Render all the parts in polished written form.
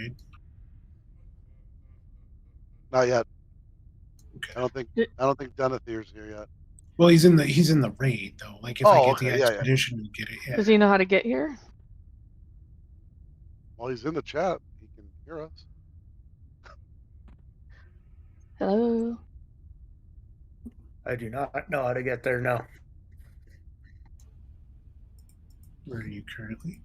raid? Not yet. Okay. I don't think Denethier's here yet. Well, he's in the raid though. Like if I get the Okay, yeah. expedition, we'll get it. Yeah. Does he know how to get here? Well, he's in the chat. He can hear us. Hello. I do not know how to get there now. Where are you currently?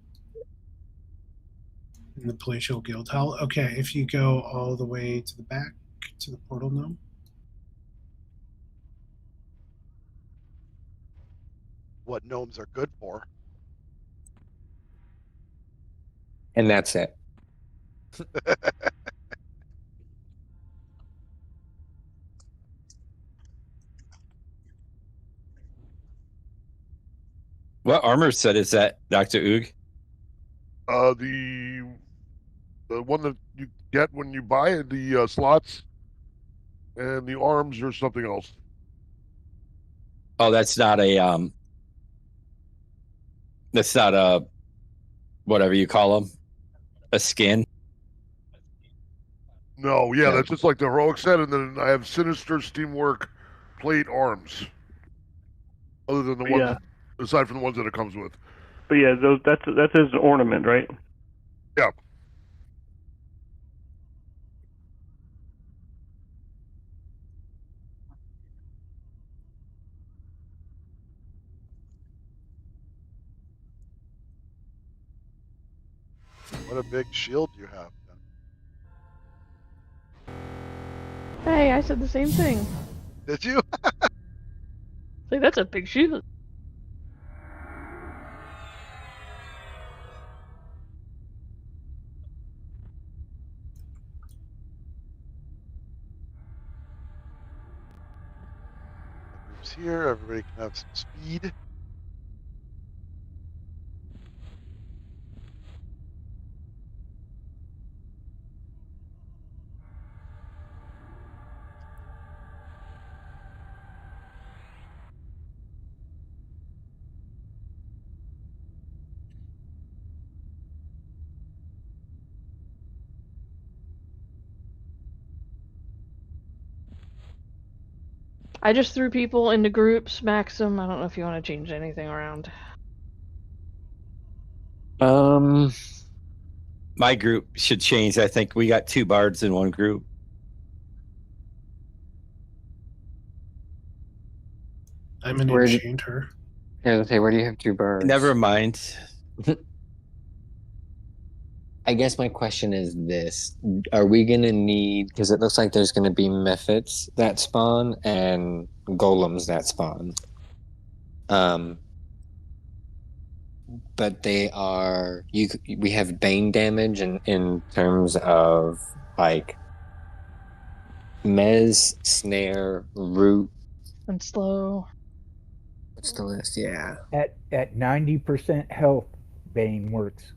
In the Palatial Guild Hall. Okay, if you go all the way to the back to the portal gnome. What gnomes are good for. And that's it. What armor set is that, Dr. Oog? The one that you get when you buy the slots, and the arms or something else. Oh, that's not a whatever you call them, a skin. No, yeah, that's just like the heroic set, and then I have Sinister Steamwork plate arms. Other than the ones, aside from the ones that it comes with. But yeah, that's his ornament, right? Yeah. What a big shield you have. Hey, I said the same thing. Did you? Like, that's a big shield. The group's here. Everybody can have some speed. I just threw people into groups, Maxim. I don't know if you want to change anything around. My group should change. I think we got 2 bards in one group. I'm an enchanter. Yeah, I was gonna say, where do you have 2 birds? Never mind. I guess my question is this. Are we going to need... Because it looks like there's going to be mephits that spawn and golems that spawn. But they are... we have bane damage in terms of, like, mez, snare, root. And slow. What's the list? Yeah. At 90% health, Bane works.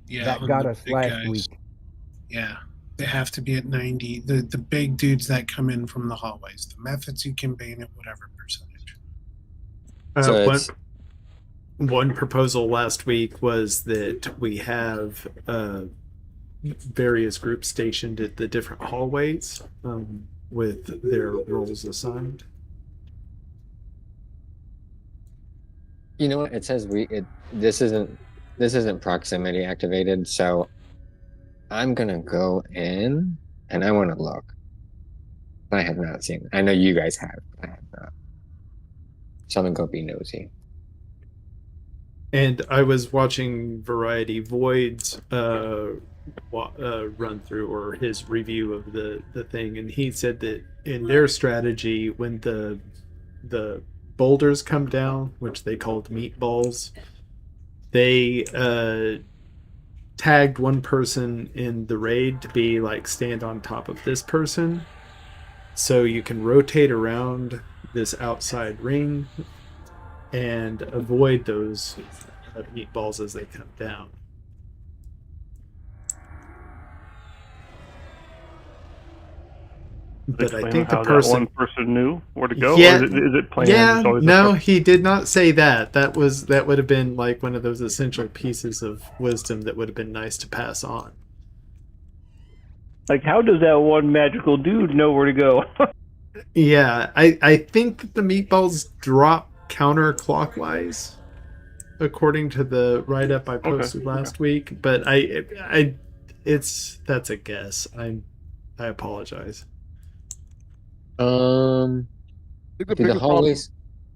Yeah, that got us last guys. week. Yeah, they have to be at 90. The big dudes that come in from the hallways. The methods you can bane at whatever percentage. One proposal last week was that we have various groups stationed at the different hallways with their roles assigned. You know what? It says this isn't proximity activated, so I'm gonna go in and I want to look. I have not seen. I know you guys have, but I have not. So I'm gonna go be nosy. And I was watching Variety Void's run through or his review of the thing, and he said that in their strategy, when the boulders come down, which they called meatballs, they tagged one person in the raid to be like stand on top of this person, so you can rotate around this outside ring and avoid those meatballs as they come down. but I Explain think the how person. that one person knew where to go. Yeah, or is it planned? Yeah, It's always a no, surprise? he did not say that. That would have been like one of those essential pieces of wisdom that would have been nice to pass on. Like, how does that one magical dude know where to go? Yeah, I think that the meatballs drop counterclockwise, according to the write up I posted last week. But that's a guess. I apologize. I think the Do the biggest problem hallways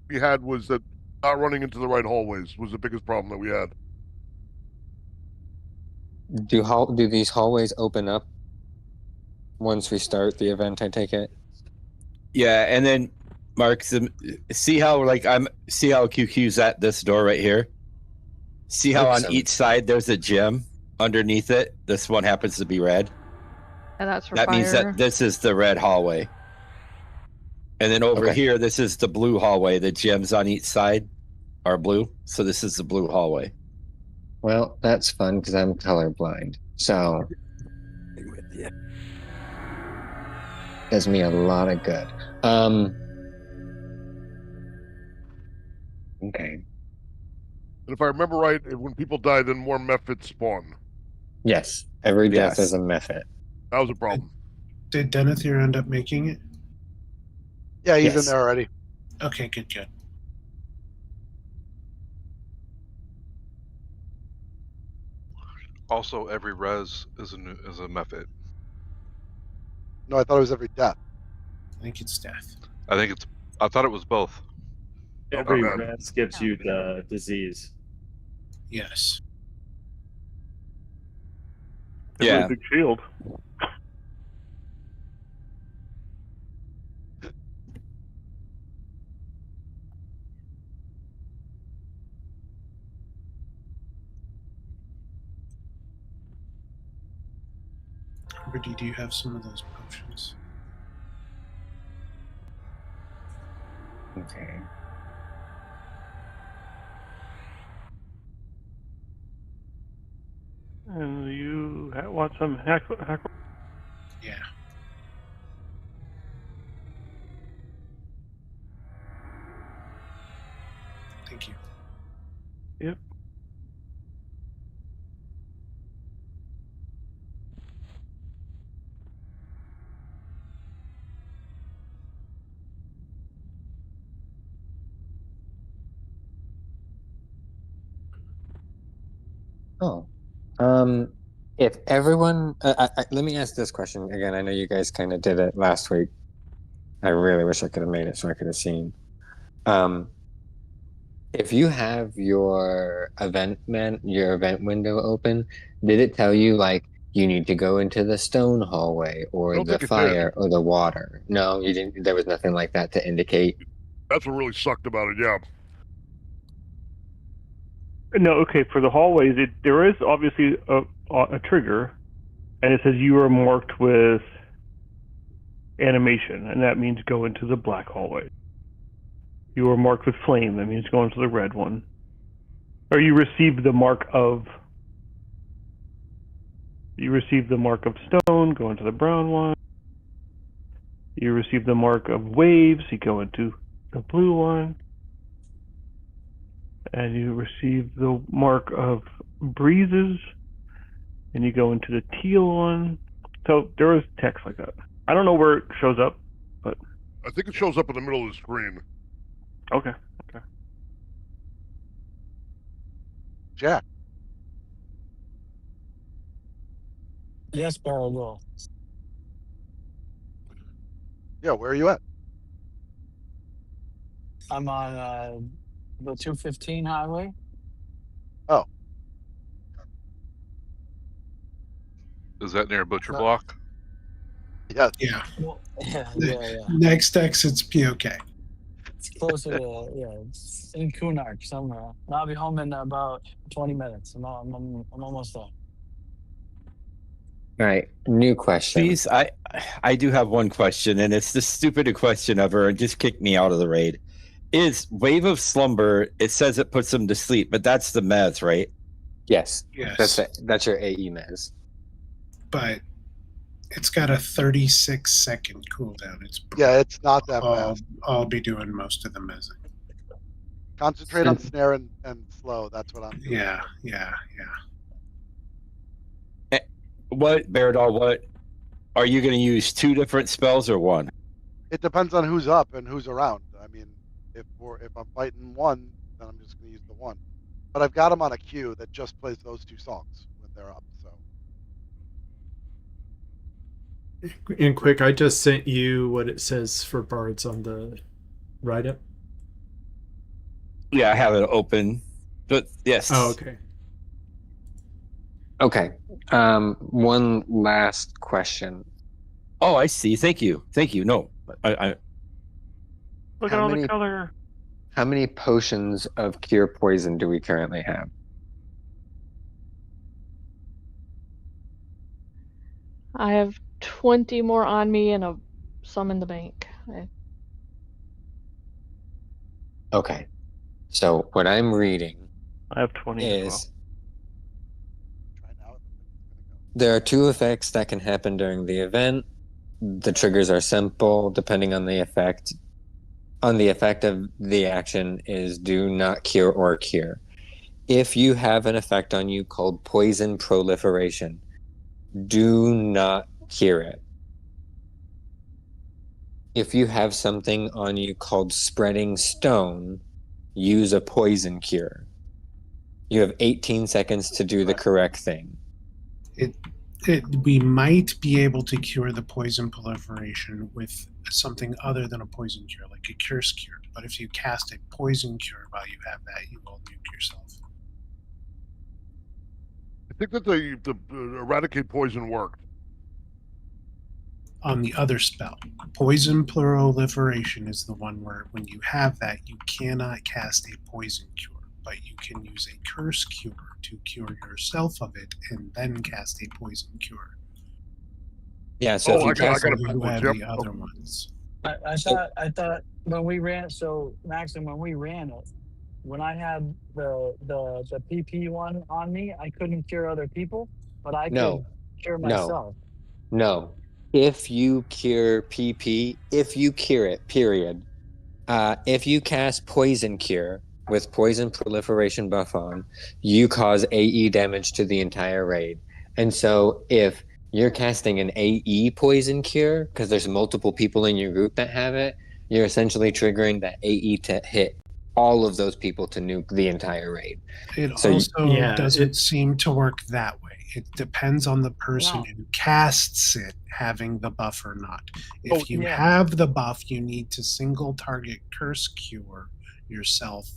we had was that not running into the right hallways was the biggest problem that we had. do these hallways open up once we start the event? I take it. Yeah, and then Mark, see how QQ's at this door right here. See how on each side there's a gem underneath it. This one happens to be red. And that's for That fire. means that this is the red hallway. And then over here, this is the blue hallway. The gems on each side are blue, so this is the blue hallway. Well, that's fun because I'm colorblind, so does me a lot of good. Okay. And if I remember right, when people die, then more methods spawn. Yes, every death Yes. is a method. That was a problem. Did Denethor end up making it? Yeah, he's in Yes. there already. Okay, good. Also, every res is a method. No, I thought it was every death. I think it's death. I thought it was both. Every man. res gives you the disease. Yes. A Yeah. really big shield. Rudy, do you have some of those potions? Okay. And you want some hack? Yeah. Thank you. Yep. Oh, if everyone, let me ask this question again. I know you guys kind of did it last week. I really wish I could have made it so I could have seen. If you have your event window open, did it tell you like you need to go into the stone hallway or the fire or the water? No, you didn't. There was nothing like that to indicate. That's what really sucked about it. Yeah. No, okay. For the hallways, there is obviously a trigger, and it says you are marked with animation, and that means go into the black hallway. You are marked with flame, that means go into the red one. Or you receive the mark of stone, go into the brown one. You receive the mark of waves, you go into the blue one. And you receive the mark of breezes, and you go into the teal one. So there is text like that. I don't know where it shows up, but I think it shows up in the middle of the screen. Okay. Jack. Yes, Barrel. Yeah, where are you at? I'm on the 215 highway. Oh. Is that near Butcher Block? Yes. Yeah. Well, yeah. Next exit's POK. It's closer to it's in Cunard somewhere. And I'll be home in about 20 minutes. I'm almost there. All right, new question. Please, I do have one question, and it's the stupidest question ever, and just kick me out of the raid. Is Wave of Slumber, it says it puts them to sleep, but that's the meds, right? Yes. Yes. That's your AE mez. But It's got a 36-second cooldown. It's Yeah, it's not that fast. I'll be doing most of the mezzing. Concentrate on snare and slow. That's what I'm doing. Yeah. What, Baradol, what are you going to use? 2 different spells or 1? It depends on who's up and who's around. I mean, if I'm fighting one, then I'm just going to use the one. But I've got them on a queue that just plays those 2 songs when they're up. So. And quick, I just sent you what it says for bards on the write-up. Yeah, I have it open. But yes. Oh, okay. Okay. One last question. Oh, I see. Thank you. No, I Look at all the color. How many potions of cure poison do we currently have? I have 20 more on me and some in the bank. Okay. So what I'm reading I have 20 as well. is there are 2 effects that can happen during the event. The triggers are simple, depending on the effect. On the effect of the action is do not cure or cure. If you have an effect on you called poison proliferation, do not cure it. If you have something on you called spreading stone, use a poison cure. You have 18 seconds to do the correct thing. We might be able to cure the poison proliferation with something other than a poison cure, like a curse cure. But if you cast a poison cure while you have that, you will nuke yourself. I think that the eradicate poison worked. On the other spell, poison proliferation is the one where when you have that, you cannot cast a poison cure, but you can use a curse cure to cure yourself of it and then cast a poison cure. Yeah, so if you cast you have the other ones. I thought when we ran, so Maxim, when we ran it, when I had the PP one on me, I couldn't cure other people, but I could cure myself. No. If you cure PP, if you cure it, period. If you cast poison cure with poison proliferation buff on, you cause AE damage to the entire raid. And so if you're casting an AE poison cure, because there's multiple people in your group that have it, you're essentially triggering that AE to hit all of those people to nuke the entire raid. It also doesn't seem to work that way. It depends on the person who casts it having the buff or not. If you have the buff, you need to single target curse cure yourself,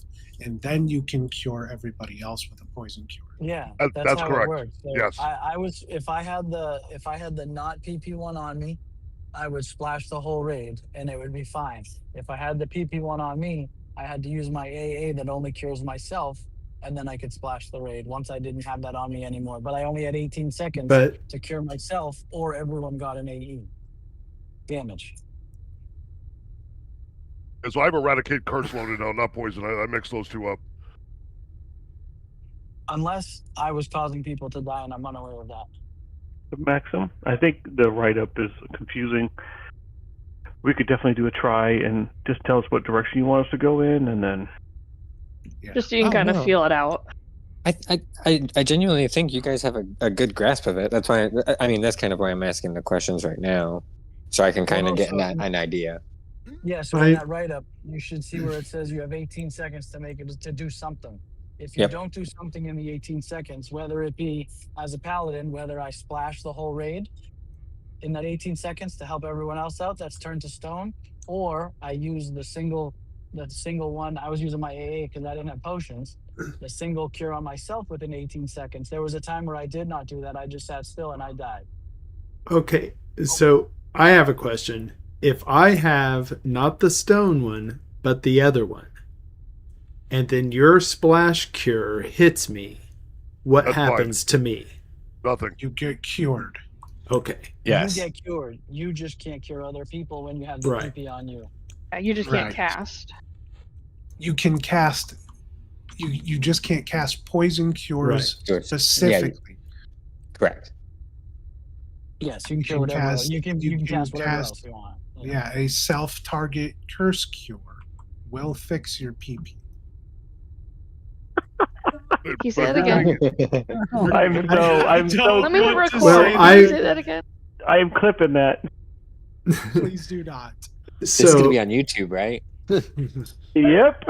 and then you can cure everybody else with a poison cure. Yeah, that's how correct. It works. So yes. I was if I had the not PP one on me, I would splash the whole raid and it would be fine. If I had the PP one on me, I had to use my AA that only cures myself, and then I could splash the raid once I didn't have that on me anymore. But I only had 18 seconds to cure myself, or everyone got an AE damage. So I have eradicate curse loaded on, not poison. I mix those 2 up. Unless I was causing people to die and I'm unaware of that. Maxim, I think the write-up is confusing. We could definitely do a try and just tell us what direction you want us to go in, and then just so you can kind of feel it out. I genuinely think you guys have a good grasp of it. That's why that's kind of why I'm asking the questions right now, so I can kind of get an idea. Yeah, so in that write-up, you should see where it says you have 18 seconds to make it to do something. If you don't do something in the 18 seconds, whether it be as a paladin, whether I splash the whole raid in that 18 seconds to help everyone else out that's turned to stone, or I use the single one. I was using my AA because I didn't have potions. The single cure on myself within 18 seconds. There was a time where I did not do that. I just sat still and I died. Okay, so I have a question. If I have not the stone one, but the other one, and then your splash cure hits me, what happens to me? Nothing. You get cured. Okay. Yes. You get cured. You just can't cure other people when you have the PP on you. You just can't cast. You can cast. You just can't cast poison cures specifically. Correct. Yes, you can kill whatever else. You can cast whatever else you want. Yeah, a self-target curse cure will fix your PP. Can you say that again? I'm so. Let me hit record. Well, Can you say that again? I am clipping that. Please do not. This is gonna be on YouTube, right? Yep.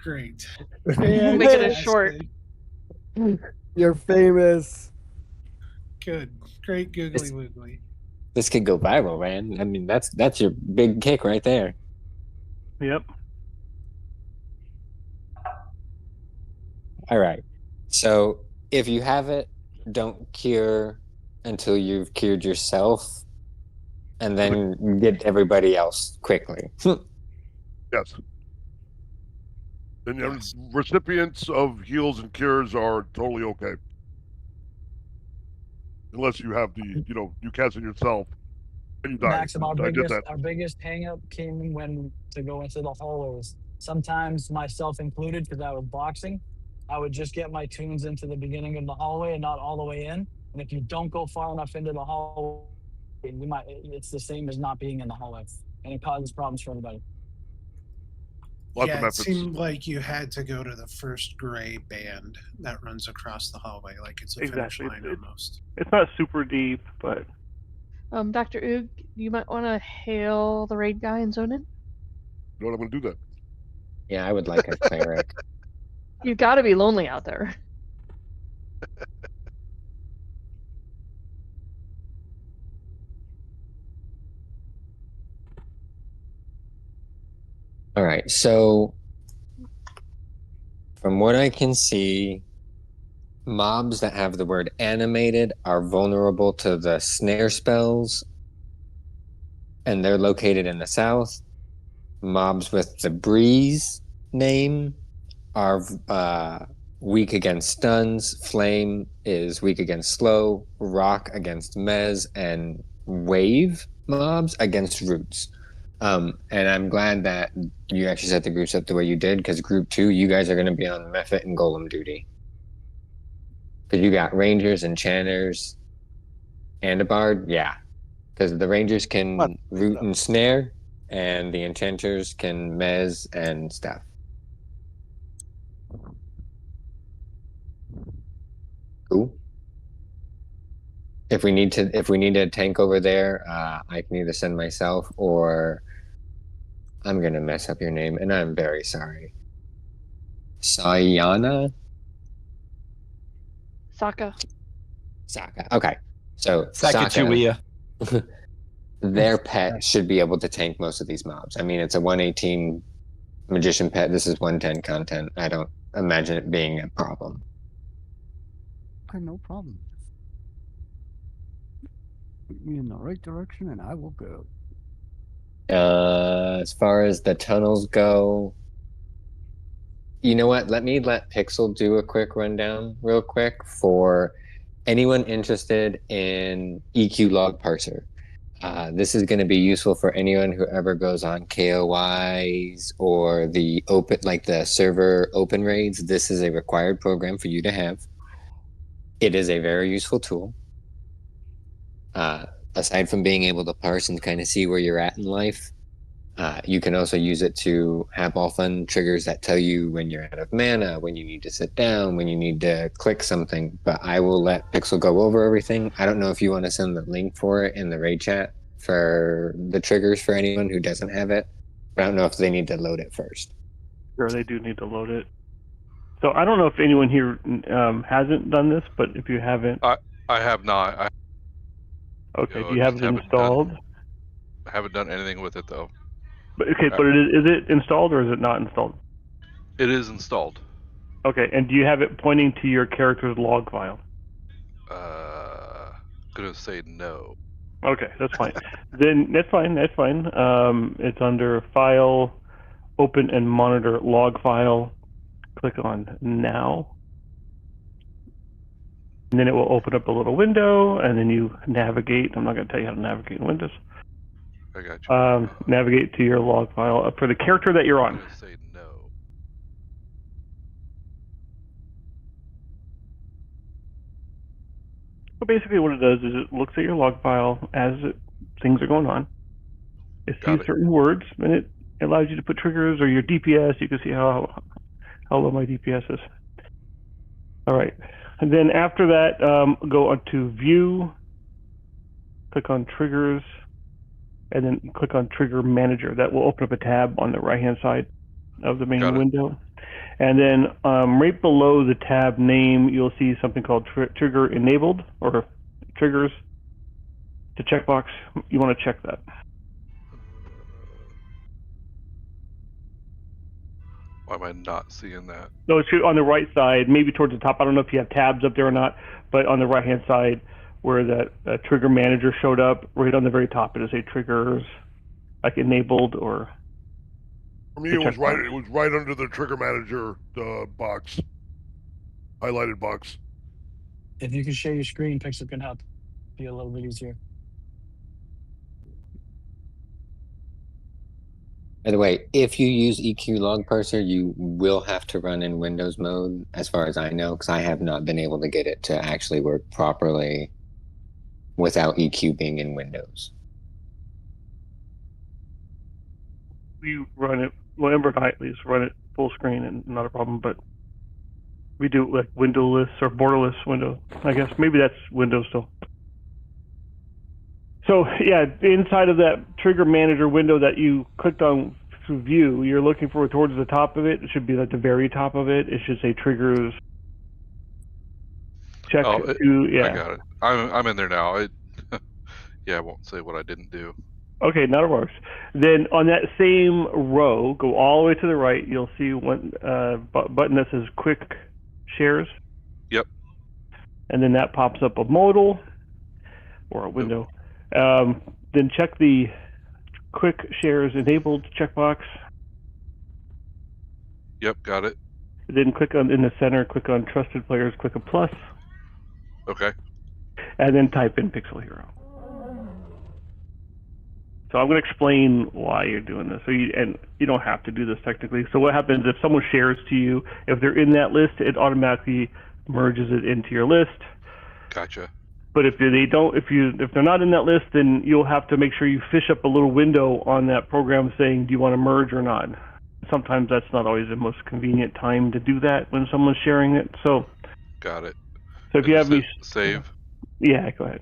Great. We'll make it a short. You're famous. Good. Great googly woogly. This could go viral, man. I mean, that's your big kick right there. Yep. All right. So if you have it, don't cure until you've cured yourself, and then get everybody else quickly. Yes. And recipients of heals and cures are totally okay. Unless you have you cast it yourself and you die. Maxim, I did that. our biggest hang up came when to go into the hallways. Sometimes myself included, because I was boxing, I would just get my tunes into the beginning of the hallway and not all the way in. And if you don't go far enough into the hallway, it's the same as not being in the hallway. And it causes problems for everybody. Yeah, it seemed like you had to go to the first gray band that runs across the hallway, like it's a finish line almost. It's not super deep, but Dr. Oog, you might want to hail the raid guy and zone in. You know what, I'm going to do that. Yeah, I would like a cleric. You've got to be lonely out there. All right, so from what I can see, mobs that have the word animated are vulnerable to the snare spells, and they're located in the south. Mobs with the breeze name are weak against stuns. Flame is weak against slow. Rock against mez, and wave mobs against roots. And I'm glad that you actually set the groups up the way you did, because group 2, you guys are going to be on Mephit and Golem duty. Because you got Rangers, Enchanters, and a Bard. Yeah. Because the Rangers can root and snare, and the Enchanters can mez and stuff. Cool. If we need a tank over there, I can either send myself, or I'm gonna mess up your name, and I'm very sorry. Sayana? Saka. Okay. So Sakachuia. Their pet should be able to tank most of these mobs. I mean, it's a 118 magician pet. This is 110 content. I don't imagine it being a problem. Okay, no problem. Put me in the right direction and I will go. As far as the tunnels go, you know what? Let Pixel do a quick rundown real quick for anyone interested in EQ log parser. This is going to be useful for anyone who ever goes on KOIs or the server open raids. This is a required program for you to have. It is a very useful tool. Aside from being able to parse and kind of see where you're at in life, you can also use it to have all fun triggers that tell you when you're out of mana, when you need to sit down, when you need to click something. But I will let Pixel go over everything. I don't know if you want to send the link for it in the raid chat for the triggers for anyone who doesn't have it. But I don't know if they need to load it first. Sure, they do need to load it. So I don't know if anyone here hasn't done this, but if you haven't... I have not. Okay, do you have it installed? I haven't done anything with it, though. But is it installed or is it not installed? It is installed. Okay, and do you have it pointing to your character's log file? Gonna say no. Okay, that's fine. Then that's fine. It's under File, Open and Monitor Log File. Click on Now. And then it will open up a little window, and then you navigate. I'm not going to tell you how to navigate in Windows. I got you. Navigate to your log file for the character that you're on. I'm gonna say no. But basically, what it does is it looks at your log file as things are going on. It sees certain words, and it allows you to put triggers or your DPS. You can see how low my DPS is. All right, and then after that, go on to View, click on Triggers, and then click on Trigger Manager. That will open up a tab on the right-hand side of the main window. And then right below the tab name, you'll see something called Trigger Enabled or Triggers. The checkbox, you want to check that. Why am I not seeing that? No, it's on the right side, maybe towards the top. I don't know if you have tabs up there or not, but on the right-hand side where that Trigger Manager showed up, right on the very top, it'll say Triggers, like Enabled or... For me, it was right. It was right under the Trigger Manager box, highlighted box. If you can share your screen, Pixel can help be a little bit easier. By the way, if you use EQ Log Parser, you will have to run in Windows mode, as far as I know, because I have not been able to get it to actually work properly without EQ being in Windows. We run it, well, Ember and I at least run it full screen and not a problem, but we do like windowless or borderless window. I guess maybe that's Windows still. So yeah, inside of that Trigger Manager window that you clicked on to view, you're looking for towards the top of it. It should be at the very top of it. It should say Triggers. Check yeah. I got it. I'm in there now. Yeah, I won't say what I didn't do. Okay, not a worse. Then on that same row, go all the way to the right. You'll see one button that says Quick Shares. Yep. And then that pops up a modal or a window. Then check the Quick Shares Enabled checkbox. Yep, got it. Then click on in the center, click on Trusted Players, click a plus. Okay. And then type in Pixel Hero. So I'm going to explain why you're doing this. So you don't have to do this technically. So what happens if someone shares to you, if they're in that list, it automatically merges it into your list. Gotcha. But if they don't, if they're not in that list, then you'll have to make sure you fish up a little window on that program saying, do you want to merge or not? Sometimes that's not always the most convenient time to do that when someone's sharing it. So got it. So if you have me save. Yeah, go ahead.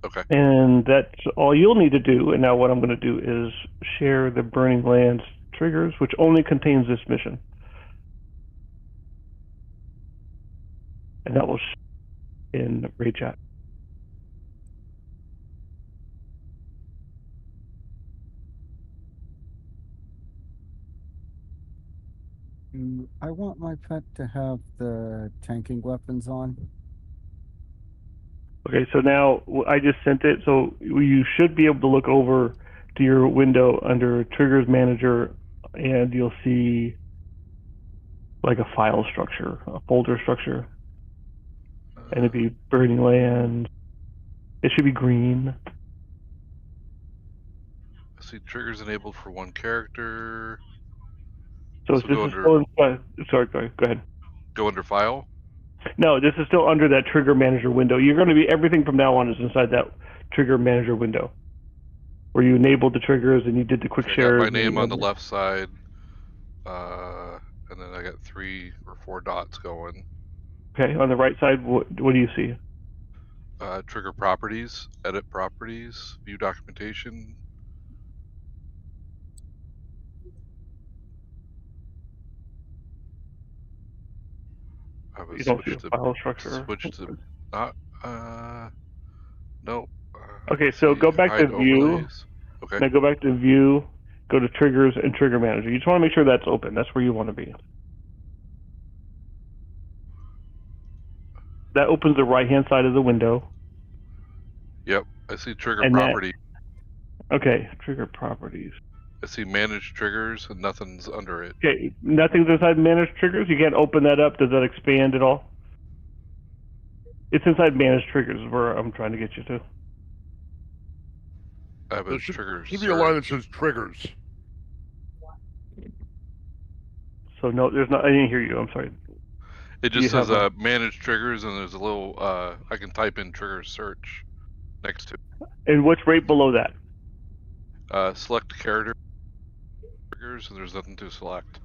Okay. And that's all you'll need to do. And now what I'm going to do is share the Burning Lands triggers, which only contains this mission. And that will in Raid Chat. I want my pet to have the tanking weapons on. Okay, so now I just sent it, so you should be able to look over to your window under Triggers Manager, and you'll see like a file structure, a folder structure, and it'd be Burning Land. It should be green. I see triggers enabled for one character. So this is still sorry, go ahead. Go under File? No, this is still under that Trigger Manager window. You're going to be, everything from now on is inside that Trigger Manager window, where you enabled the triggers and you did the quick share. I got my name on the left side, and then I got 3 or 4 dots going. Okay, on the right side, what do you see? Trigger properties, edit properties, view documentation. You don't see a file structure. Switch to not. Nope. Okay, so go back to View. Overlays. Okay. Now go back to View, go to Triggers and Trigger Manager. You just want to make sure that's open. That's where you want to be. That opens the right-hand side of the window. Yep, I see trigger property. Okay, trigger properties. I see manage triggers and nothing's under it. Okay, nothing's inside manage triggers? You can't open that up? Does that expand at all? It's inside manage triggers where I'm trying to get you to. I have a trigger should be a line that says triggers. So no, there's not, I didn't hear you, I'm sorry. It just says manage triggers, and there's a little I can type in trigger search next to it. And what's right below that? Select character triggers, and there's nothing to select.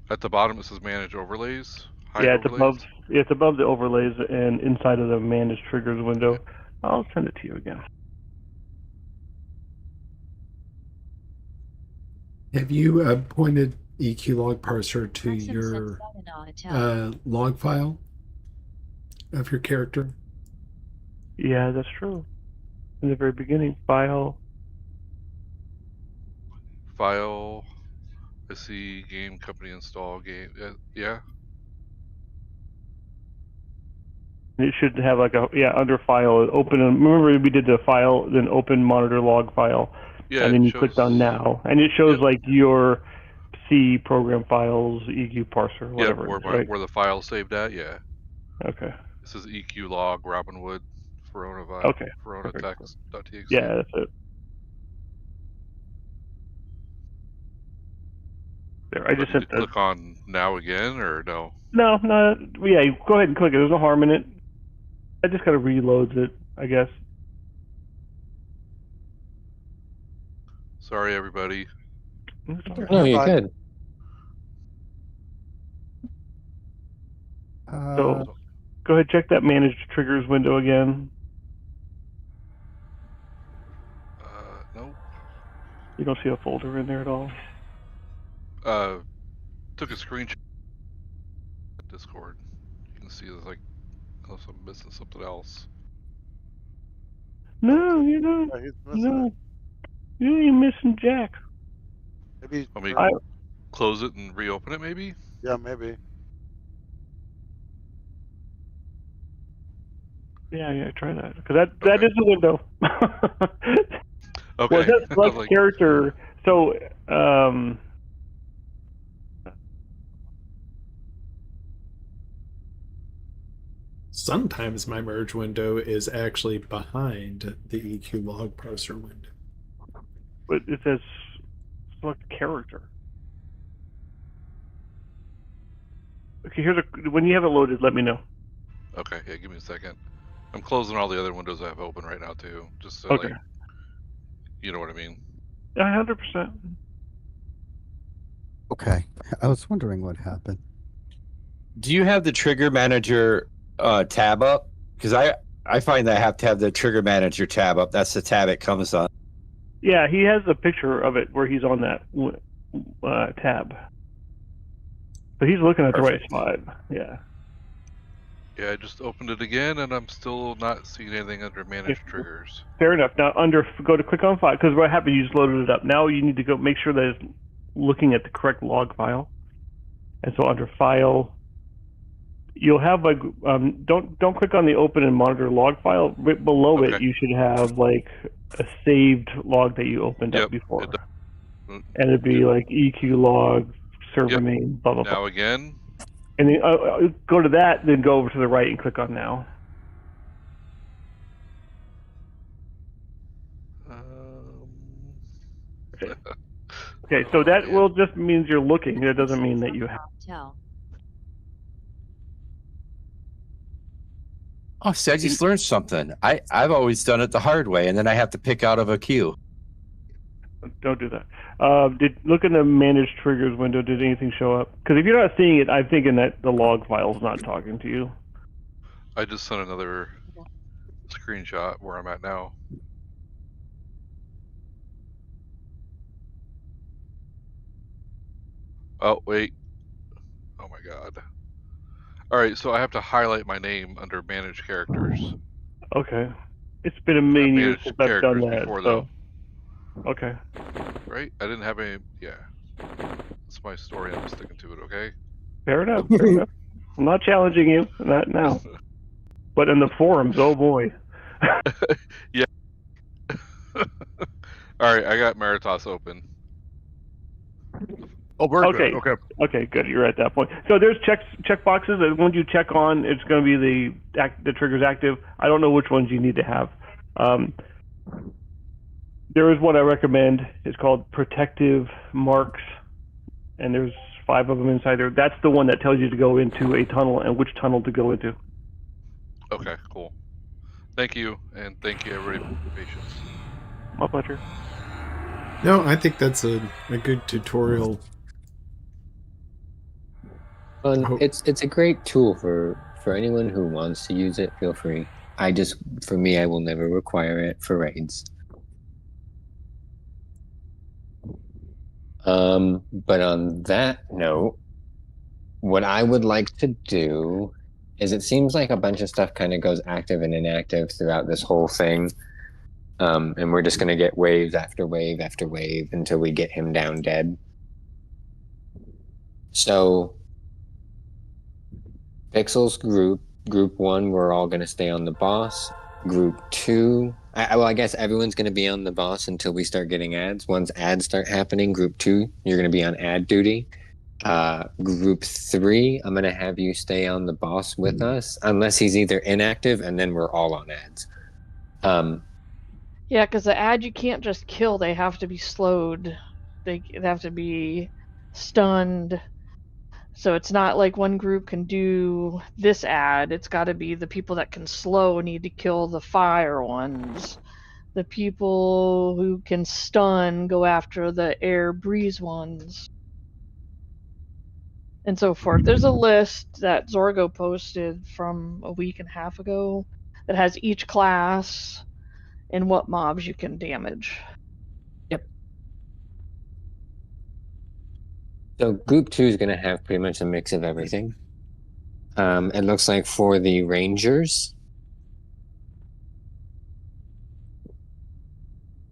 At the bottom it says manage overlays. Yeah, it's above. It's above the overlays and inside of the manage triggers window. Yeah. I'll send it to you again. Have you pointed EQ log parser to your log file of your character? Yeah, that's true. In the very beginning, file. I see game company install game. Yeah. It should have like under file, open. Remember we did the file, then open monitor log file, Yeah, and then you clicked on now, and it shows like your C program files, EQ parser, whatever. Where the file's saved at. Yeah. Okay. This is EQ log Robinwood Verona Verona text.txt. Yeah, that's it. There, I just hit click on now again, or no? No. Yeah, go ahead and click it. There's no harm in it. I just gotta reload it, I guess. Sorry, everybody. No, you're good. So, go ahead, check that manage triggers window again. Nope. You don't see a folder in there at all? Took a screenshot of Discord. You can see it's like, unless I'm missing something else. No, you don't. Yeah, he's missing it. You ain't missing Jack. Maybe. Let me close it and reopen it, maybe? Yeah, maybe. Yeah, try that. Because that is the window. Okay. Well, it says select character. So, sometimes my merge window is actually behind the EQ log parser window. But it says select character. Okay, when you have it loaded, let me know. Okay, yeah, give me a second. I'm closing all the other windows I have open right now too, just so Okay. like, you know what I mean. 100%. Okay, I was wondering what happened. Do you have the trigger manager tab up? Because I find that I have to have the trigger manager tab up. That's the tab it comes on. Yeah, he has a picture of it where he's on that tab. But he's looking at the right spot. Yeah. Yeah, I just opened it again, and I'm still not seeing anything under manage triggers. Fair enough. Now, click on file, because what happened, you just loaded it up. Now you need to go make sure that it's looking at the correct log file. And so under file, you'll have like, don't click on the open and monitor log file. Right below it, you should have like a saved log that you opened up before. And it'd be like EQ log, server name, blah, blah, blah. Now again. And then go to that, then go over to the right and click on now. Okay, so that will just means you're looking. It doesn't mean that you have. Oh, see, I just learned something. I've always done it the hard way, and then I have to pick out of a queue. Don't do that. Look in the manage triggers window. Did anything show up? Because if you're not seeing it, I'm thinking that the log file's not talking to you. I just sent another screenshot where I'm at now. Oh, wait. Oh my god. Alright, so I have to highlight my name under manage characters. Okay. It's been a million years since I've done that. Before, so. Okay. Right? I didn't have any. Yeah. That's my story. I'm sticking to it, okay? Fair enough. Fair enough. I'm not challenging you. Not now. But in the forums, oh boy. Yeah. Alright, I got Mearatas open. Oh, very okay. good. Okay. Okay, good. You're at that point. So there's check boxes that once you check on, it's going to be the trigger's active. I don't know which ones you need to have. There is one I recommend. It's called protective marks, and there's 5 of them inside there. That's the one that tells you to go into a tunnel and which tunnel to go into. Okay, cool. Thank you, and thank you everybody for your patience. My pleasure. No, I think that's a good tutorial. Well, it's a great tool for anyone who wants to use it. Feel free. For me, I will never require it for raids. But on that note, what I would like to do is, it seems like a bunch of stuff kind of goes active and inactive throughout this whole thing. And we're just going to get wave after wave after wave until we get him down dead. So, Pixel's group 1, we're all going to stay on the boss. Group 2, I guess everyone's going to be on the boss until we start getting ads. Once ads start happening, group 2, you're going to be on ad duty. Group 3, I'm going to have you stay on the boss with us, unless he's either inactive, and then we're all on ads. Yeah, because the ad you can't just kill; they have to be slowed. They have to be stunned. So it's not like one group can do this ad. It's got to be the people that can slow need to kill the fire ones. The people who can stun go after the air breeze ones. And so forth. There's a list that Zorgo posted from a week and a half ago that has each class and what mobs you can damage. Yep. So group 2 is going to have pretty much a mix of everything. It looks like for the Rangers,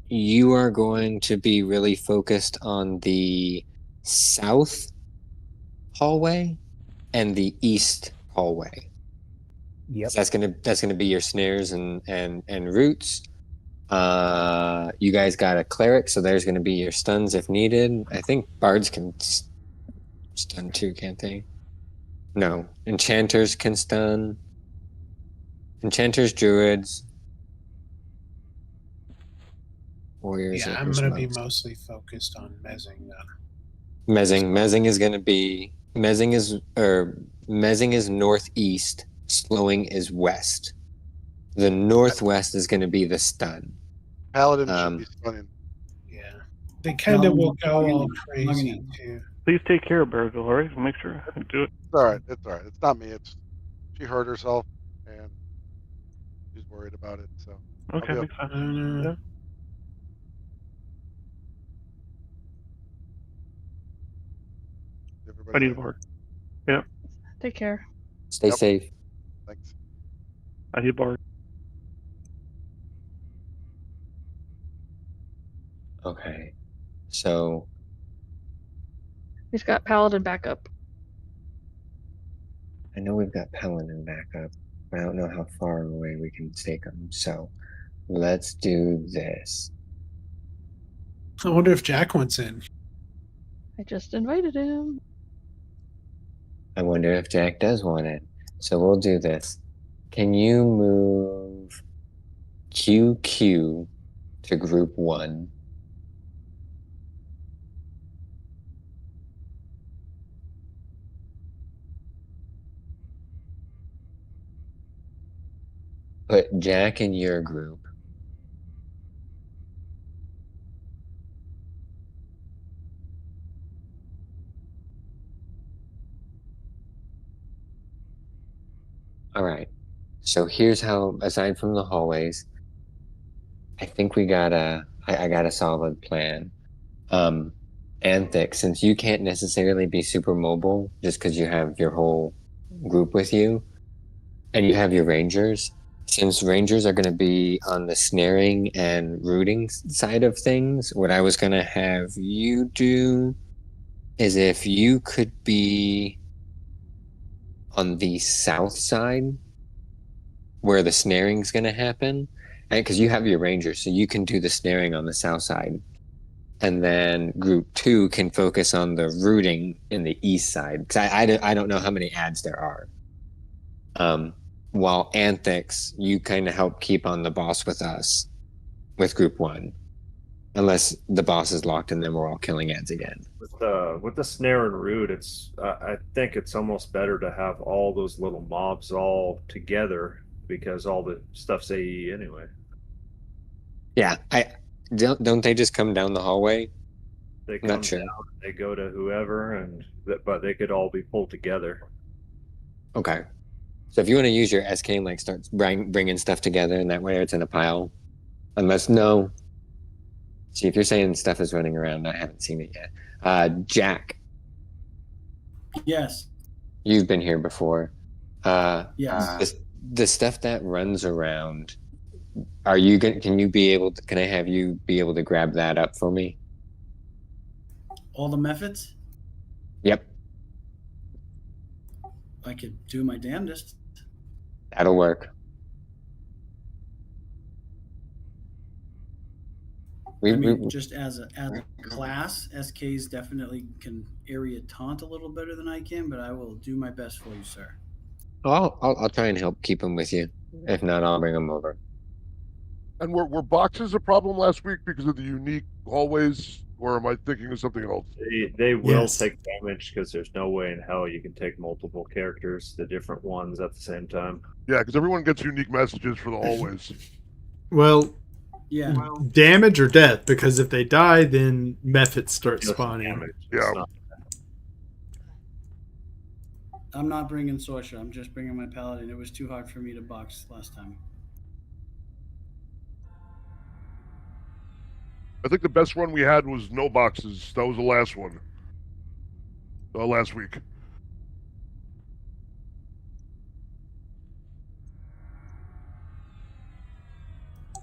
you are going to be really focused on the south hallway and the east hallway. Yep. That's gonna be your snares and roots. You guys got a cleric, so there's gonna be your stuns if needed. I think bards can stun too, can't they? No, enchanters can stun. Enchanters, druids, warriors. Yeah, I'm going to be mostly focused on mezzing then. Mezzing is going to be mezzing is northeast. Slowing is west. The northwest is going to be the stun. Paladin should be stunning. Yeah, they kind of will go all crazy too. Please take care of Bearville, all right? We'll make sure I do it. It's all right. It's all right. It's not me. She hurt herself and she's worried about it. So okay, makes sense. Yeah. I need a board. Yeah. Take care. Stay safe. Thanks. I need a board. Okay. So He's got Paladin backup. I know we've got Paladin backup, but I don't know how far away we can take him. So let's do this. I wonder if Jack wants in. I just invited him. I wonder if Jack does want it. So we'll do this. Can you move QQ to group 1? Put Jack in your group. All right. So here's how, aside from the hallways, I think I got a solid plan. Anthic, since you can't necessarily be super mobile just because you have your whole group with you and you have your rangers, since rangers are going to be on the snaring and rooting side of things, what I was going to have you do is, if you could be on the south side where the snaring is going to happen, and because you have your rangers, so you can do the snaring on the south side. And then group 2 can focus on the rooting in the east side. Because I don't know how many ads there are. While Anthics, you kind of help keep on the boss with us, with group 1. unless the boss is locked and then we're all killing ads again. With the snare and root, it's I think it's almost better to have all those little mobs all together because all the stuff's AE anyway. Yeah, I don't they just come down the hallway? They Not come sure. down, they go to whoever, but they could all be pulled together. Okay. So if you want to use your SK and like start bringing stuff together, and that way it's in a pile. Unless no. See, if you're saying stuff is running around, I haven't seen it yet. Jack, Yes. you've been here before. Yes. The stuff that runs around, are you going? Can you be able to? Can I have you be able to grab that up for me? All the methods? Yep, I could do my damnedest. that'll work. Just as a class, SKs definitely can area taunt a little better than I can, but I will do my best for you, sir. I'll try and help keep them with you. If not, I'll bring them over. And were boxes a problem last week because of the unique hallways, or am I thinking of something else? They will take damage because there's no way in hell you can take multiple characters, the different ones at the same time. Yeah, because everyone gets unique messages for the hallways. Well, yeah, damage or death, because if they die, then methods start spawning. Yeah. I'm not bringing Sorsha. I'm just bringing my paladin. It was too hard for me to box last time. I think the best one we had was no boxes. That was the last one. Last week.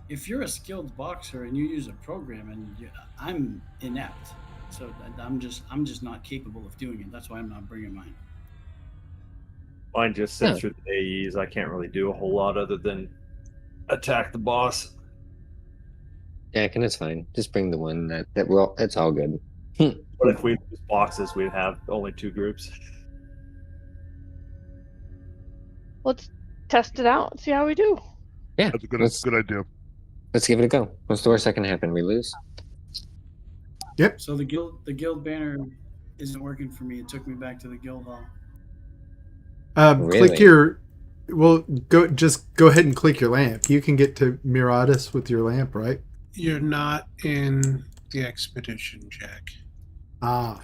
If you're a skilled boxer and you use a program, and I'm inept, so I'm just not capable of doing it. That's why I'm not bringing mine. Mine just sits through the AEs. I can't really do a whole lot other than attack the boss. Yeah, and it's fine. Just bring the one that well, it's all good. But if we use boxes, we'd have only 2 groups. Let's test it out and see how we do. Yeah, that's a good idea. Let's give it a go. What's the worst that can happen? We lose. Yep. So the guild banner isn't working for me. It took me back to the guild hall. Click your. Well, just go ahead and click your lamp. You can get to Mearatas with your lamp, right? You're not in the expedition, Jack. Ah,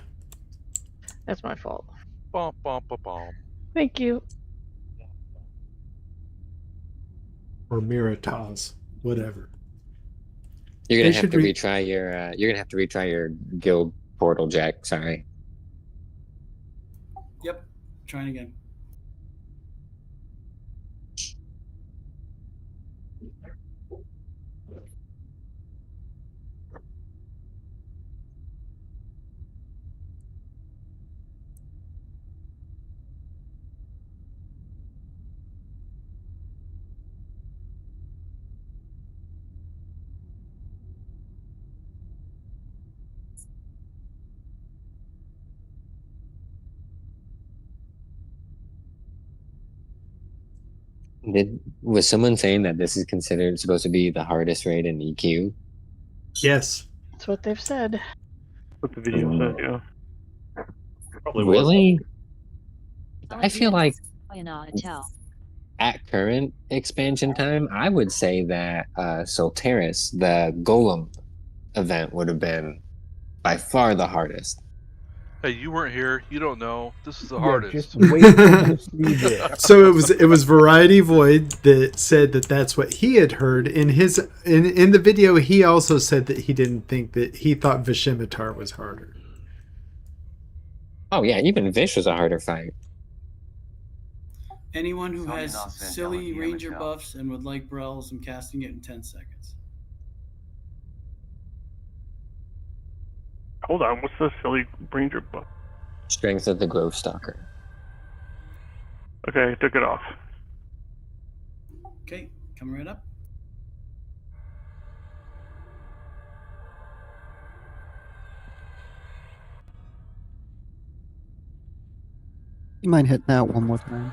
that's my fault. Bum, bum, bum, bum. Thank you. Or Mearatas, whatever. You're gonna have to retry your. You're gonna have to retry your guild portal, Jack. Sorry. Yep, trying again. Was someone saying that this is considered supposed to be the hardest raid in EQ? Yes. That's what they've said. What the video said, yeah. Probably really? I feel like tell. at current expansion time, I would say that Solteris, the Golem event, would have been by far the hardest. Hey, you weren't here. You don't know. This is the hardest. Just wait till you see this. So it was Variety Void that said that that's what he had heard in his in the video. He also said that he didn't think that he thought Vishimitar was harder. Oh yeah, even Vish was a harder fight. Anyone who has silly ranger buffs and would like Brells, I'm casting it in 10 seconds. Hold on, what's the silly ranger buff? Strength of the Grove Stalker. Okay, I took it off. Okay, coming right up. You mind hitting that one more time?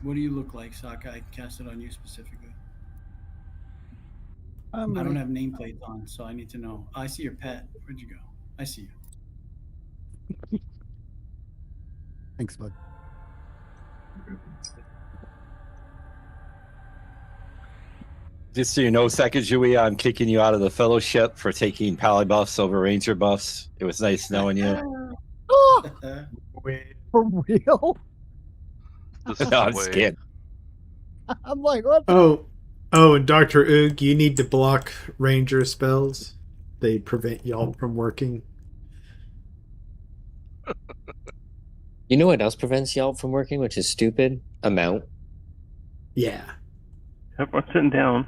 What do you look like, Sokka? I cast it on you specifically. I'm I don't ready. have nameplates on, so I need to know. I see your pet. Where'd you go? I see you. Thanks, bud. Just so you know, Sacagawea, I'm kicking you out of the fellowship for taking pally buffs over ranger buffs. It was nice knowing you. Oh, for real? This No, is the I'm way. scared. I'm like, what? Oh, and Dr. Oog, you need to block ranger spells. They prevent y'all from working. You know what else prevents y'all from working, which is stupid? A mount. Yeah. Everyone's sitting down.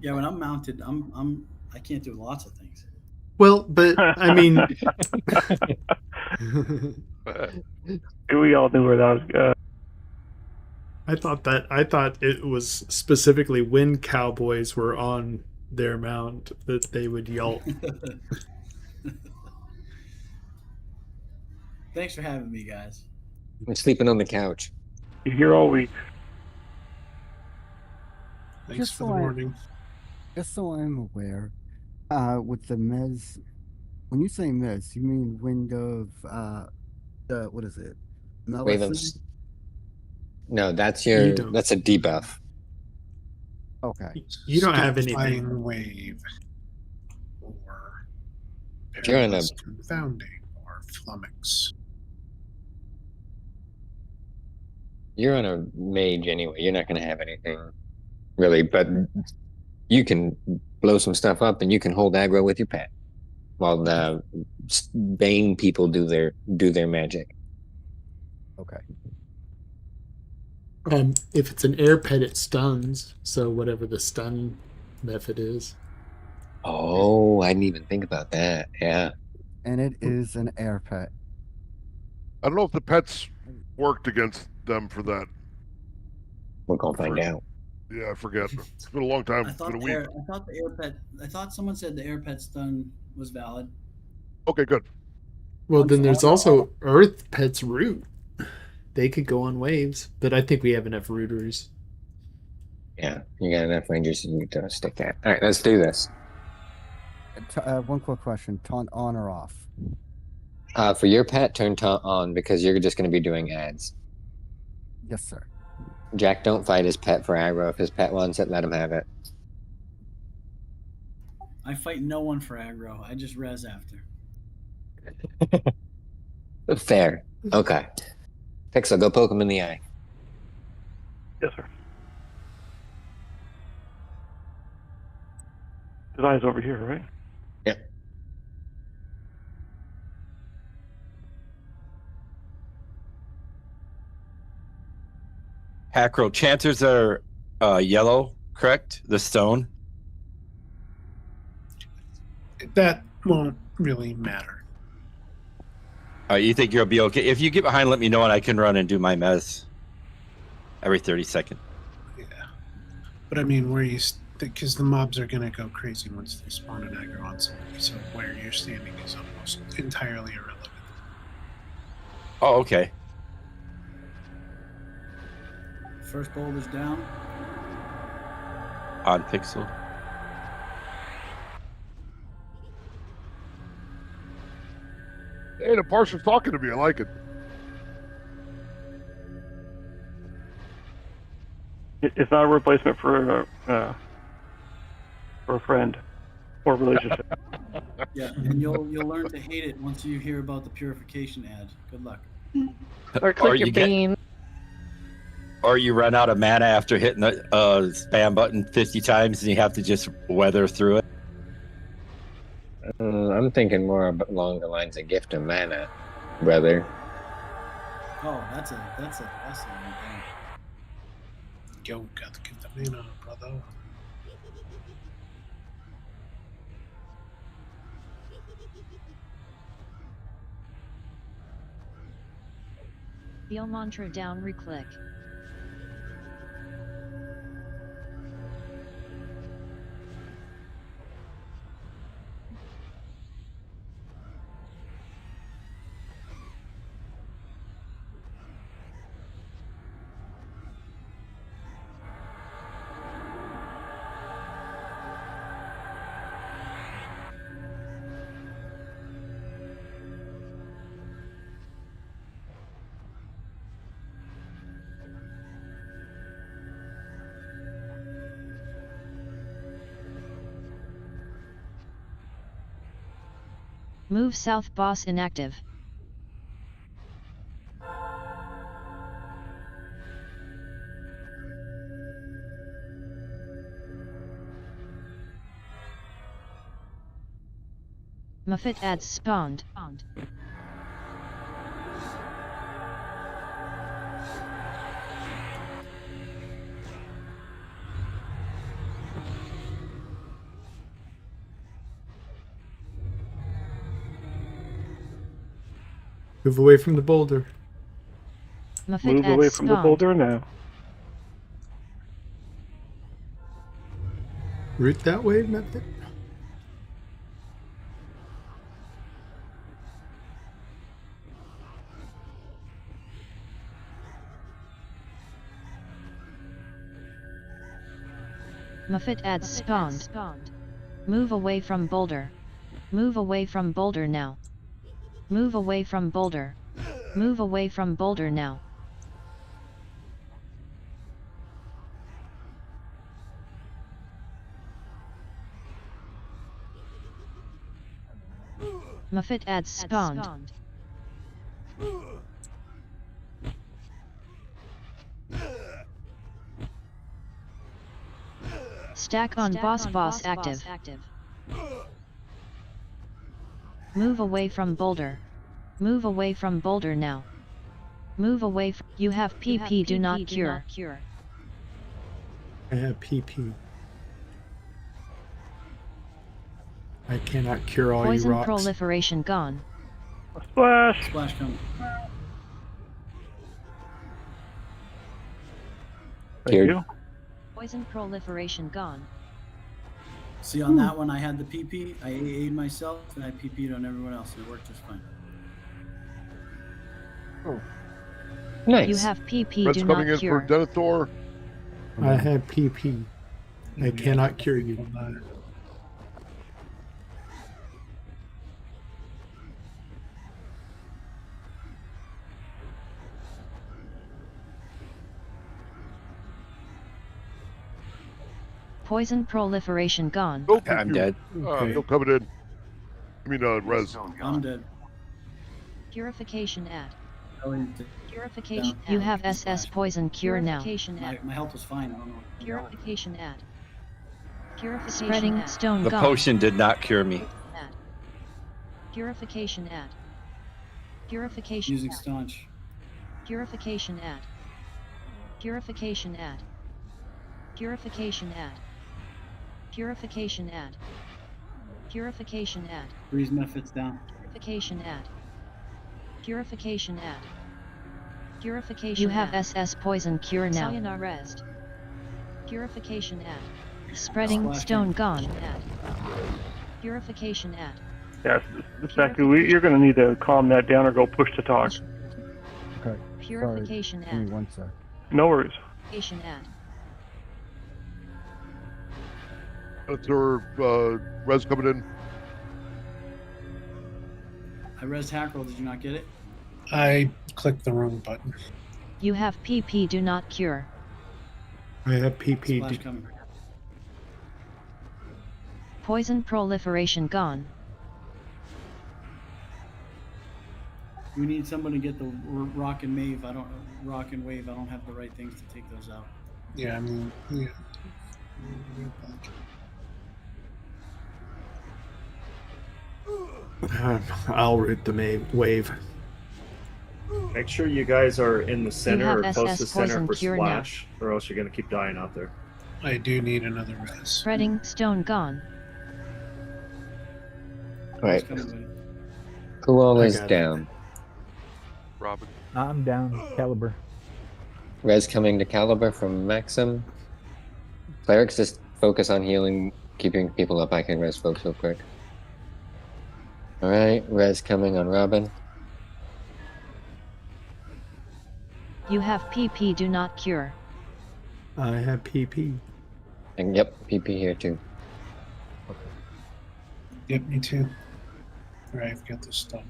Yeah, when I'm mounted, I can't do lots of things. Well, but I mean, we all knew where that was going. I thought it was specifically when cowboys were on their mount that they would yelp. Thanks for having me, guys. I'm sleeping on the couch. You're here all week. Thanks for the warning. Just so I'm aware, with the Mez, when you say Mez, you mean wind of what is it? Wave of... Melicity? No, that's You your don't. that's a debuff. Okay. You don't have Stupefying anything. Wave, or If you're in a Perilous Confounding, or Flummox. You're on a mage anyway. You're not going to have anything really, but you can blow some stuff up, and you can hold aggro with your pet while the Bane people do their magic. Okay. If it's an air pet, it stuns. So whatever the stun method is. Oh, I didn't even think about that. Yeah. And it is an air pet. I don't know if the pets worked against them for that. We're gonna find out. Yeah, I forget. It's been a long time. I It's been thought a week. the air pet. I thought someone said the air pet stun was valid. Okay, good. Well, then there's also Earth Pet's Root. They could go on waves, but I think we have enough rooters. Yeah, you got enough rangers to stick that. All right, let's do this. One quick question: taunt on or off? For your pet, turn taunt on because you're just going to be doing ads. Yes, sir. Jack, don't fight his pet for aggro. If his pet wants it, let him have it. I fight no one for aggro. I just res after. Fair. Okay. Pixel, go poke him in the eye. Yes, sir. His eye's over here, right? Yep. Hackro, chanters are yellow, correct? The stone. That won't really matter. You think you'll be okay? If you get behind, let me know, and I can run and do my mez every 30 seconds. Yeah. But I mean, because the mobs are going to go crazy once they spawn an aggro on somebody, so where you're standing is almost entirely irrelevant. Oh, okay. First boulder's down. On Pixel. Hey, the parson's talking to me. I like it. It's not a replacement for a friend or relationship. Yeah, and you'll learn to hate it once you hear about the purification ad. Good luck. Or click your Bane. Or you run out of mana after hitting the spam button 50 times, and you have to just weather through it. I'm thinking more along the lines of gift of mana, brother. Oh, that's a lesson right there. Yo, got to give the mana, brother. Feel mantra down reclick. Move south, boss inactive. Muffet ads spawned. Move away from the boulder. Muffet Move ads away from the spawned. boulder now. Route that way, Method. Muffet ads spawned. Move away from boulder. Move away from boulder now. Move away from boulder. Move away from boulder now. Muffet ads spawned. Stack on boss active. Move away from boulder. Move away from boulder now. Move away from. You have PP, do not cure. I have PP. I cannot cure all Poison you rocks. proliferation gone. Splash! Splash coming. Thank you. Poison proliferation gone. See, on that one, I had the PP. I AA'd myself, and I PP'd on everyone else. It worked just fine. Oh. Nice. You have PP, Red's do coming not in cure. for Denethor. I have PP. I cannot cure you. Poison proliferation gone. No, I'm dead. Okay. No coming in. I mean, Rez. I'm dead. Purification at. Oh, Purification. down. You have SS poison cure now. my, my health was fine. I don't know. Purification at. Purification spreading at. Stone The gone. potion did not cure me. At. Purification at. Purification Using at. staunch. Purification at. Purification at. Purification at. Purification at. Purification at. Breeze methods down. Purification at. Purification at. Purification. You have SS poison cure now. Sayonara rest. Purification at. Spreading Splash stone down. gone at. Purification at. Yes, Saku, you're going to need to calm that down or go push to talk. Okay. Purification Sorry. Give me at. one sec. No worries. Purification at. Denethor, Rez coming in. I res Hackroll. Did you not get it? I clicked the wrong button. You have PP, do not cure. I have PP. Splash coming. Poison proliferation gone. We need someone to get the rock and wave. I don't have the right things to take those out. Yeah, I mean, yeah. I'll root the wave. Make sure you guys are in the center or have close SS to center poison for cure splash, or else you're going to keep dying out there. I do need another res. Spreading stone gone. Right. Coming, buddy. Who all I is got it. down? Robin. I'm down. Caliber. Res coming to Caliber from Maxim. Clerics just focus on healing, keeping people up. I can res folks real quick. Alright, res coming on Robin. You have PP, do not cure. I have PP. And yep, PP here too. Yep, me too. Alright, I've got this stuff.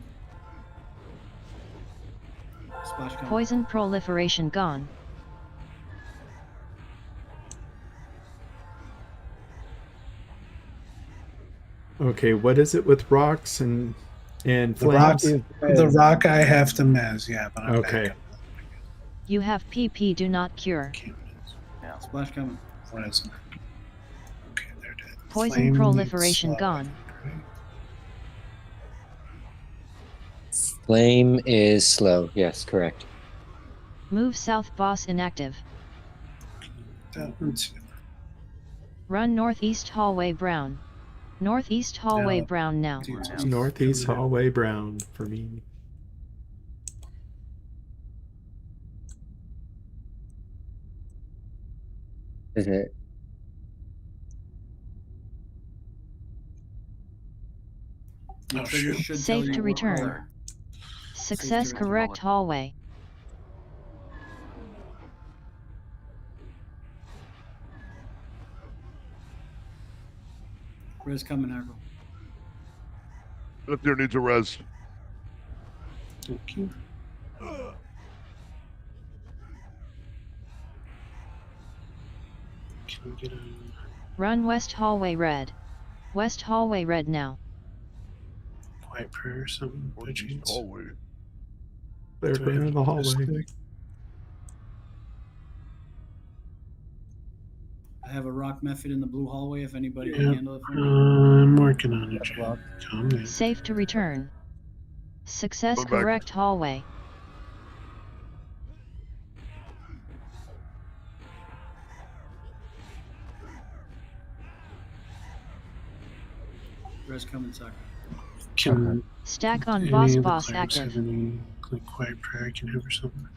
Splash coming. Poison proliferation gone. Okay, what is it with rocks and And The rock, flames? the rock I have to mez, yeah, but I'm Okay. back. You have PP do not cure. Yeah. Splash coming. Resin. Okay, they're dead. Poison Flame proliferation needs slow, gone. right? Flame is slow. Yes, correct. Move south boss inactive. That one too. Run northeast hallway brown. Northeast hallway Now, brown now. Northeast hallway brown for me. Is it? Oh, shoot. Safe to return. Success correct hallway. Res coming, Hackle. If there needs a res. Thank you. Can we get a... Run west hallway red. West hallway red now. Quiet prayer or something by chance? Hallway. They're Do I going have in the to hallway. stick? I have a rock method in the blue hallway if anybody can Yeah, handle it for me. I'm working on it, Jim. Calm down. Safe to return. Success Come back. correct hallway. Res coming, Saka. Can Stack on any boss of the boss clerics active. have any like quiet prayer I can have or something?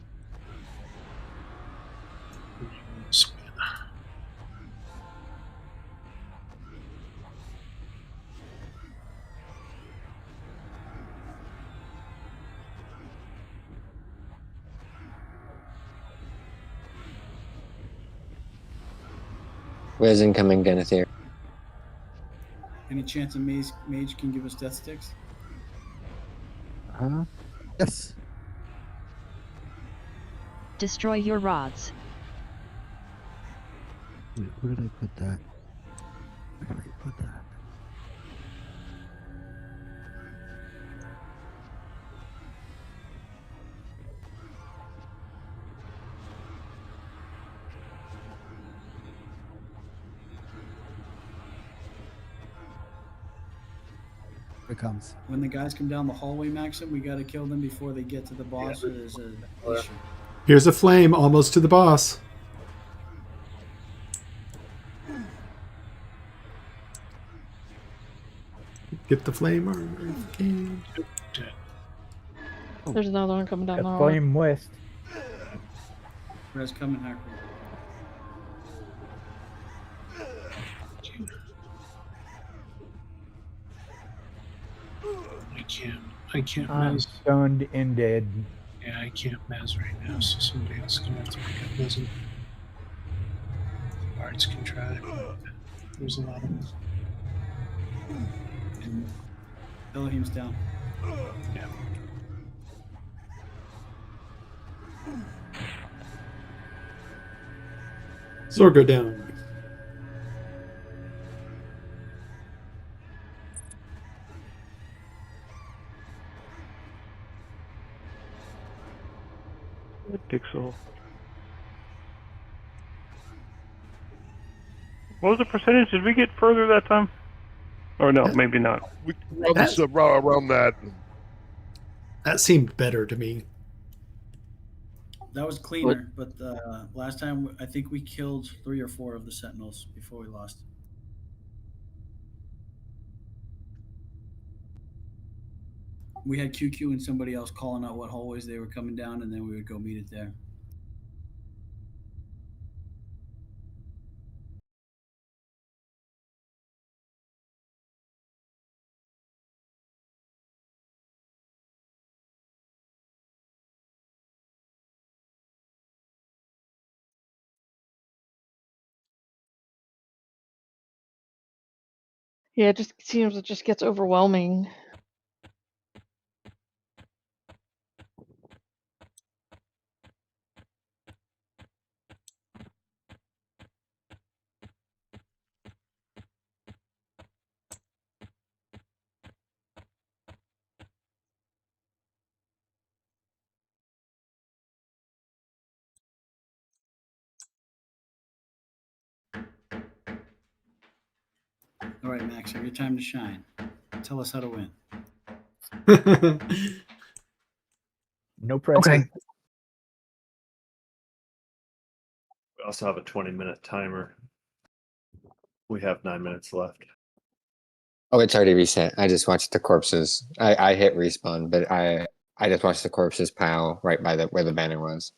Where's incoming Denethir? Any chance a mage can give us death sticks? Yes. Destroy your rods. Wait, where did I put that? Where did I put that? Here it comes. When the guys come down the hallway, Maxim, we got to kill them before they get to the boss. Or there's an issue. Here's a flame almost to the boss. Get the flame armor if you can. There's another one coming down the The hallway. flame west. Res coming, Hackle. I can't I'm mez. stunned and dead. Yeah, I can't mez right now, so somebody else is gonna have to pick up mezing. Bards can try. There's a lot of them. Elohim's down. Yeah. Zorgo down. Pixel. What was the percentage? Did we get further that time? Or no, maybe not. We around that. That seemed better to me. That was cleaner, but last time I think we killed 3 or 4 of the sentinels before we lost. We had QQ and somebody else calling out what hallways they were coming down, and then we would go meet it there. Yeah, it just seems it just gets overwhelming. All right, Max, your time to shine. Tell us how to win. No pressure. Okay. We also have a 20-minute timer. We have 9 minutes left. Oh, it's already reset. I just watched the corpses. I hit respawn, but I just watched the corpses pile right by where the banner was.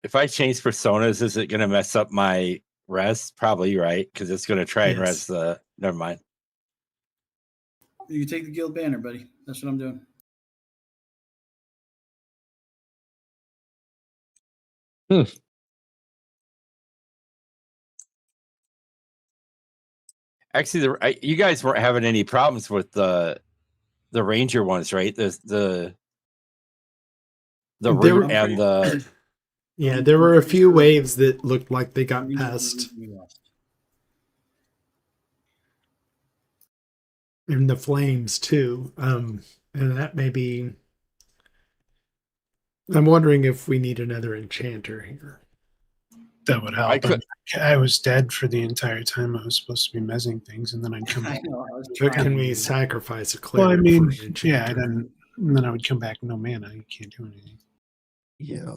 If I change personas, is it going to mess up my res? Probably, right? Because it's going to try and res the. Never mind. You can take the guild banner, buddy. That's what I'm doing. Actually, you guys weren't having any problems with the ranger ones, right? The route and the. Yeah, there were a few waves that looked like they got past. And the flames too. And that may be. I'm wondering if we need another enchanter here. That would help. I was dead for the entire time I was supposed to be mezzing things, and then I'd come back. But can we sacrifice a Well, cleric I mean, for an enchanter? and then I would come back no mana. You can't do anything. Yeah.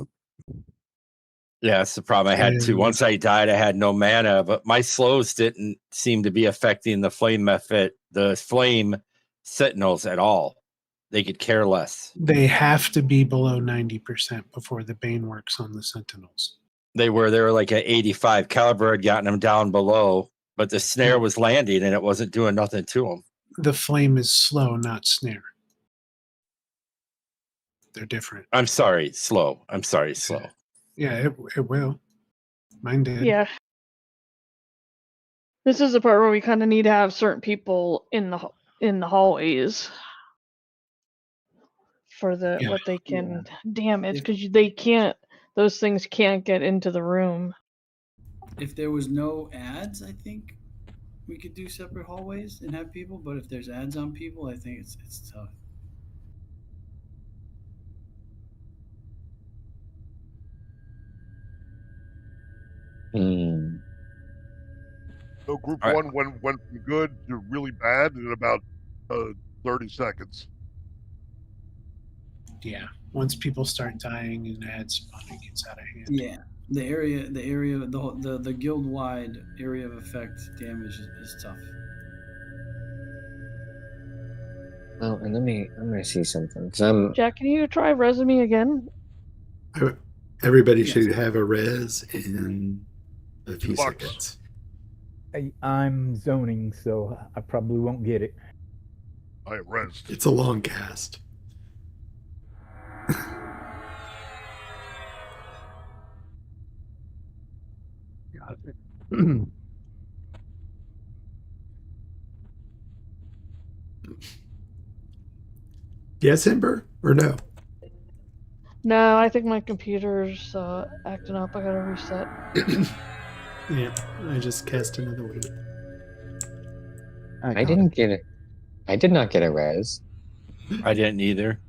Yeah, that's the problem I had too. And- Once I died, I had no mana, but my slows didn't seem to be affecting the flame sentinels at all. They could care less. They have to be below 90% before the Bane works on the Sentinels. They were like at 85. Caliber had gotten them down below, but the snare was landing and it wasn't doing nothing to them. The flame is slow, not snare. They're different. I'm sorry, slow. Slow. Yeah, it will. Mine did. Yeah. This is the part where we kind of need to have certain people in the hallways for what they can damage, because they can't. Those things can't get into the room. If there was no ads, I think we could do separate hallways and have people. But if there's ads on people, I think it's tough. So group one went from good to really bad in about 30 seconds. Yeah. Once people start dying and ads spawn, it gets out of hand. Yeah, the guild wide area of effect damage is tough. Oh, and I'm gonna see something. 'Cause I'm Jack, can you try resume again? Everybody should have a res in a few seconds. I'm zoning, so I probably won't get it. I am res. It's a long cast. Yes, Ember, or no? No, I think my computer's acting up. I gotta reset. Yeah, I just cast another one. I didn't get it. I did not get a res. I didn't either.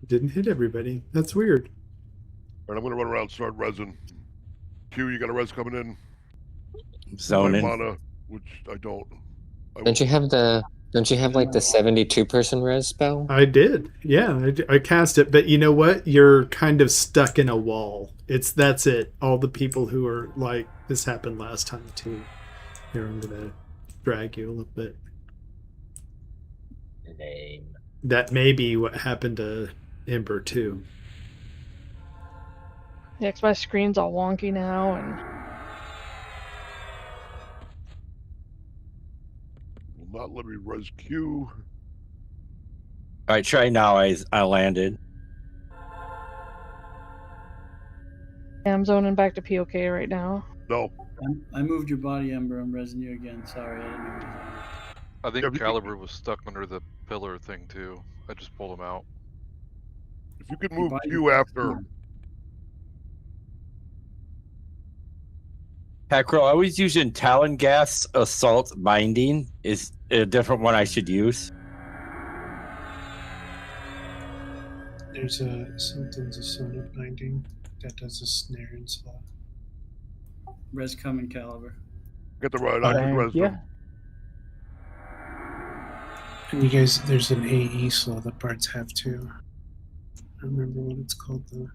Didn't hit everybody. That's weird. All right, I'm gonna run around and start resin. Q, you got a res coming in? Zoning. Mana, which I don't. Don't you have like the 72 person res spell? I did. Yeah, I cast it, but you know what? You're kind of stuck in a wall. That's it. All the people who are like, this happened last time too. Here, I'm gonna drag you a little bit. Lame. That may be what happened to Ember too. Yeah, 'cause my screen's all wonky now, and Will not let me res Q. All right, try now. I landed. yeah, I'm zoning back to POK right now. No. I moved your body, Ember. I'm resing you again. Sorry, I didn't know. I think Caliber was stuck under the pillar thing too. I just pulled him out. If you could move Q after. Hackrow, I was using Talon Gas Assault Binding. Is a different one I should use? There's something's a son of binding. that does a snare and slow. Res coming, Caliber. Get the right. I can res them. And you guys, there's an AE slow that bards have too. I don't remember what it's called though.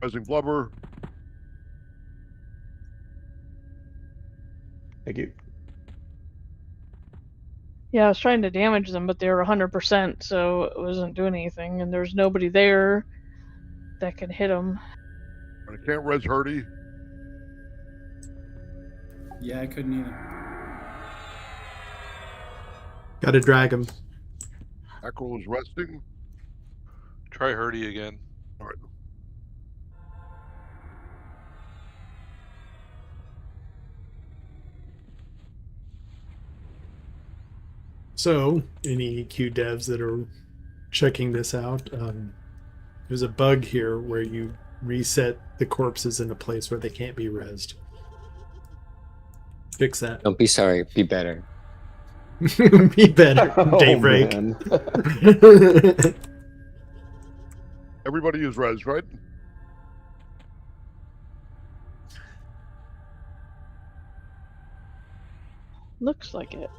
Resing blubber. Thank you. Yeah, I was trying to damage them, but they were 100%, so it wasn't doing anything, and there's nobody there that can hit them. I can't res Hurdy. Yeah, I couldn't either. Gotta drag him. Mackerel is resting. Try Hurdy again. All right. So, any Q devs that are checking this out, there's a bug here where you reset the corpses in a place where they can't be rezzed. Fix that. Don't be sorry. Be better. Be better. Oh, Daybreak. Everybody is res, right? Looks like it.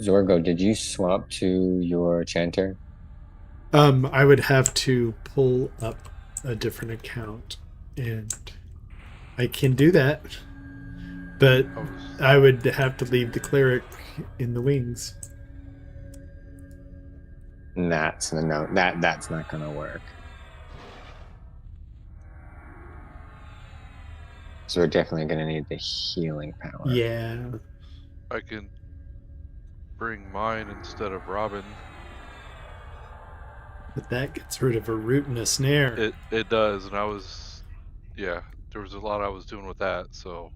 Zorgo, did you swap to your chanter? I would have to pull up a different account, and I can do that, but I would have to leave the cleric in the wings. That's no, that's not gonna work. So we're definitely gonna need the healing power. Yeah. I can bring mine instead of Robin. But that gets rid of a root and a snare. It does, and there was a lot I was doing with that, so.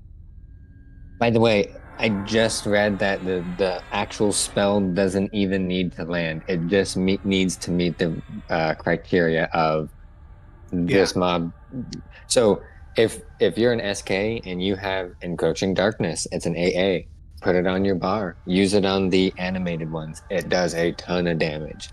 By the way, I just read that the actual spell doesn't even need to land. It just needs to meet the criteria of this mob. So if you're an SK and you have Encroaching Darkness, it's an AA. Put it on your bar. Use it on the animated ones. It does a ton of damage.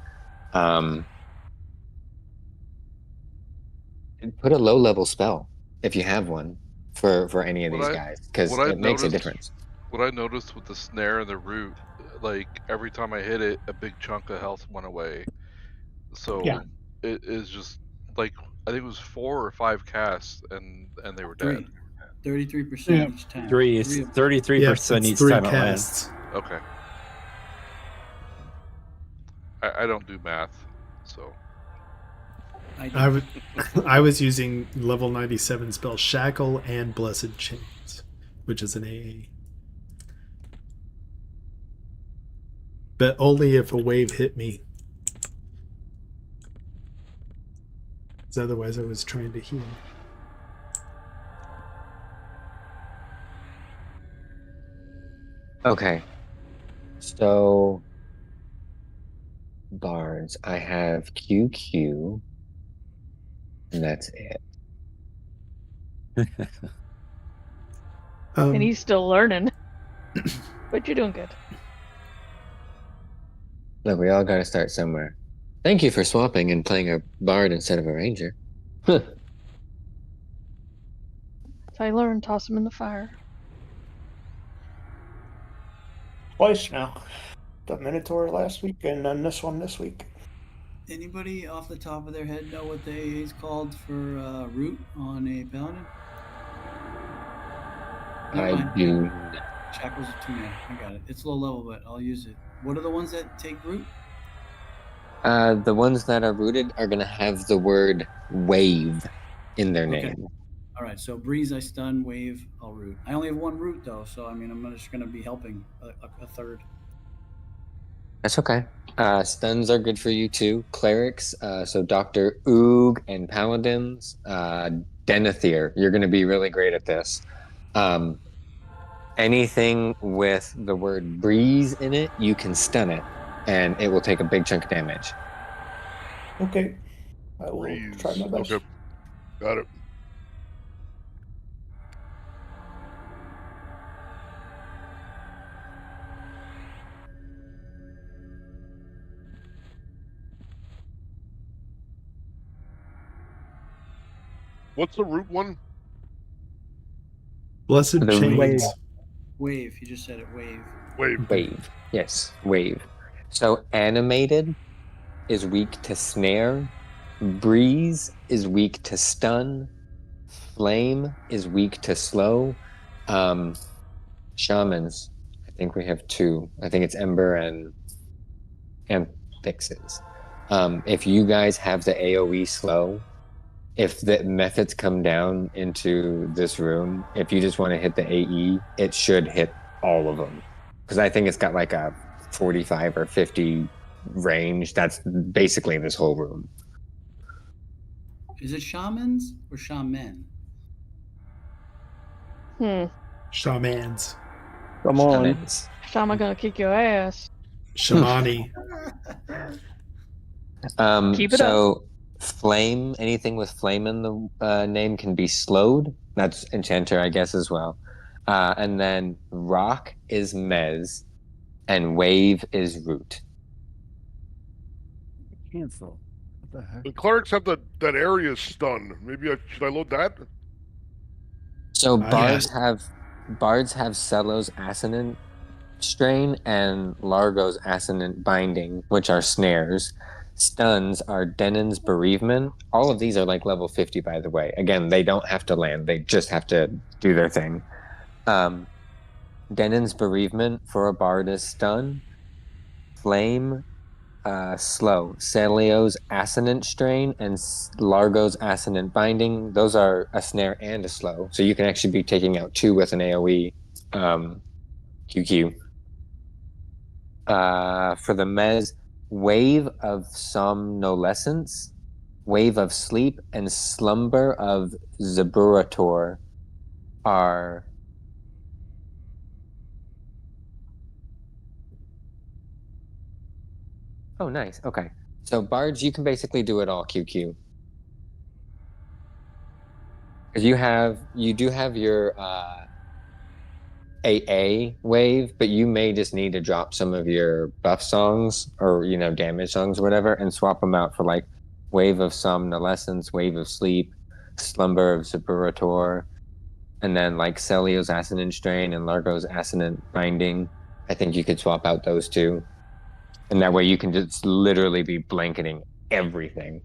Put a low-level spell if you have one for any of these guys, because it makes a difference. What I noticed with the snare and the root, like every time I hit it, a big chunk of health went away. So it is just like I think it was 4 or 5 casts, and they were dead. 33% each time. 33% each time it lands. Okay. I don't do math, so. I was using level 97 spell Shackle and Blessed Chains, which is an AA. But only if a wave hit me. Because otherwise I was trying to heal. Okay. So bards, I have QQ. And that's it. And he's still learning. But you're doing good. Look, we all got to start somewhere. Thank you for swapping and playing a bard instead of a ranger. So I learned, toss him in the fire. Twice now. The Minotaur last week and then this one this week. Anybody off the top of their head know what the AA is called for root on a paladin? I do. Shackles of Tune. I got it. It's low level, but I'll use it. What are the ones that take root? The ones that are rooted are going to have the word wave in their name. All right, so breeze, I stun, wave, I'll root. I only have 1 root though, so I mean, I'm just going to be helping a third. That's okay. Stuns are good for you too. Clerics, so Dr. Oog and Paladins, Denethir, you're going to be really great at this. Anything with the word breeze in it, you can stun it, and it will take a big chunk of damage. Okay. I will try my best. Okay. Got it. What's the root one? Blessed The chains. Wave. Wave. You just said it. Wave. Wave. Yes, wave. So animated is weak to snare. Breeze is weak to stun. Flame is weak to slow. Shamans, I think we have two. I think it's Ember and Fixes. If you guys have the AoE slow, if the methods come down into this room, if you just want to hit the AE, it should hit all of them. Because I think it's got like a 45 or 50 range. That's basically this whole room. Is it shamans or shaman? Shamans. Come on. Shamans. Shama gonna kick your ass. Shamani. Keep it So flame, anything with flame in the name can be slowed. That's enchanter, I guess, as well. And then rock is mez, and wave is root. Cancel. What the heck? The clerics have that area stun. Maybe should I load that? So bards have Celo's assonant strain and Largo's assonant binding, which are snares. Stuns are Denon's bereavement. All of these are like level 50, by the way. Again, they don't have to land; they just have to do their thing. Denon's bereavement for a bard is stun. Flame, slow. Celio's assonant strain and Largo's assonant binding. Those are a snare and a slow, so you can actually be taking out two with an AOE. QQ. For the mez, wave of somnolescence, wave of sleep, and slumber of Zaburator are oh nice. Okay. So bards, you can basically do it all, QQ. Because you do have your AA wave, but you may just need to drop some of your buff songs or damage songs or whatever and swap them out for like wave of somnolescence, wave of sleep, slumber of Zaburator, and then like Celio's assonant strain and Largo's assonant binding. I think you could swap out those two, and that way you can just literally be blanketing everything.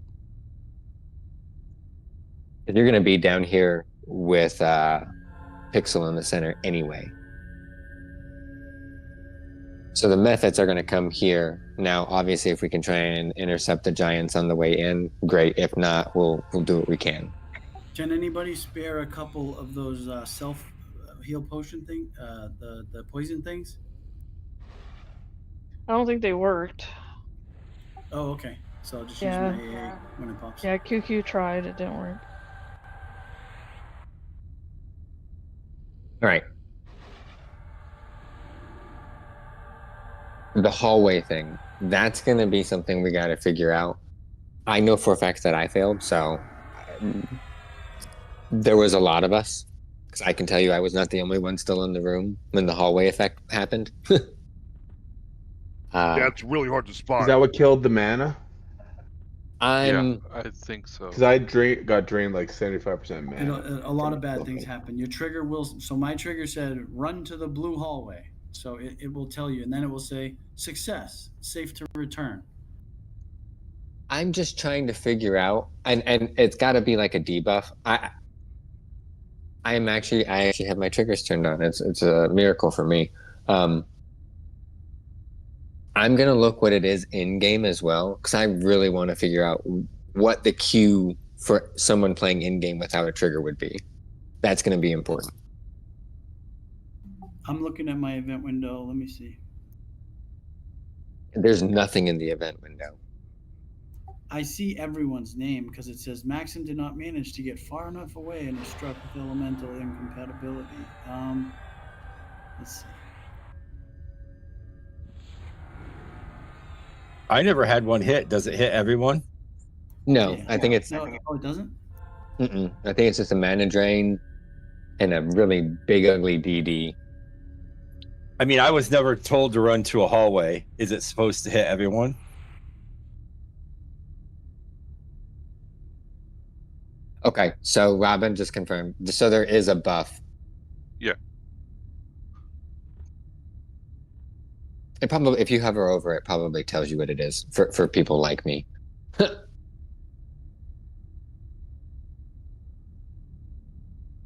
If you're gonna be down here with Pixel in the center anyway. So the methods are going to come here. Now, obviously, if we can try and intercept the giants on the way in, great. If not, we'll do what we can. Can anybody spare a couple of those self heal potion thing, the poison things? I don't think they worked. Oh, okay. So I'll just use my AA when it pops. Yeah, QQ tried. It didn't work. All right. The hallway thing, that's going to be something we got to figure out. I know for a fact that I failed, so there was a lot of us. Because I can tell you I was not the only one still in the room when the hallway effect happened. Yeah, it's really hard to spot. Is that what killed the mana? Yeah, I think so. Because I got drained like 75% mana. A lot of bad things happen. Your trigger will. So my trigger said, "Run to the blue hallway." So it will tell you, and then it will say, "Success, safe to return." I'm just trying to figure out, and it's got to be like a debuff. I actually have my triggers turned on. It's a miracle for me. I'm gonna look what it is in game as well, because I really want to figure out what the queue for someone playing in game without a trigger would be. That's gonna be important. I'm looking at my event window. Let me see. There's nothing in the event window. I see everyone's name because it says Maxim did not manage to get far enough away and is struck with elemental incompatibility. Let's see. I never had one hit. Does it hit everyone? No, Yeah. I think it's. No, oh, it doesn't? I think it's just a mana drain and a really big, ugly DD. I mean, I was never told to run to a hallway. Is it supposed to hit everyone? Okay, so Robin just confirmed. So there is a buff. Yeah. It probably, if you hover over it, probably tells you what it is for people like me.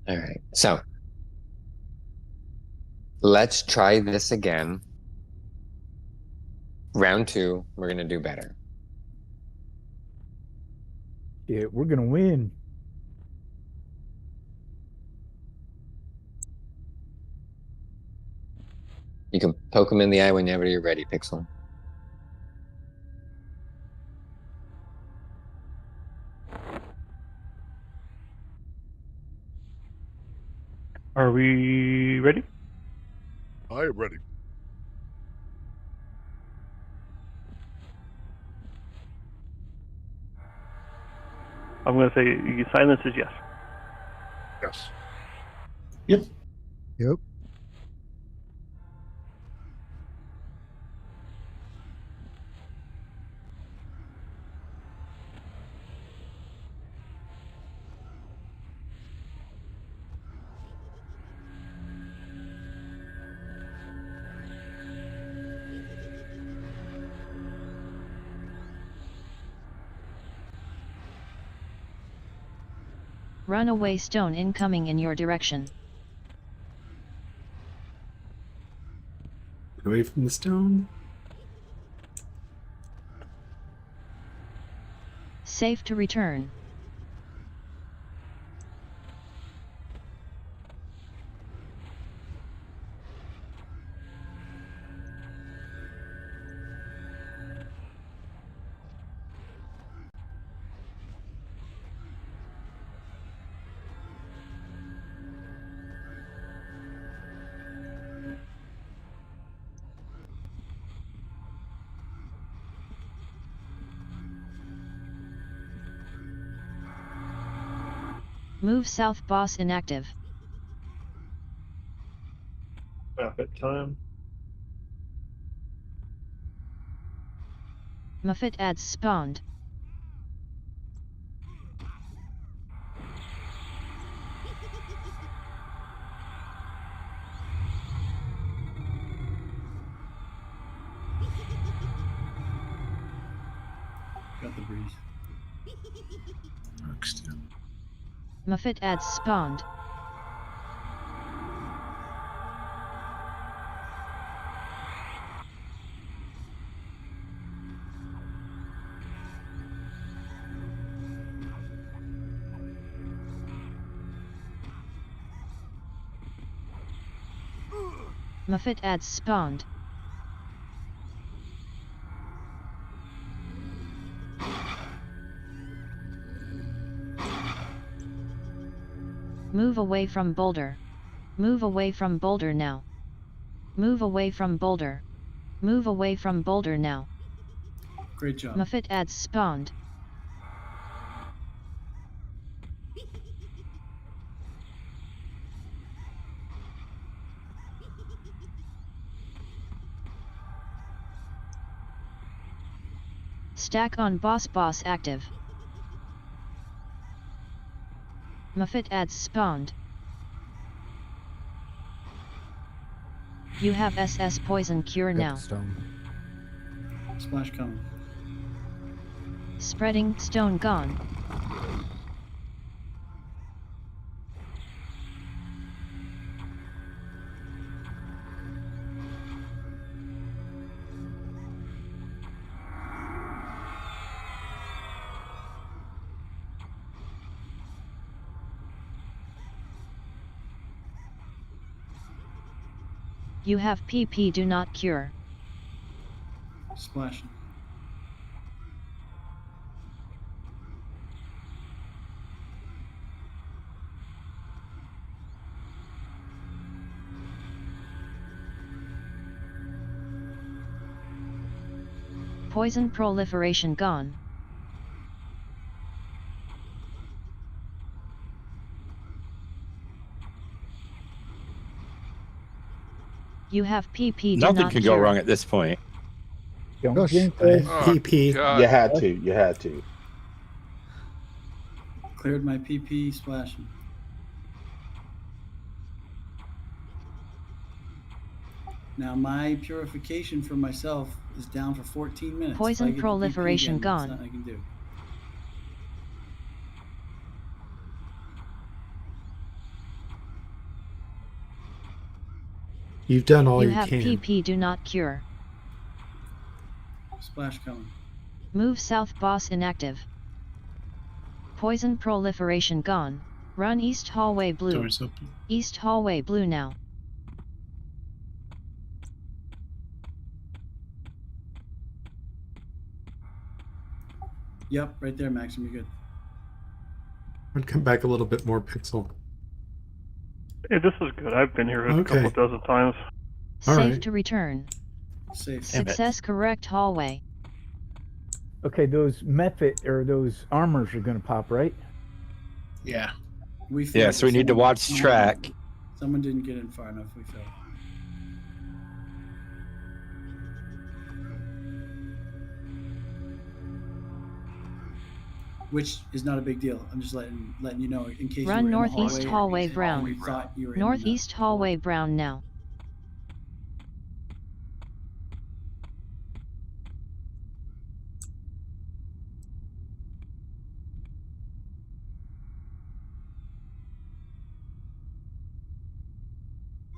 All right, so let's try this again. Round 2, we're gonna do better. Yeah, we're gonna win. You can poke them in the eye whenever you're ready, Pixel. Are we ready? I am ready. I'm going to say silence is yes. Yes. Yep. Yep. Runaway stone incoming in your direction. Away from the stone. Safe to return. Move south, boss inactive. Map it time. Muffet ads spawned. Got the breeze. Muffet ads spawned. Muffet ads spawned. Move away from boulder. Move away from boulder now. Move away from boulder. Move away from boulder now. Great job. Muffet ads spawned. Stack on boss active. Muffet ads spawned. You have SS poison cure now. Splash coming. Spreading stone gone. You have PP do not cure. Splashing. Poison proliferation gone. You have PP do Nothing not could cure. go wrong at this point. PP. You had to. You had to. Cleared my PP splashing. Now my purification for myself is down for 14 minutes. Poison proliferation again, gone. That's nothing I can do. You've done all You you have can. PP do not cure. Splash coming. Move south boss inactive. Poison proliferation gone. Run east hallway blue. Doors open. East hallway blue now. Yep, right there, Maxim. You're good. I'd come back a little bit more, Pixel. Hey, this is good. I've been here a Okay. couple dozen times. All Safe right. to return. Safe. Success correct hallway. Okay, those method or those armors are going to pop, right? Yeah. We Yeah, so we need to watch track. Someone didn't get in far enough. We failed. Which is not a big deal. I'm just letting you know in case Run you were northeast in the hallway and brown. you thought you were Northeast hallway brown now.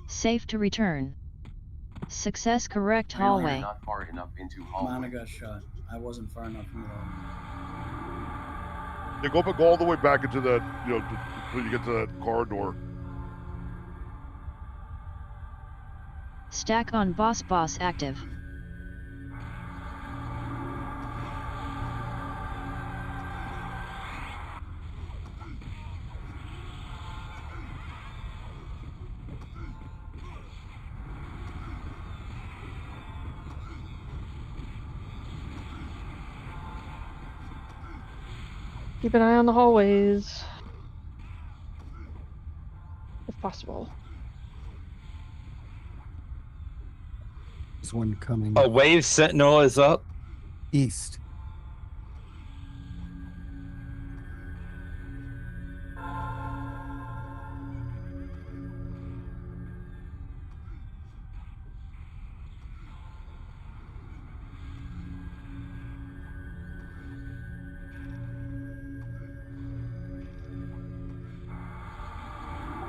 Safe to return. Success correct hallway. Not far enough into Mana got shot. I wasn't far enough from the hallway. Yeah, go all the way back into that, until you get to that corridor. Stack on boss active. Keep an eye on the hallways. If possible. There's one coming. A wave sentinel is up. East.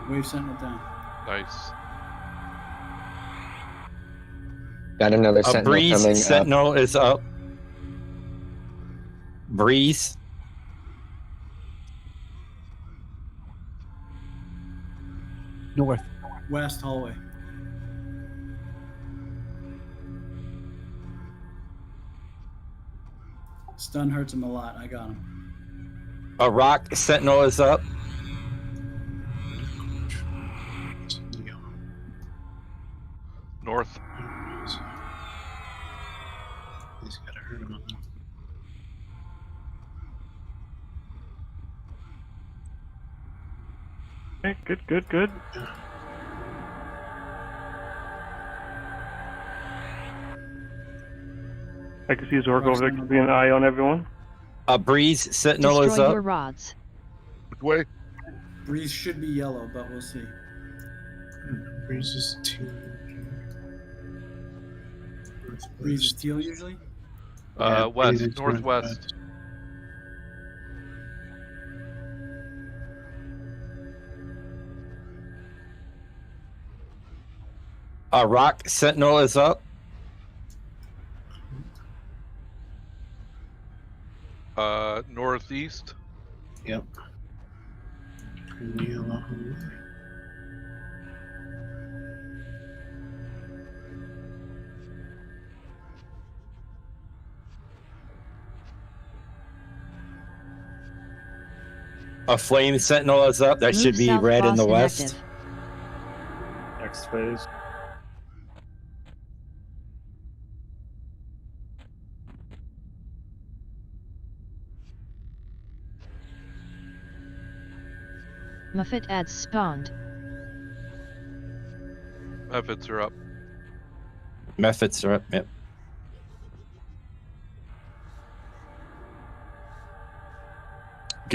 Wave sentinel down. Nice. Got another A sentinel breeze coming sentinel up. is up. Breeze. North. West hallway. Stun hurts him a lot. I got him. A rock sentinel is up. North. He's got to hurt him. Okay, good. I can see Zork over there keeping an eye on everyone. A breeze sentinel is Destroy up. your rods. Which way? Breeze should be yellow, but we'll see. Breeze is 2. Breeze is teal usually? West, northwest. A rock sentinel is up. Northeast. Yep. Yellow. A flame sentinel is up. That Move should be south red in the boss west. inactive. Next phase. Muffet ads spawned. Methods are up. Methods are up. Yep.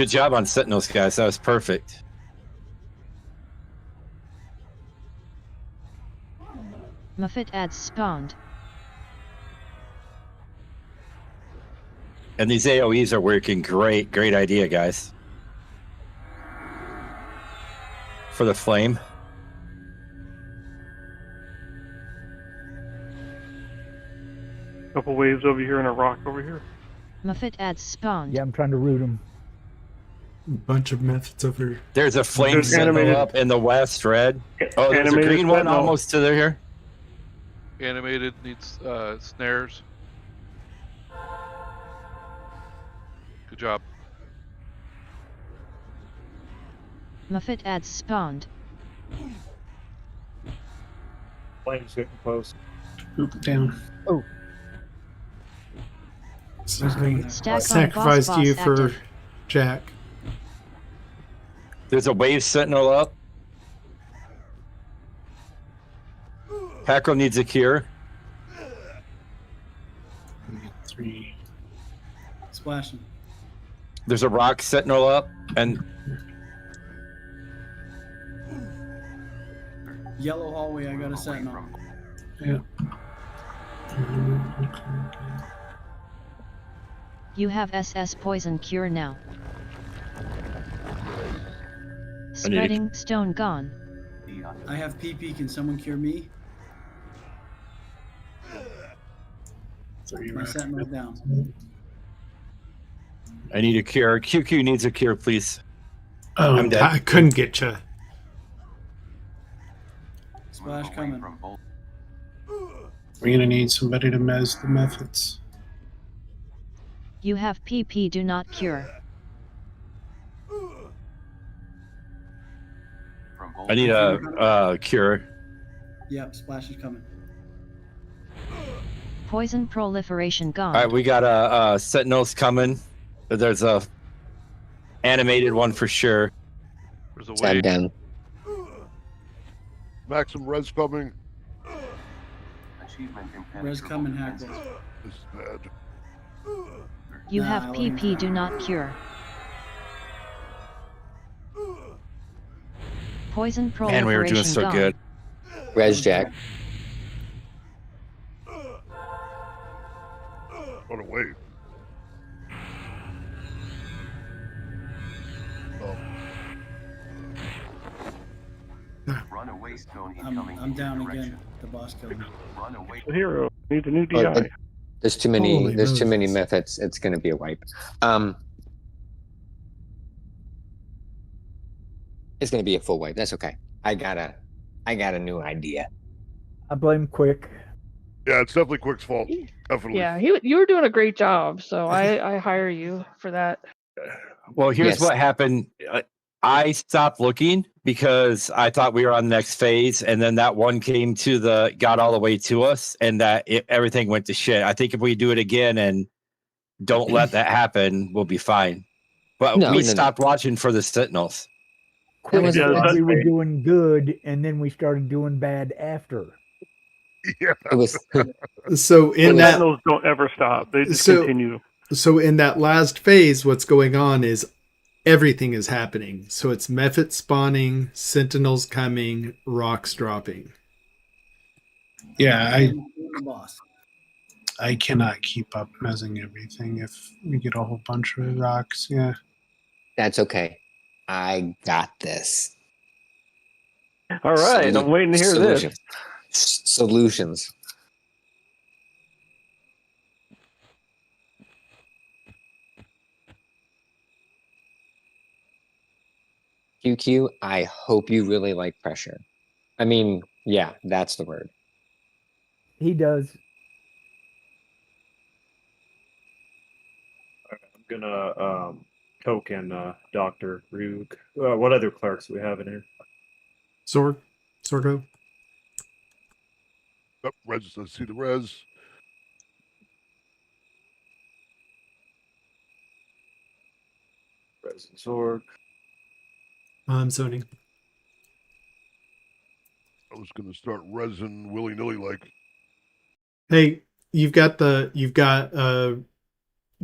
Good job on Sentinels, guys. That was perfect. Muffet adds spawned. And these AoEs are working great. Great idea, guys. For the flame. Couple waves over here and a rock over here. Muffet adds spawned. Yeah, I'm trying to root him. Bunch of methods over. There's a flame There's sentinel animated- up in the west, red. Oh, there's a Animated green one sentinel. almost to there here. Animated needs snares. Good job. Muffet adds spawned. Flames getting close. Oop, down. Oh. Stack on Sacrificed boss you boss for active. Jack. There's a wave sentinel up. Paco needs a cure. 3. Splashing. There's a rock sentinel up, and Yellow hallway, I got a sentinel. Yeah. You have SS poison cure now. Spreading stone gone. I have PP. Can someone cure me? 3 My rock. sentinel's down. I need a cure. QQ needs a cure, please. Oh, I'm dead. I couldn't get you. Splash coming. We're gonna need somebody to mez the methods. You have PP do not cure. I need a cure. Yep, splash is coming. Poison proliferation gone. All right, we got a sentinels coming. There's a animated one for sure. There's a Tab wave. down. Maxim res coming. Res coming, Hackle. This is bad. You Nah, have I wasn't PP do not cure. Poison proliferation Man, we were doing so gone. good. Res Jack. On a wave. I'm down again. The boss killed me. The hero needs a new Oh, DI. there's too many. Holy There's too many Moses. methods. It's going to be a wipe. It's going to be a full wipe. That's okay. I got a new idea. I blame Quick. Yeah, it's definitely Quick's fault. Definitely. Yeah, you were doing a great job, so I hire you for that. Well, here's Yes. what happened. I stopped looking because I thought we were on the next phase, and then that one came to got all the way to us, and everything went to shit. I think if we do it again and don't let that happen, we'll be fine. But No, we no, stopped watching for the sentinels. Quick was- said Yeah, we were that's- doing good, and then we started doing bad after. Yeah. It was. So in Well, that, Sentinels don't ever stop. They just So- continue. so in that last phase, what's going on is everything is happening. So it's Mephit spawning, Sentinels coming, rocks dropping. Yeah, The boss. I cannot keep up mezzing everything if we get a whole bunch of rocks. Yeah. That's okay. I got this. All right, I'm waiting to hear this. Solutions. QQ, I hope you really like pressure. I mean, yeah, that's the word. He does. I'm gonna Coke and Dr. Rug. What other clerks do we have in here? Sorgo. Yep, res. Let's see the res. Res and Zorg. I'm zoning. I was gonna start resin willy nilly like. Hey, you've got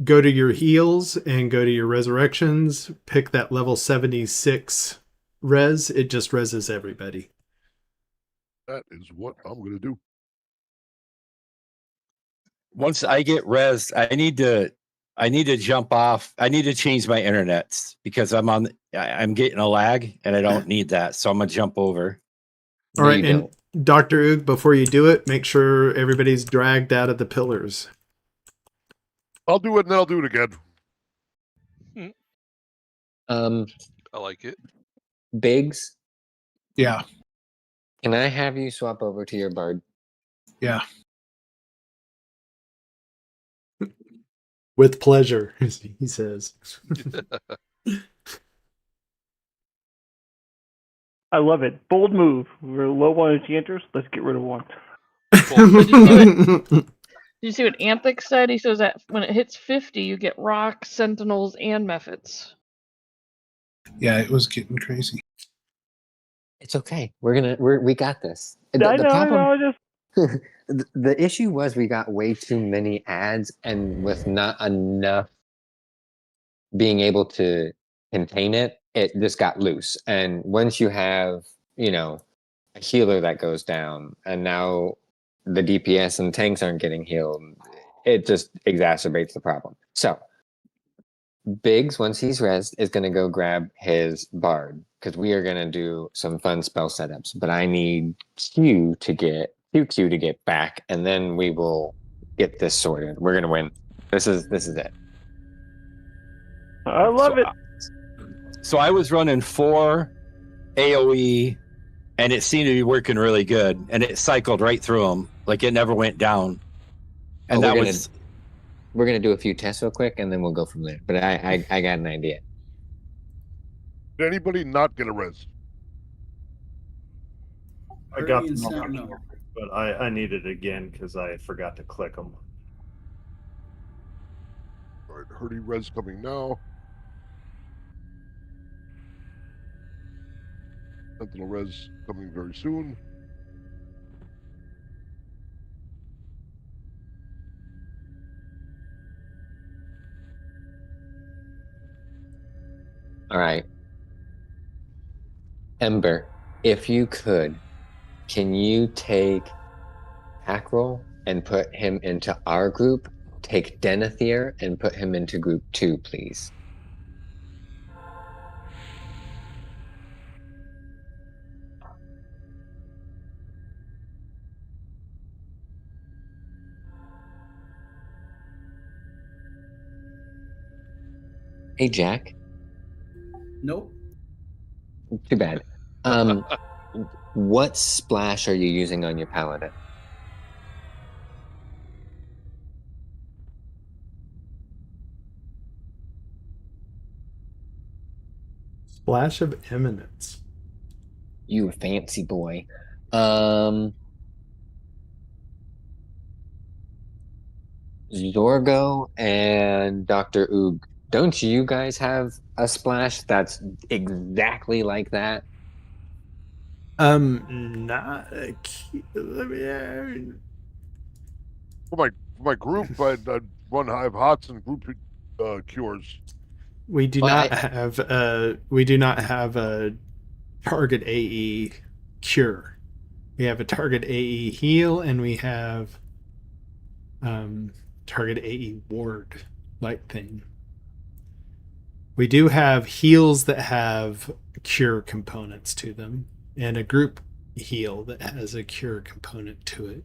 go to your heals and go to your resurrections. Pick that level 76 res. It just reses everybody. That is what I'm going to do. Once I get rezzed, I need to jump off. I need to change my internets because I'm getting a lag and I don't need that. So I'm going to jump over. All right. And Dr. Oog, before you do it, make sure everybody's dragged out of the pillars. I'll do it and then I'll do it again. I like it. Biggs? Yeah. Can I have you swap over to your bard? Yeah. With pleasure, he says. I love it. Bold move. We're low on enchanters. Let's get rid of one. Did you see what Anthix said? He says that when it hits 50, you get rocks, sentinels, and mephits. Yeah, it was getting crazy. It's okay. We got this. The issue was we got way too many ads, and with not enough being able to contain it, it just got loose. And once you have, a healer that goes down, and now the DPS and tanks aren't getting healed, it just exacerbates the problem. So Biggs, once he's rezzed, is going to go grab his bard because we are going to do some fun spell setups. But I need QQ to get back, and then we will get this sorted. We're going to win. This is it. I love it. So I was running 4 AoE, and it seemed to be working really good, and it cycled right through them, like it never went down. And we're gonna do a few tests real quick, and then we'll go from there. But I got an idea. Did anybody not get a res? I got them, but I need it again because I forgot to click them. All right, Hurdy res coming now. Sentinel res coming very soon. All right. Ember, if you could, can you take Ackrol and put him into our group? Take Denethir and put him into group 2, please. Hey, Jack. Nope. Too bad. What splash are you using on your paladin? Splash of Eminence. You fancy boy. Zorgo and Dr. Oog, don't you guys have a splash that's exactly like that? Not. For my group, I have hots and group cures. We do not have a target AE cure. We have a target AE heal, and we have target AE ward like thing. We do have heals that have cure components to them, and a group heal that has a cure component to it.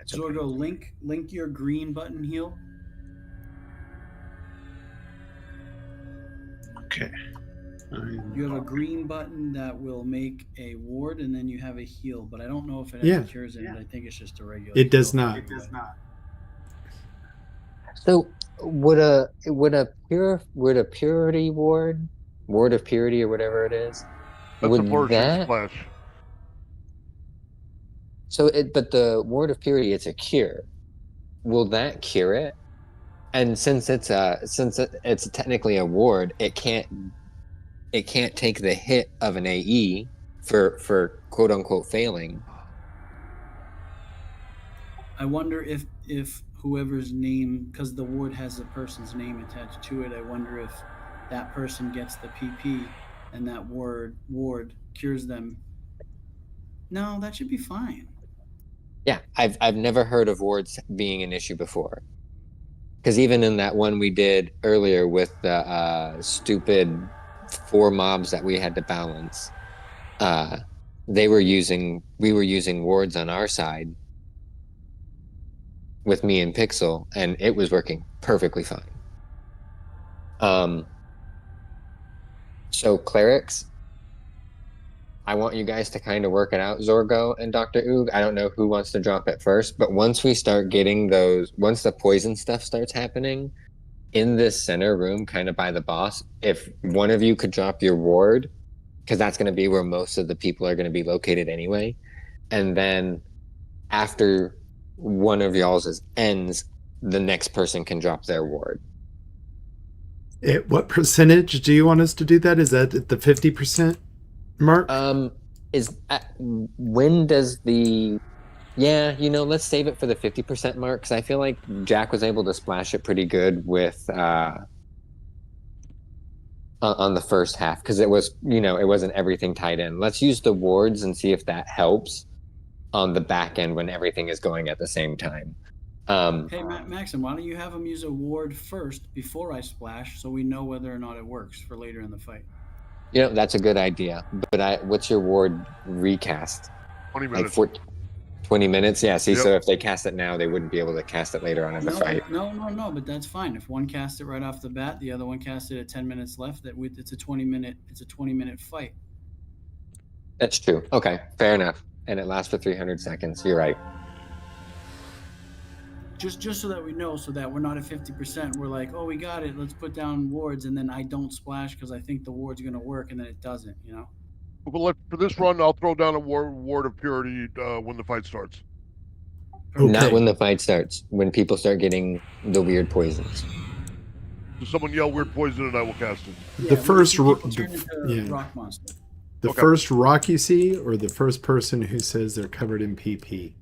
Zorgo, link your green button heal. Okay. You have a green button that will make a ward, and then you have a heal, but I don't know if it has cures in it. I think it's just a regular. It does heal. not. It does not. So would a purity ward of purity or whatever it is? That's a flourishing splash. So but the ward of purity, it's a cure. Will that cure it? And since it's technically a ward, it can't take the hit of an AE for quote unquote failing. I wonder if whoever's name, because the ward has the person's name attached to it. I wonder if that person gets the PP and that ward cures them. No, that should be fine. Yeah, I've never heard of wards being an issue before. Because even in that one we did earlier with the stupid 4 mobs that we had to balance, we were using wards on our side with me and Pixel, and it was working perfectly fine. So clerics, I want you guys to kind of work it out, Zorgo and Dr. Oog. I don't know who wants to drop it first, but once we start getting once the poison stuff starts happening, in this center room, kind of by the boss, if one of you could drop your ward, because that's going to be where most of the people are going to be located anyway, and then after one of y'all's ends, the next person can drop their ward. What percentage do you want us to do that? Is that at the 50% mark? When does the... Yeah, let's save it for the 50% mark, because I feel like Jack was able to splash it pretty good with on the first half, because it was, it wasn't everything tied in. Let's use the wards and see if that helps on the back end when everything is going at the same time. Hey, Maxim, why don't you have him use a ward first before I splash, so we know whether or not it works for later in the fight? That's a good idea. But what's your ward recast? 20 minutes. Like 20 minutes? Yeah, see, So if they cast it now, they wouldn't be able to cast it later on in the fight. No, but that's fine. If one casts it right off the bat, the other one casts it at 10 minutes left, it's a 20-minute fight. That's true. Okay, fair enough. And it lasts for 300 seconds. You're right. Just so that we know, so that we're not at 50%. We're like, oh, we got it. Let's put down wards, and then I don't splash because I think the ward's going to work, and then it doesn't. Well, for this run, I'll throw down a ward of purity when the fight starts. Okay. Not when the fight starts. When people start getting the weird poisons. So someone yell weird poison, and I will cast it. The first rock monster. The first rock you see, or the first person who says they're covered in PP?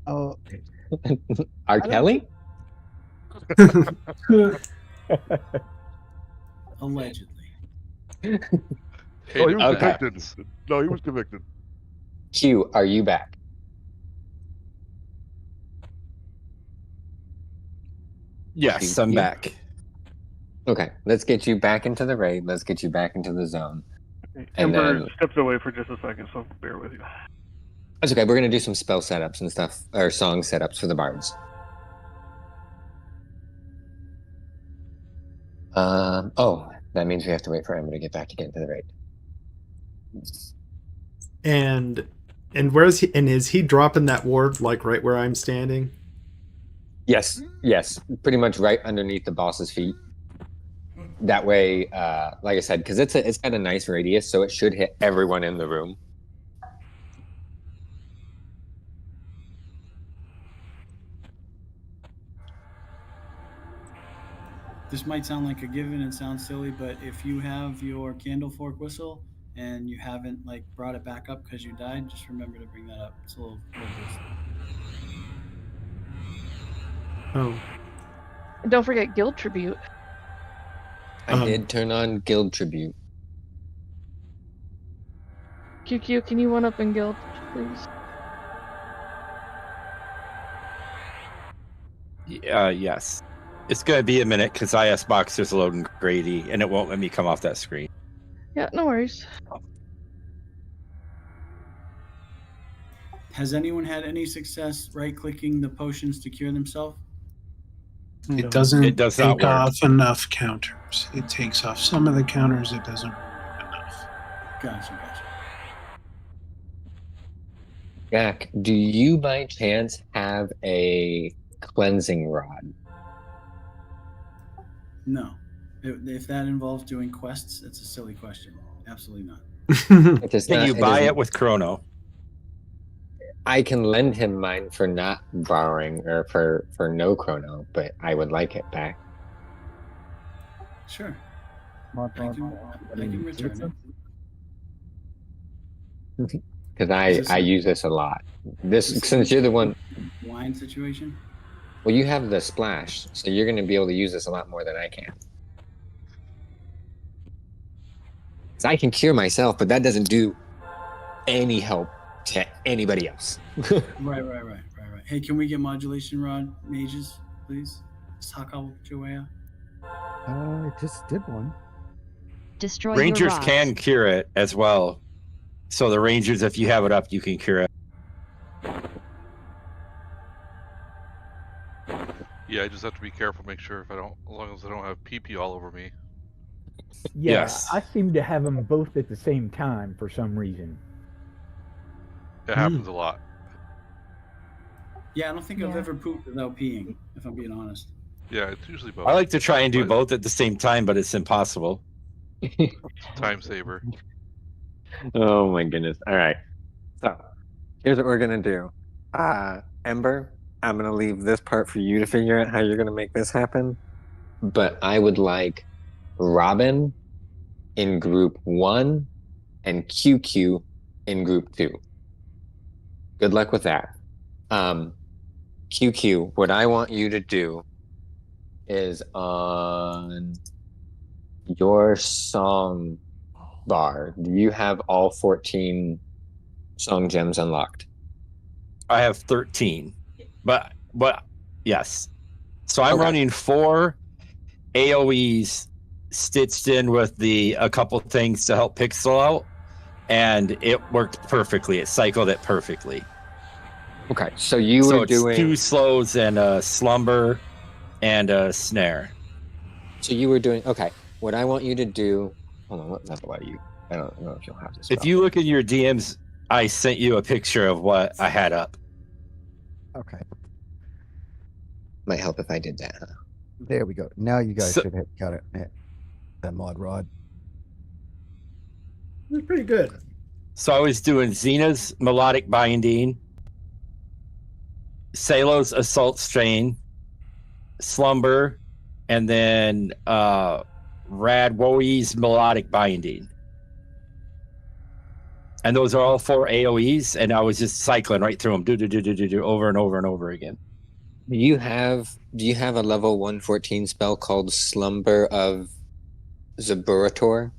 Oh, R. Kelly? Allegedly. Oh, he was convicted. No, he was convicted. Q, are you back? Yes, I'm back. Okay, let's get you back into the raid. Let's get you back into the zone. Ember steps away for just a second, so bear with you. That's okay. We're going to do some spell setups and stuff, or song setups for the bards. That means we have to wait for Ember to get back to get into the raid. And where's he? And is he dropping that ward like right where I'm standing? Yes, pretty much right underneath the boss's feet. That way, like I said, because it's got a nice radius, so it should hit everyone in the room. This might sound like a given and sound silly, but if you have your candle fork whistle and you haven't brought it back up because you died, just remember to bring that up. It's a little boost. Oh. And don't forget Guild Tribute. I did turn on Guild Tribute. QQ, can you one up in Guild, please? Yes. It's going to be a minute because IS Boxer's loading Grady, and it won't let me come off that screen. Yeah, no worries. Has anyone had any success right-clicking the potions to cure themselves? It doesn't It does not take work. off enough counters. It takes off some of the counters. It doesn't remove enough. Gotcha. Jack, do you by chance have a cleansing rod? No. If that involves doing quests, it's a silly question. Absolutely not. Can you buy it with Chrono? I can lend him mine for not borrowing or for no Chrono, but I would like it back. Sure. I can return it. because I use this a lot. Since you're the one wine situation. Well, you have the splash, so you're going to be able to use this a lot more than I can. So I can cure myself, but that doesn't do any help to anybody else. Right. Hey, can we get modulation rod mages, please? Sakal Joea. I just did one. Destroy Rangers your can cure it as well. So the Rangers, if you have it up, you can cure it. Yeah, I just have to be careful, make sure as long as I don't have PP all over me. Yeah, Yes. I seem to have them both at the same time for some reason. It happens a lot. Yeah, I don't think I've ever pooped without peeing, if I'm being honest. Yeah, it's usually both. I like to try and do both at the same time, but it's impossible. Time saver. Oh my goodness. All right. So here's what we're going to do. Ember, I'm going to leave this part for you to figure out how you're going to make this happen. But I would like Robin in group 1 and QQ in group 2. Good luck with that. QQ, what I want you to do is on your song bar, do you have all 14 song gems unlocked? I have 13, but yes. So I'm running 4 AOEs stitched in with a couple things to help pixel out, and it worked perfectly. It cycled it perfectly. Okay, so you were doing 2 slows and a slumber and a snare. So you were doing okay. What I want you to do. Hold on, what level are you? I don't know if you'll have this. If you look in your DMs, I sent you a picture of what I had up. Okay. Might help if I did that, huh? There we go. Now you guys should have got it. That mod rod. It's pretty good. So I was doing Xena's melodic binding, Salo's assault strain, slumber, and then Radwoi's melodic binding. And those are all 4 AOEs, and I was just cycling right through them, do over and over and over again. Do you have a level 114 spell called Slumber of Zaburator?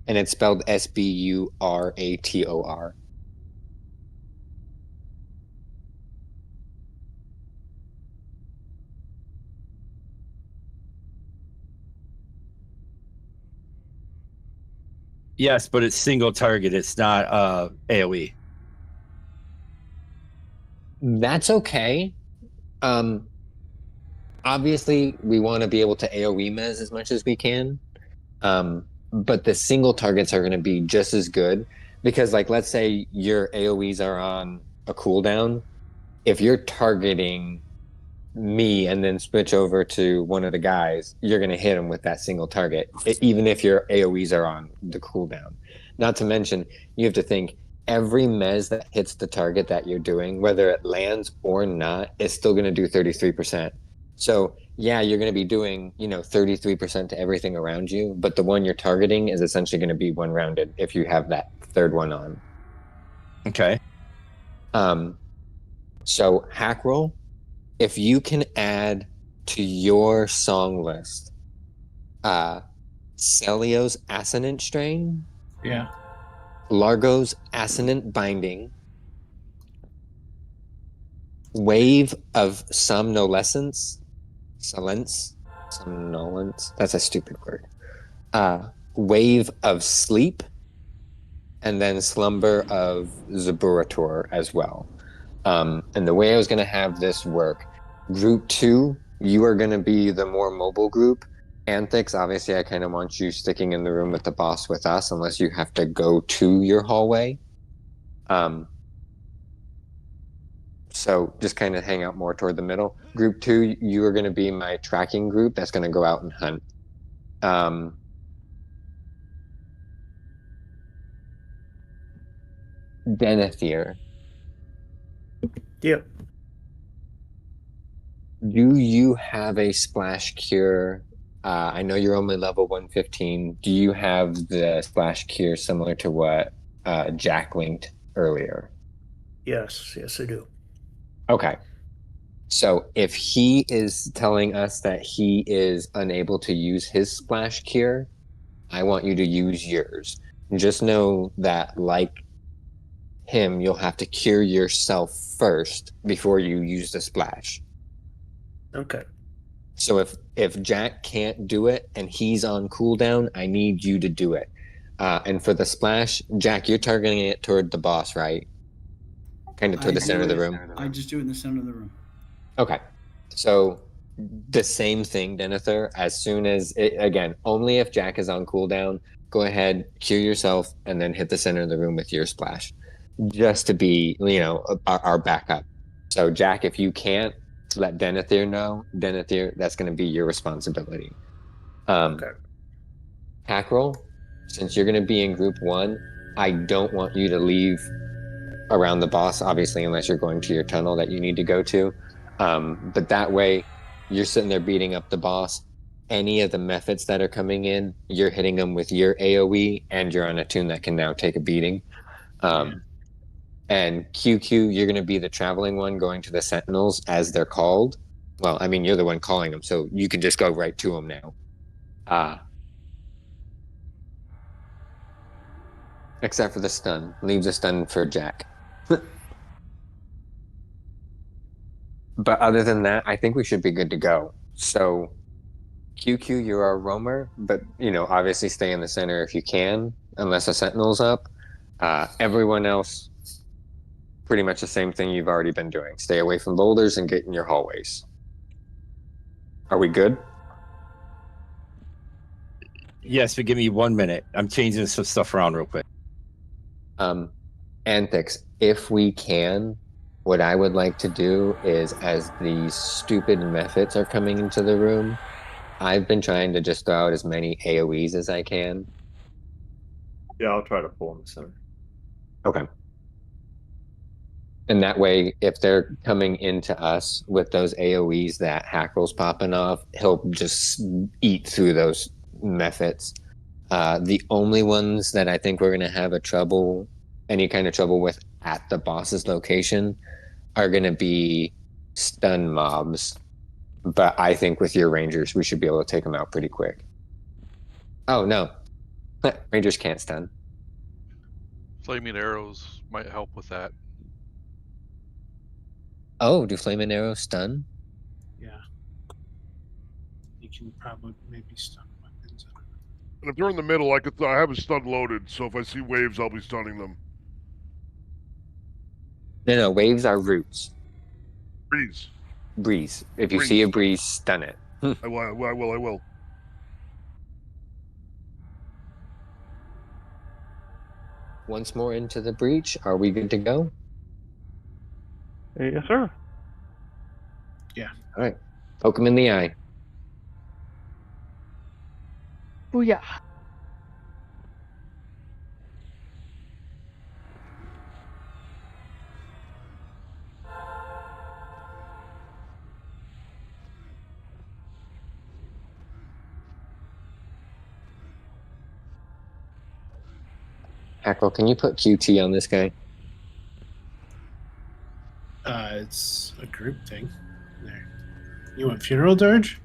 And it's spelled Sburator. Yes, but it's single target. It's not AOE. That's okay. Obviously, we want to be able to AOE mez as much as we can. But the single targets are going to be just as good because, like, let's say your AOEs are on a cooldown. If you're targeting me and then switch over to one of the guys, you're going to hit them with that single target, even if your AOEs are on the cooldown. Not to mention, you have to think every mez that hits the target that you're doing, whether it lands or not, is still going to do 33%. So yeah, you're going to be doing, 33% to everything around you, but the one you're targeting is essentially going to be one rounded if you have that third one on. Okay. So hack roll, if you can add to your song list, Celio's Assonant Strain. Yeah. Largo's Assonant Binding. Wave of Somnolence. Somnolence. That's a stupid word. Wave of Sleep. And then Slumber of Zaburator as well. And the way I was going to have this work, group 2, you are going to be the more mobile group. Anthix, obviously, I kind of want you sticking in the room with the boss with us, unless you have to go to your hallway. So just kind of hang out more toward the middle. Group 2, you are going to be my tracking group that's going to go out and hunt. Denethir. Yep. Do you have a splash cure I know you're only level 115. Do you have the splash cure similar to what Jack linked earlier? Yes, I do. Okay. So if he is telling us that he is unable to use his splash cure, I want you to use yours. Just know that, like him, you'll have to cure yourself first before you use the splash. Okay. So if Jack can't do it and he's on cooldown, I need you to do it. And for the splash, Jack, you're targeting it toward the boss, right? Kind of toward the center of the room. I just do it in the center of the room. Okay. So the same thing, Denethor. As soon as again, only if Jack is on cooldown, go ahead, cure yourself, and then hit the center of the room with your splash, just to be, our backup. So Jack, if you can't, let Denethor know. Denethor, that's going to be your responsibility. Okay. Packrell, since you're going to be in group 1, I don't want you to leave around the boss, obviously, unless you're going to your tunnel that you need to go to. But that way, you're sitting there beating up the boss. Any of the methods that are coming in, you're hitting them with your AoE, and you're on a tune that can now take a beating. And QQ, you're going to be the traveling one going to the Sentinels as they're called. Well, I mean, you're the one calling them, so you can just go right to them now. Except for the stun. Leave the stun for Jack. But other than that, I think we should be good to go. So, QQ, you're our roamer, but, obviously stay in the center if you can, unless a Sentinel's up. Everyone else, pretty much the same thing you've already been doing. Stay away from boulders and get in your hallways. Are we good? Yes, but give me 1 minute. I'm changing some stuff around real quick. Antics, if we can, what I would like to do is, as these stupid methods are coming into the room, I've been trying to just throw out as many AoEs as I can. Yeah, I'll try to pull in the center. Okay. And that way, if they're coming into us with those AoEs that Hackle's popping off, he'll just eat through those methods. The only ones that I think we're going to have any kind of trouble with at the boss's location are going to be stun mobs. But I think with your Rangers, we should be able to take them out pretty quick. Oh, no. Rangers can't stun. Flaming arrows might help with that. Oh, do flaming arrows stun? Yeah. You can probably maybe stun weapons. And if they're in the middle, I have a stun loaded, so if I see waves, I'll be stunning them. No, waves are roots. Breeze. If you see a breeze, stun it. I will. Once more into the breach, are we good to go? Yes, sir. Yeah. All right. Poke him in the eye. Booyah. Hackle, can you put QT on this guy? It's a group thing. There. You want funeral dirge?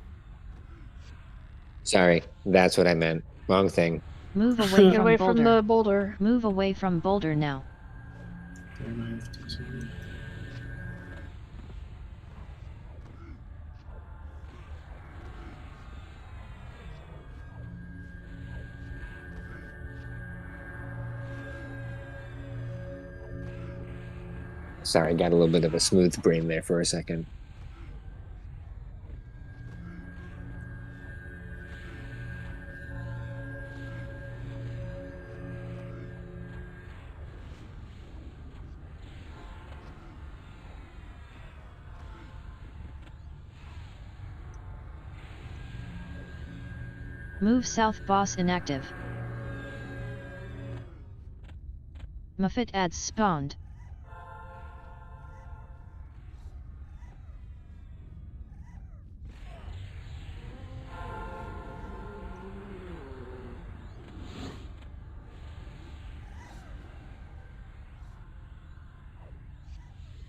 Sorry, that's what I meant. Wrong thing. Move away Get from away boulder. from the boulder. Move away from boulder now. Sorry, got a little bit of a smooth brain there for a second. Move south, boss inactive. Muffet ads spawned.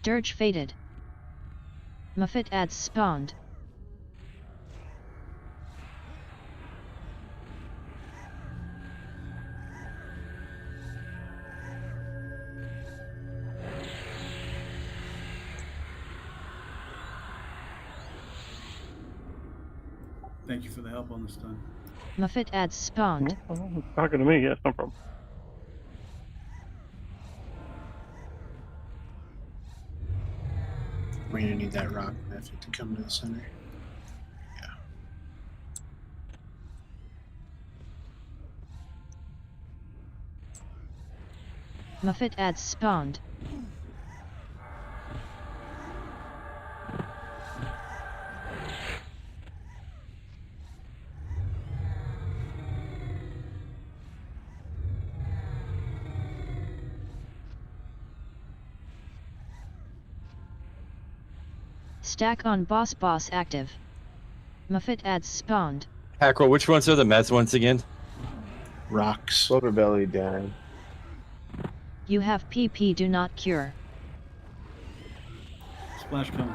Dirge faded. Muffet ads spawned. Thank you for the help on this time. Muffet ads spawned. Talking to me, yes, no problem. We're gonna need that rock method to come to the center. Yeah. Muffet ads spawned. Stack on boss active. Muffet ads spawned. Hackroll, which ones are the mez ones again? Rocks. Floater belly down. You have PP do not cure. Splash coming.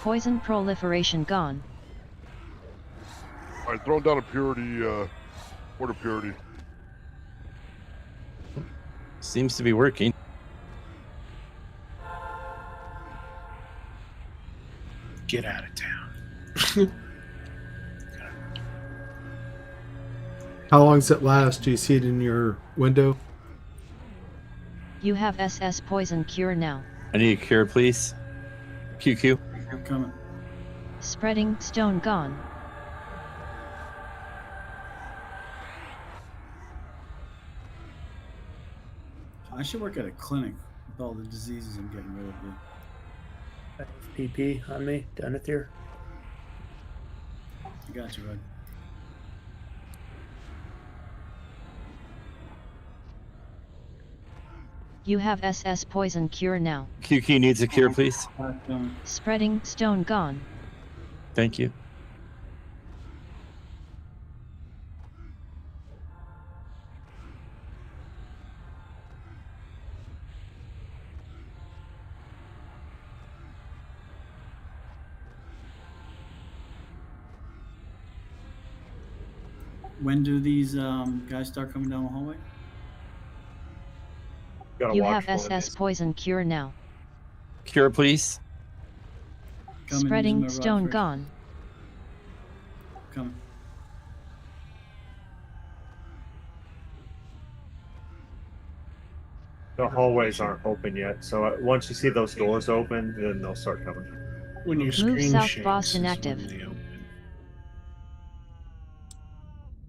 Poison proliferation gone. Alright, throwing down a purity, water purity. Seems to be working. Get out of town. How long does it last? Do you see it in your window? You have SS poison cure now. I need a cure, please. QQ. I'm coming. Spreading stone gone. I should work at a clinic with all the diseases I'm getting rid of. Dude. PP on me, down at there. I got you, bud. You have SS poison cure now. QQ needs a cure, please. Spreading stone gone. Thank you. When do these guys start coming down the hallway? You have SS poison cure now. Cure, please. Spreading stone gone. Coming. The hallways aren't open yet, so once you see those doors open, then they'll start coming. When your Move screen south shakes boss is inactive. when they open.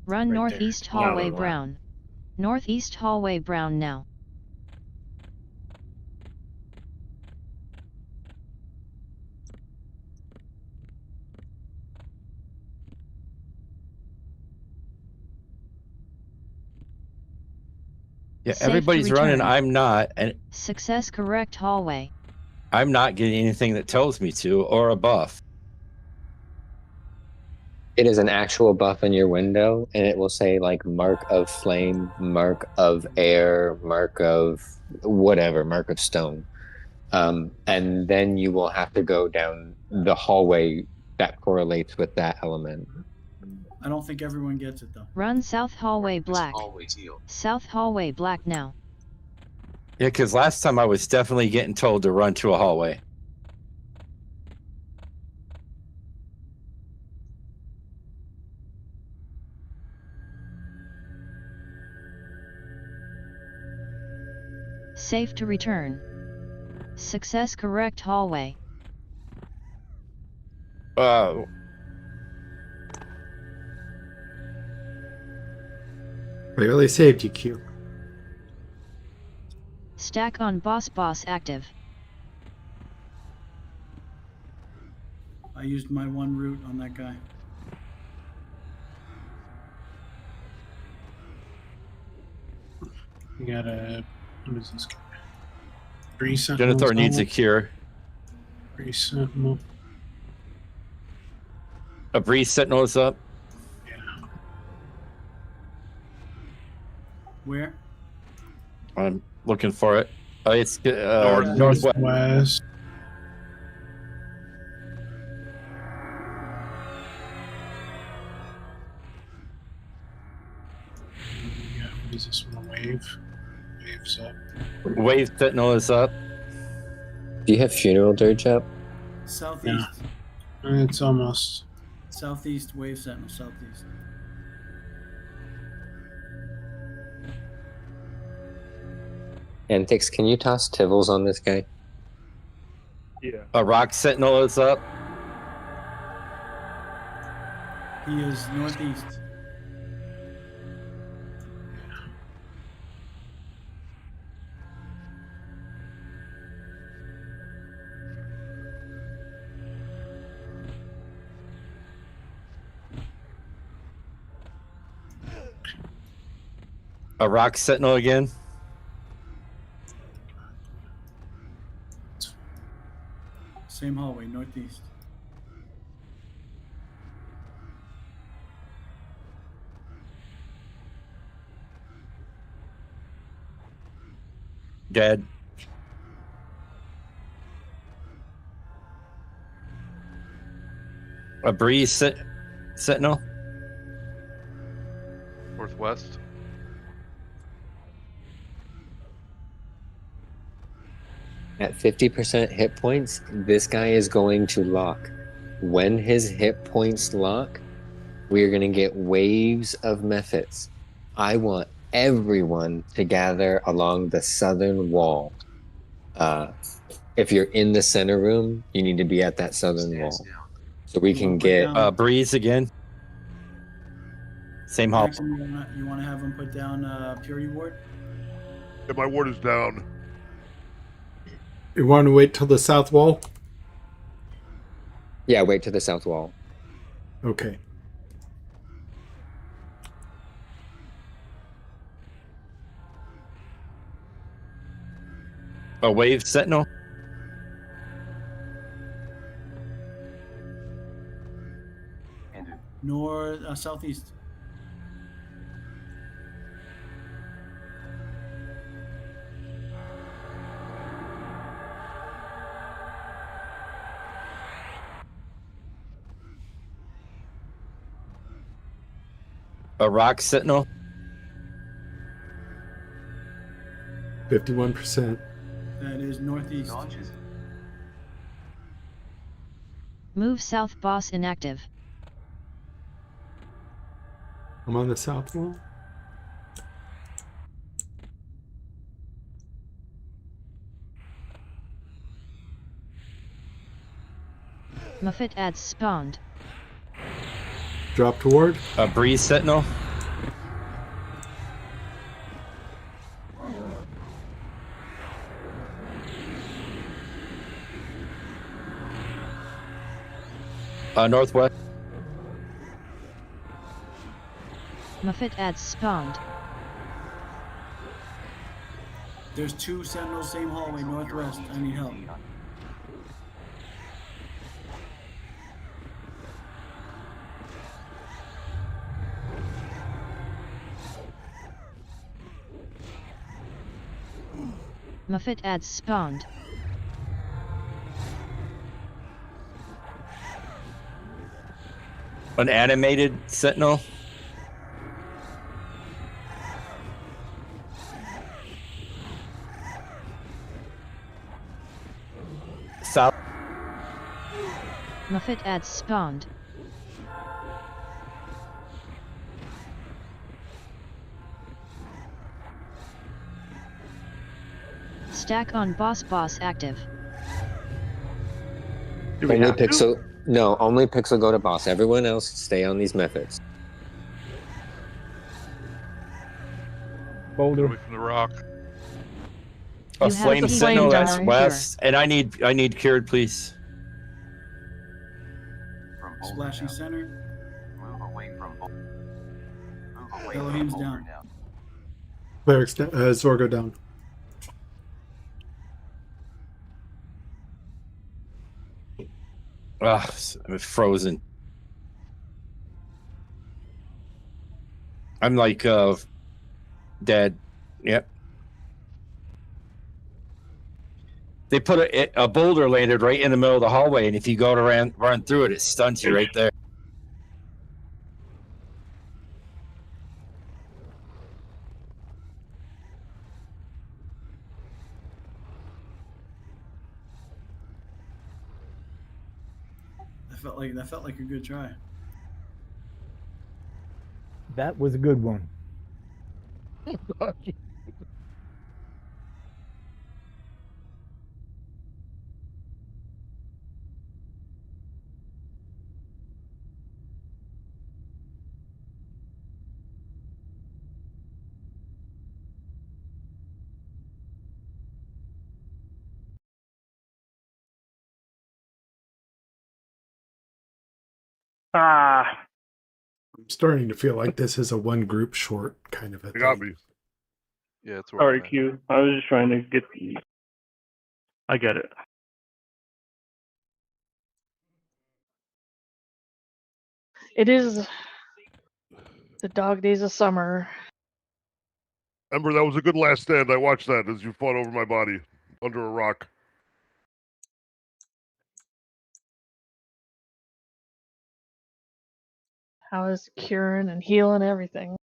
Run Right northeast there. hallway Yeah, they're brown. Northeast hallway brown now. Yeah, Safe to everybody's running. return. I'm not, and Success correct hallway. I'm not getting anything that tells me to, or a buff. It is an actual buff in your window, and it will say like mark of flame, mark of air, mark of whatever, mark of stone. And then you will have to go down the hallway that correlates with that element. I don't think everyone gets it though. Run south hallway black. South hallway black now. Yeah, because last time I was definitely getting told to run to a hallway. Safe to return. Success correct hallway. Barely saved you, Q. Stack on boss active. I used my one route on that guy. You gotta. What is this guy? Three Denethor needs a cure. Three sentinel. A breeze sentinel is up. Where? I'm looking for it. It's Northwest. What is this one? A wave? Waves up. Wave Sentinel is up. Do you have funeral dirge up? Southeast. Yeah. It's almost. Southeast, wave sentinel, southeast. Antics, can you toss Tivils on this guy? Yeah. A Rock Sentinel is up. He is northeast. A Rock Sentinel again. Same hallway, northeast. Dead. A Breeze Sentinel. Northwest. At 50% hit points, this guy is going to lock. When his hit points lock, we are going to get waves of methods. I want everyone to gather along the southern wall. If you're in the center room, you need to be at that southern wall. So we can get... Breeze again. Same hall. Jackson, you want to have him put down Purity Ward? Yeah, my ward is down. You want to wait till the south wall? Yeah, wait to the south wall. Okay. A Wave Sentinel. North, southeast. A Rock Sentinel. 51%. That is northeast. Move south, boss inactive. I'm on the south wall. Muffet adds spawned. Drop toward. A Breeze Sentinel. Northwest. Muffet adds spawned. There's two sentinels, same hallway, northwest. I need help. Muffet adds spawned. An animated Sentinel. South. Muffet adds spawned. Stack on boss active. Only Pixel... No, only Pixel go to boss. Everyone else stay on these methods. Boulder. Away from the rock. A Flame Sentinel that's west. And I need cured, please. Splashing center. Elohim's down. Cleric's Zorgo down. I'm frozen. I'm like dead. Yep. They put a boulder landed right in the middle of the hallway, and if you go to run through it, it stuns you right there. that felt like a good try. That was a good one. Ah. I'm starting to feel like this is a one group short kind of a thing. Got me. Yeah, it's Sorry, Q. I was just trying to get. I get it. It is the dog days of summer. Ember, that was a good last stand. I watched that as you fought over my body under a rock. I was curing and healing everything.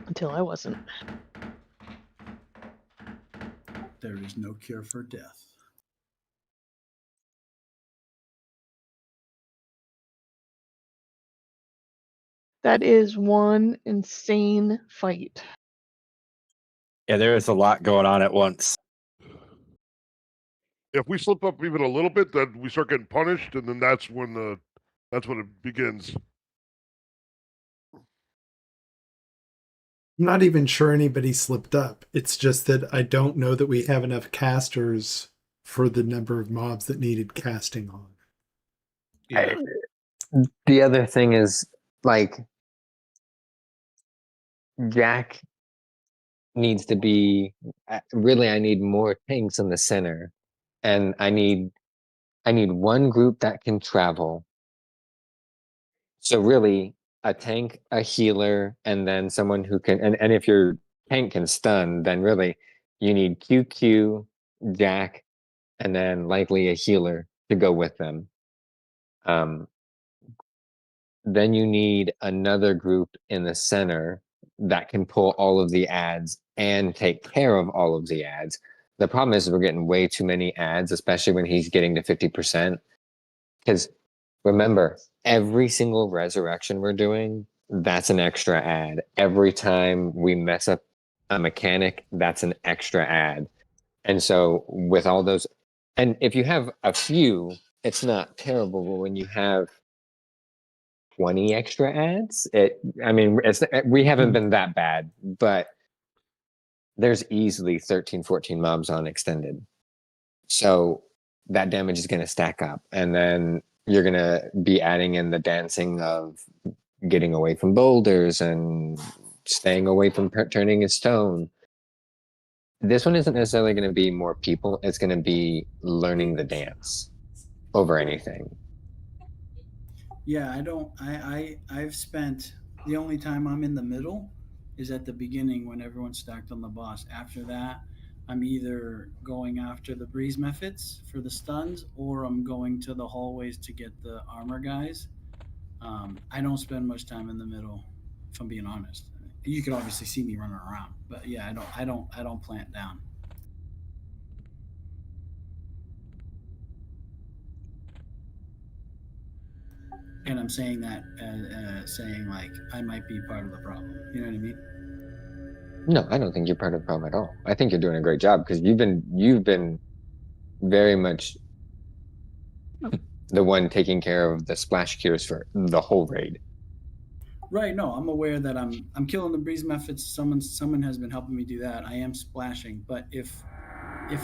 Until I wasn't. There is no cure for death. That is one insane fight. Yeah, there is a lot going on at once. If we slip up even a little bit, then we start getting punished, and then that's when it begins. I'm not even sure anybody slipped up. It's just that I don't know that we have enough casters for the number of mobs that needed casting on. Yeah. The other thing is, like, Jack needs to be really. I need more tanks in the center, and I need one group that can travel. So really, a tank, a healer, and then someone who can. And if your tank can stun, then really you need QQ, Jack, and then likely a healer to go with them. Then you need another group in the center that can pull all of the ads and take care of all of the ads. The problem is we're getting way too many ads, especially when he's getting to 50%. Because remember, every single resurrection we're doing, that's an extra ad. Every time we mess up a mechanic, that's an extra ad. And so with all those, and if you have a few, it's not terrible, but when you have 20 extra ads, we haven't been that bad, but there's easily 13, 14 mobs on extended. So that damage is going to stack up. And then you're going to be adding in the dancing of getting away from boulders and staying away from turning a stone. This one isn't necessarily going to be more people. It's going to be learning the dance over anything. Yeah, I've spent the only time I'm in the middle is at the beginning when everyone's stacked on the boss. After that, I'm either going after the breeze methods for the stuns or I'm going to the hallways to get the armor guys. I don't spend much time in the middle, if I'm being honest. You could obviously see me running around, but yeah, I don't plant down. And I'm saying that saying like I might be part of the problem. You know what I mean? No, I don't think you're part of the problem at all. I think you're doing a great job because you've been very much the one taking care of the splash cures for the whole raid. Right. No, I'm aware that I'm killing the breeze methods. Someone has been helping me do that. I am splashing, but if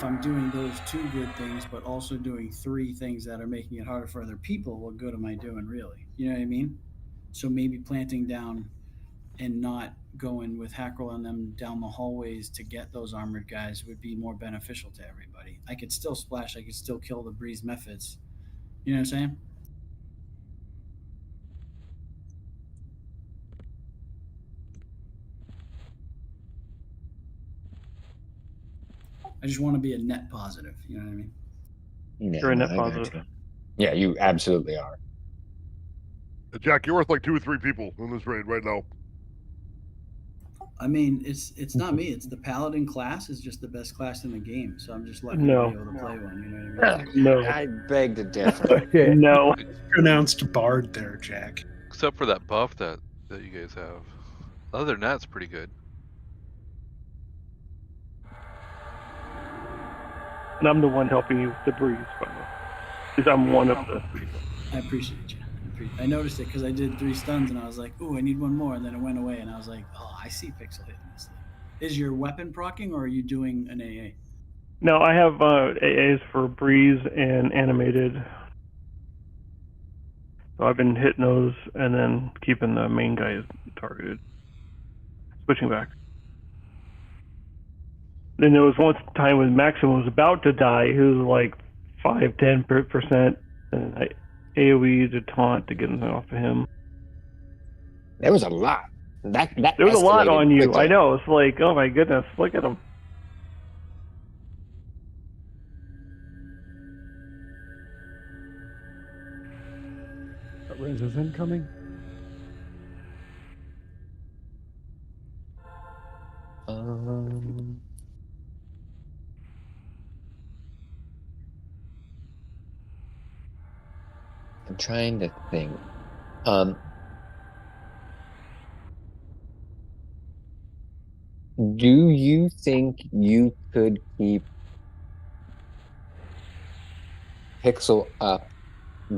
I'm doing those two good things, but also doing three things that are making it harder for other people, what good am I doing really? You know what I mean? So maybe planting down and not going with Hackle on them down the hallways to get those armored guys would be more beneficial to everybody. I could still splash. I could still kill the breeze methods. You know what I'm saying? I just want to be a net positive. You know what I mean? Yeah, You're a net positive. Yeah, you absolutely are. Jack, you're worth like 2 or 3 people in this raid right now. I mean, it's not me. It's the paladin class is just the best class in the game. So I'm just lucky No. to be able to play one. You know what I mean? No. I beg to differ. No. Pronounced bard there, Jack. Except for that buff that you guys have. Other than that, it's pretty good. And I'm the one helping you with the breeze, by the way. Because I'm one of the. I appreciate you. I noticed it because I did 3 stuns and I was like, "Ooh, I need one more," and then it went away and I was like, "Oh, I see Pixel hitting this thing." Is your weapon procking or are you doing an AA? No, I have AAs for breeze and animated. So I've been hitting those and then keeping the main guy targeted. Switching back. Then there was one time when Maxim was about to die. He was like 5-10%, and I AoE'd a taunt to get him off of him. There was a lot. That there was a lot escalated on you. quickly. I know. It's like, oh my goodness, look at him. Res is incoming. I'm trying to think. Do you think you could keep Pixel up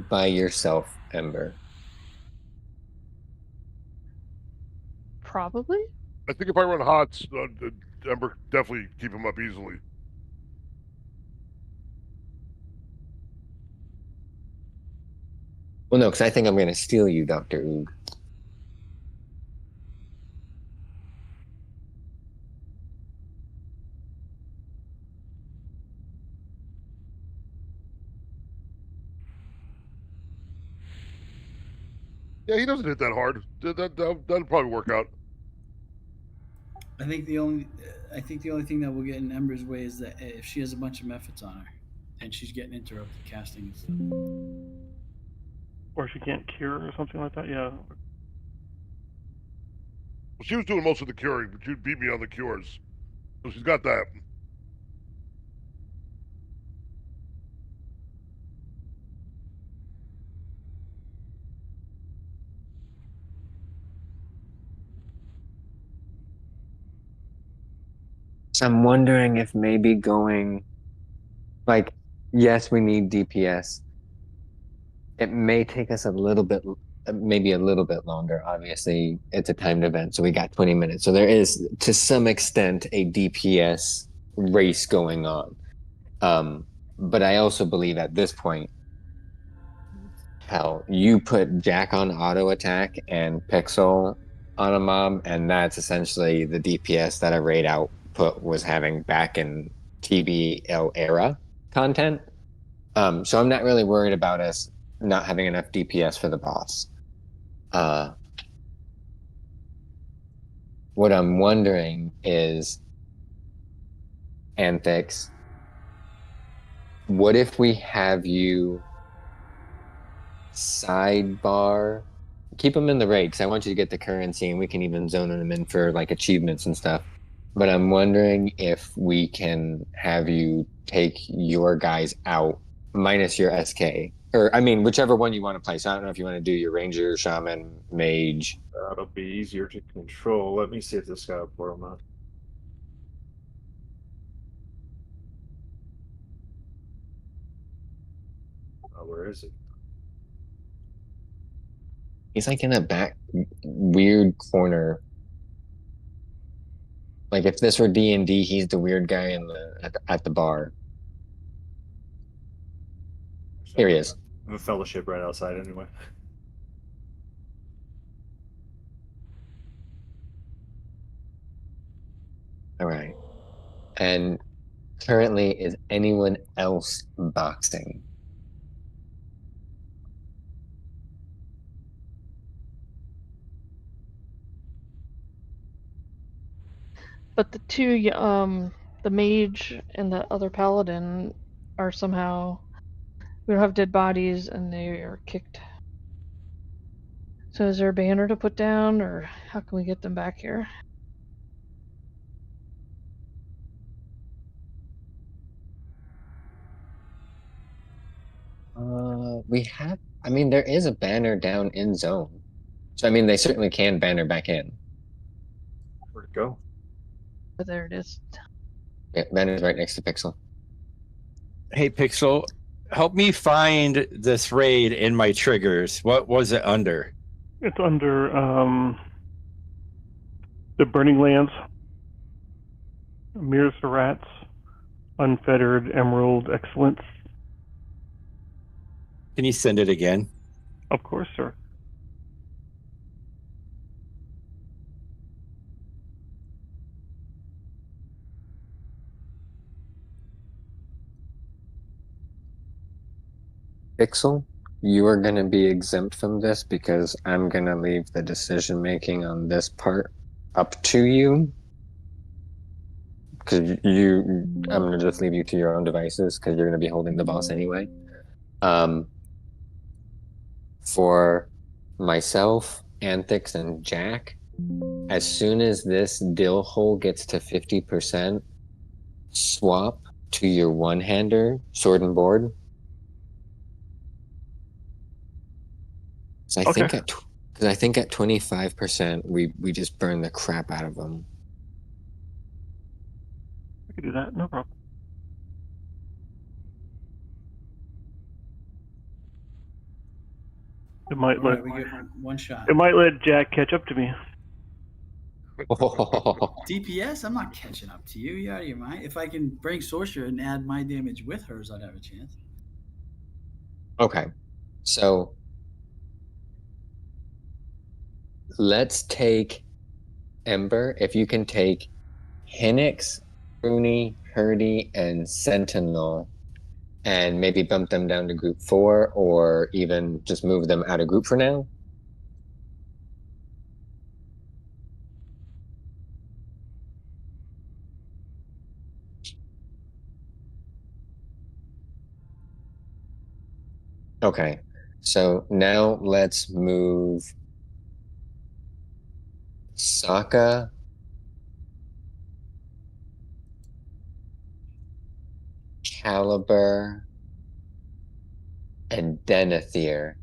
by yourself, Ember? Probably. I think if I run HOTS, Ember definitely keep him up easily. Well, no, because I think I'm going to steal you, Dr. Oog. Yeah, he doesn't hit that hard. That'll probably work out. I think the only thing that will get in Ember's way is that if she has a bunch of methods on her, and she's getting interrupted casting and stuff. Or she can't cure or something like that. Yeah. Well, she was doing most of the curing, but you beat me on the cures, so she's got that. So I'm wondering if maybe going, like, yes, we need DPS. It may take us a little bit, maybe a little bit longer. Obviously, it's a timed event, so we got 20 minutes. So there is, to some extent, a DPS race going on. But I also believe at this point, hell, you put Jack on auto attack and Pixel on a mob, and that's essentially the DPS that a raid output was having back in TBL era content. So I'm not really worried about us not having enough DPS for the boss. What I'm wondering is, Anthix, what if we have you sidebar? Keep them in the raid because I want you to get the currency and we can even zone them in for like achievements and stuff. But I'm wondering if we can have you take your guys out minus your SK. Or, I mean, whichever one you want to play. So I don't know if you want to do your Ranger, Shaman, Mage. That'll be easier to control. Let me see if this guy will port him out. Oh, where is he? He's like in a back weird corner. Like if this were D&D, he's the weird guy in at the bar. Here he is. The fellowship right outside anyway. All right. And currently, is anyone else boxing? But the two, the mage and the other paladin are somehow, we don't have dead bodies and they are kicked. So is there a banner to put down, or how can we get them back here? We have. I mean, there is a banner down in zone, so I mean, they certainly can banner back in. Where'd it go? Oh, there it is. Yeah, banner's right next to Pixel. Hey, Pixel, help me find this raid in my triggers. What was it under? It's under the Burning Lands, Mearatas, Unfettered Emerald Excellence. Can you send it again? Of course, sir. Pixel, you are going to be exempt from this because I'm going to leave the decision making on this part up to you. Because I'm going to just leave you to your own devices because you're going to be holding the boss anyway. For myself, Anthix, and Jack, as soon as this dill hole gets to 50%, swap to your one-hander, sword and board. So I think at 25%, we just burn the crap out of them. I could do that, no problem. It might All right, we get one shot. It might let Jack catch up to me. DPS? I'm not catching up to you. You out of your mind? If I can bring Sorcerer and add my damage with hers, I'd have a chance. Okay, so let's take Ember. If you can take Hinnix, Rooney, Hurdy, and Sentinel, and maybe bump them down to group 4, or even just move them out of group for now. Okay, so now let's move Sokka, Caliber, and Denethor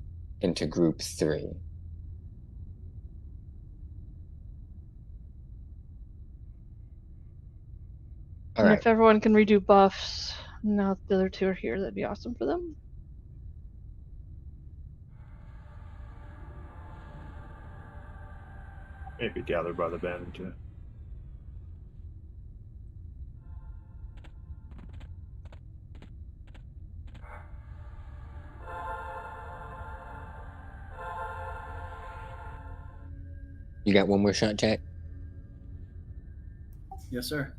into group 3. All and right. if everyone can redo buffs, now the other two are here, that'd be awesome for them. Maybe gathered by the band too. You got one more shot, Jack? Yes, sir.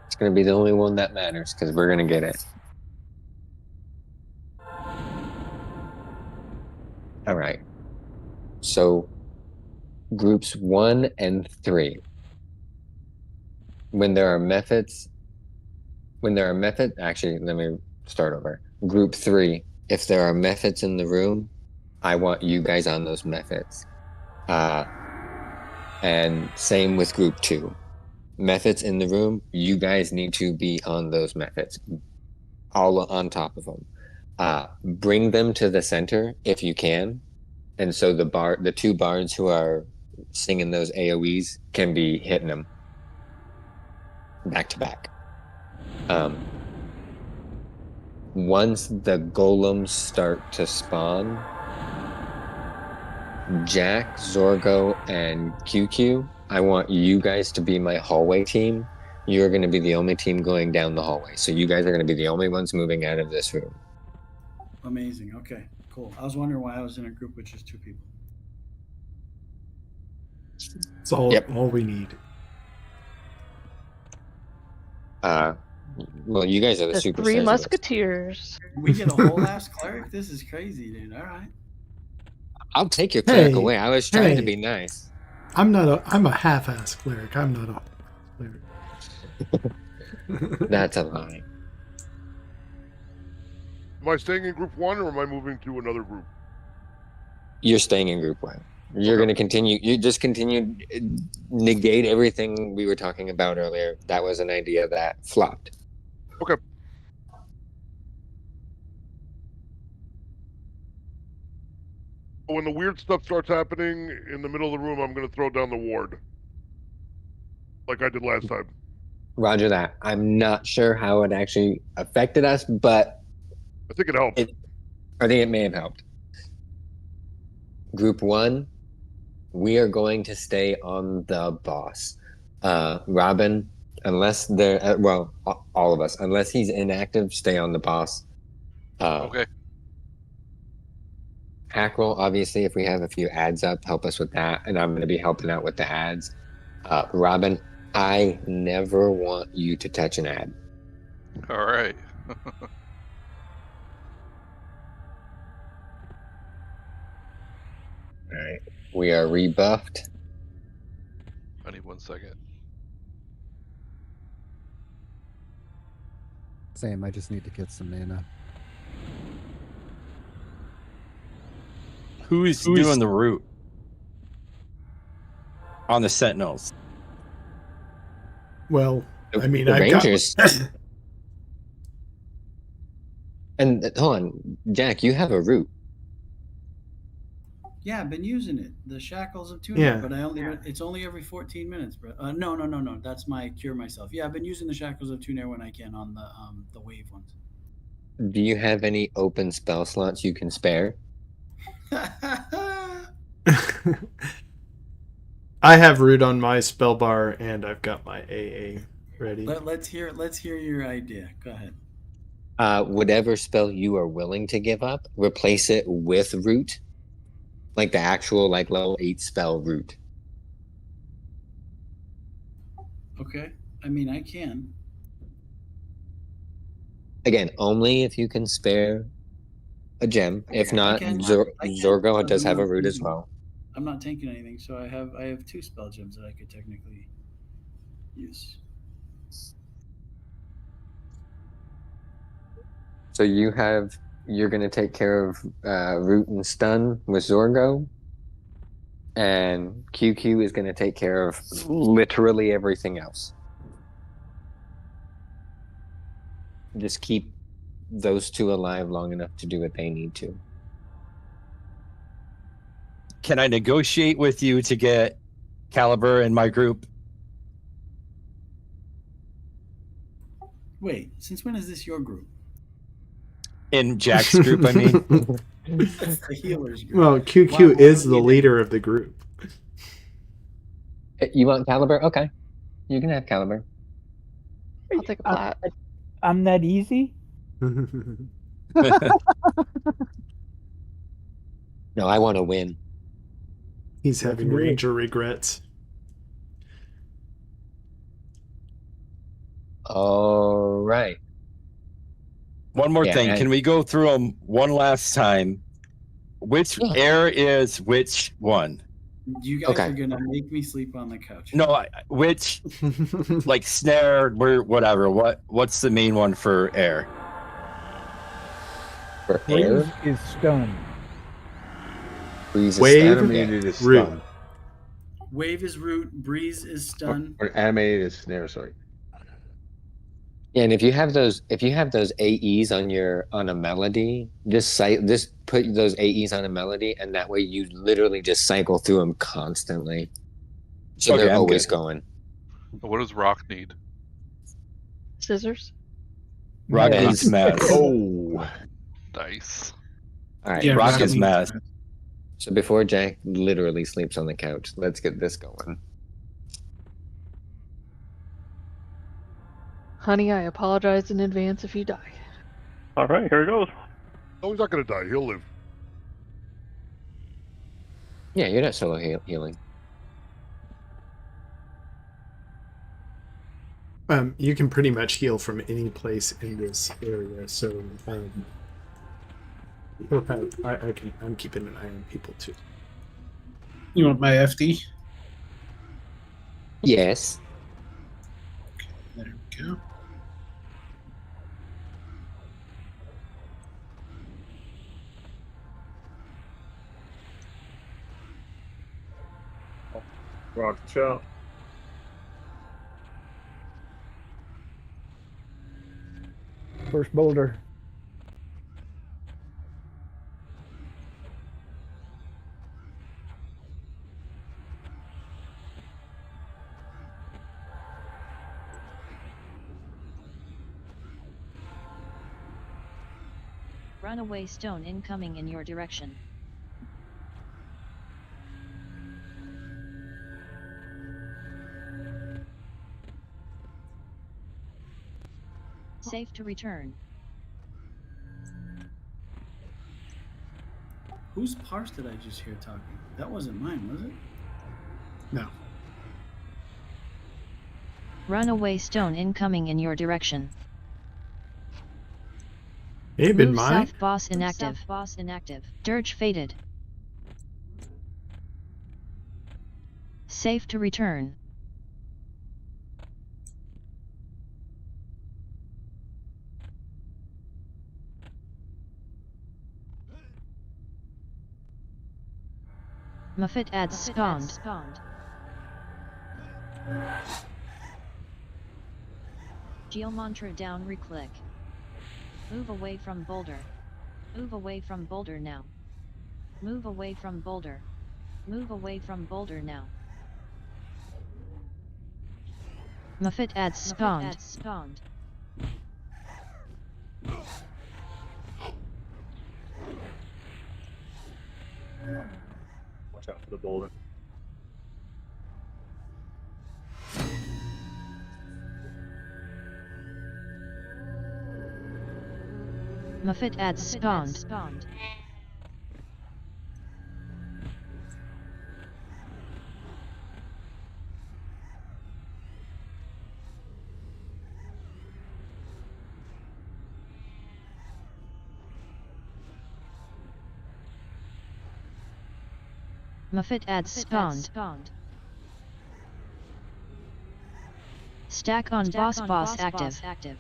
It's going to be the only one that matters because we're going to get it. All right. So groups 1 and 3. When there are methods, actually, let me start over. Group 3, if there are methods in the room, I want you guys on those methods. And same with group 2. Methods in the room, you guys need to be on those methods, all on top of them. Bring them to the center if you can, and so the two bards who are singing those AOEs can be hitting them back to back. Once the golems start to spawn, Jack, Zorgo, and QQ, I want you guys to be my hallway team. You're going to be the only team going down the hallway. So you guys are going to be the only ones moving out of this room. Amazing. Okay, cool. I was wondering why I was in a group with just 2 people. It's all we need. Well, you guys are the super 3 musketeers. We get a whole ass cleric? This is crazy, dude. All right. I'll take your cleric away. I was trying to be nice. I'm a half-ass cleric. I'm not a cleric. That's a lie. Am I staying in group 1 or am I moving to another group? You're staying in group 1. You're going to continue. You just negate everything we were talking about earlier. That was an idea that flopped. Okay. When the weird stuff starts happening in the middle of the room, I'm going to throw down the ward, like I did last time. Roger that. I'm not sure how it actually affected us, but I think it helped. I think it may have helped. Group 1, we are going to stay on the boss. Robin, unless they're well, all of us, unless he's inactive, stay on the boss. Okay. Hackroll, obviously, if we have a few ads up, help us with that, and I'm going to be helping out with the ads. Robin, I never want you to touch an ad. All right. All right. We are rebuffed. I need 1 second. Same, I just need to get some mana. Who's doing the route on the Sentinels? Well, I mean, the I've Rangers. got. And hold on, Jack, you have a route. Yeah, I've been using it. The Shackles of Tuna, Yeah. but it's only every 14 minutes, bro. No. That's my cure myself. Yeah, I've been using the Shackles of Tuna when I can on the wave ones. Do you have any open spell slots you can spare? I have root on my spell bar, and I've got my AA ready. Let's hear your idea. Go ahead. Whatever spell you are willing to give up, replace it with root, like the actual level 8 spell root. Okay. I mean, I can. Again, only if you can spare a gem. If not, Zorgo does have a root as well. I'm not tanking anything, so I have 2 spell gems that I could technically use. So you're going to take care of root and stun with Zorgo, and QQ is going to take care of literally everything else. Just keep those 2 alive long enough to do what they need to. Can I negotiate with you to get Caliber in my group? Wait, since when is this your group? In Jack's group, I mean. That's the healer's group. Well, QQ is the leader of the group. You want Caliber? Okay. You can have Caliber. I'll take a plat. I'm that easy? No, I want to win. He's having Ranger regrets. All right. One more thing. Can we go through them one last time? Which air is which one? You guys are gonna make me sleep on the couch. No, which like snare, whatever. What's the main one for air? For Breeze is stun. Wave, animated is root. stun. Wave is root. Breeze is stun. Or animated is snare. Sorry. Yeah, and if you have those AEs on a melody, just put those AEs on a melody, and that way you literally just cycle through them constantly. So they're always going. What does Rock need? Scissors. Rock needs math. Oh, nice. All right, yeah, Rock is math. So before Jack literally sleeps on the couch, let's get this going. Honey, I apologize in advance if you die. All right, here it goes. No, he's not going to die. He'll live. Yeah, you're not solo healing. You can pretty much heal from any place in this area, so I'm keeping an eye on people too. You want my FD? Yes. Okay, there we go. Watch out. First boulder. Runaway stone incoming in your direction. Safe to return. Whose parse did I just hear talking? That wasn't mine, was it? No. Runaway stone incoming in your direction. May have been Move mine. south boss inactive. Boss inactive. Dirge faded. Safe to return. Muffet adds spawned. Geomantra down reclick. Move away from boulder. Move away from boulder now. Move away from boulder. Move away from boulder now. Muffet adds spawned. Watch out for the boulder. Muffet adds spawned. Muffet adds spawned. Stack on boss active.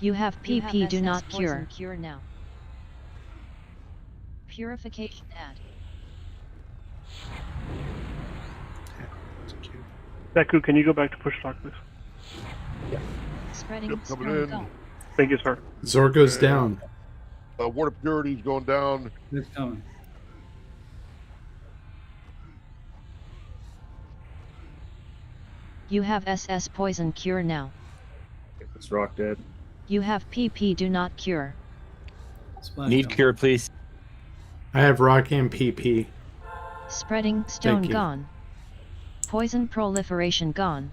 You have PP do not cure. Cure now. Purification add. Deku, can you go back to push talk, please? Yeah. Spreading Yep, coming stone in. go. Thank you, sir. Zor goes down. Water purity's going down. It's coming. You have SS poison cure now. It's rock dead. You have PP do not cure. Splash Need down. cure, please. I have rock and PP. Spreading stone Thank you. gone. Poison proliferation gone.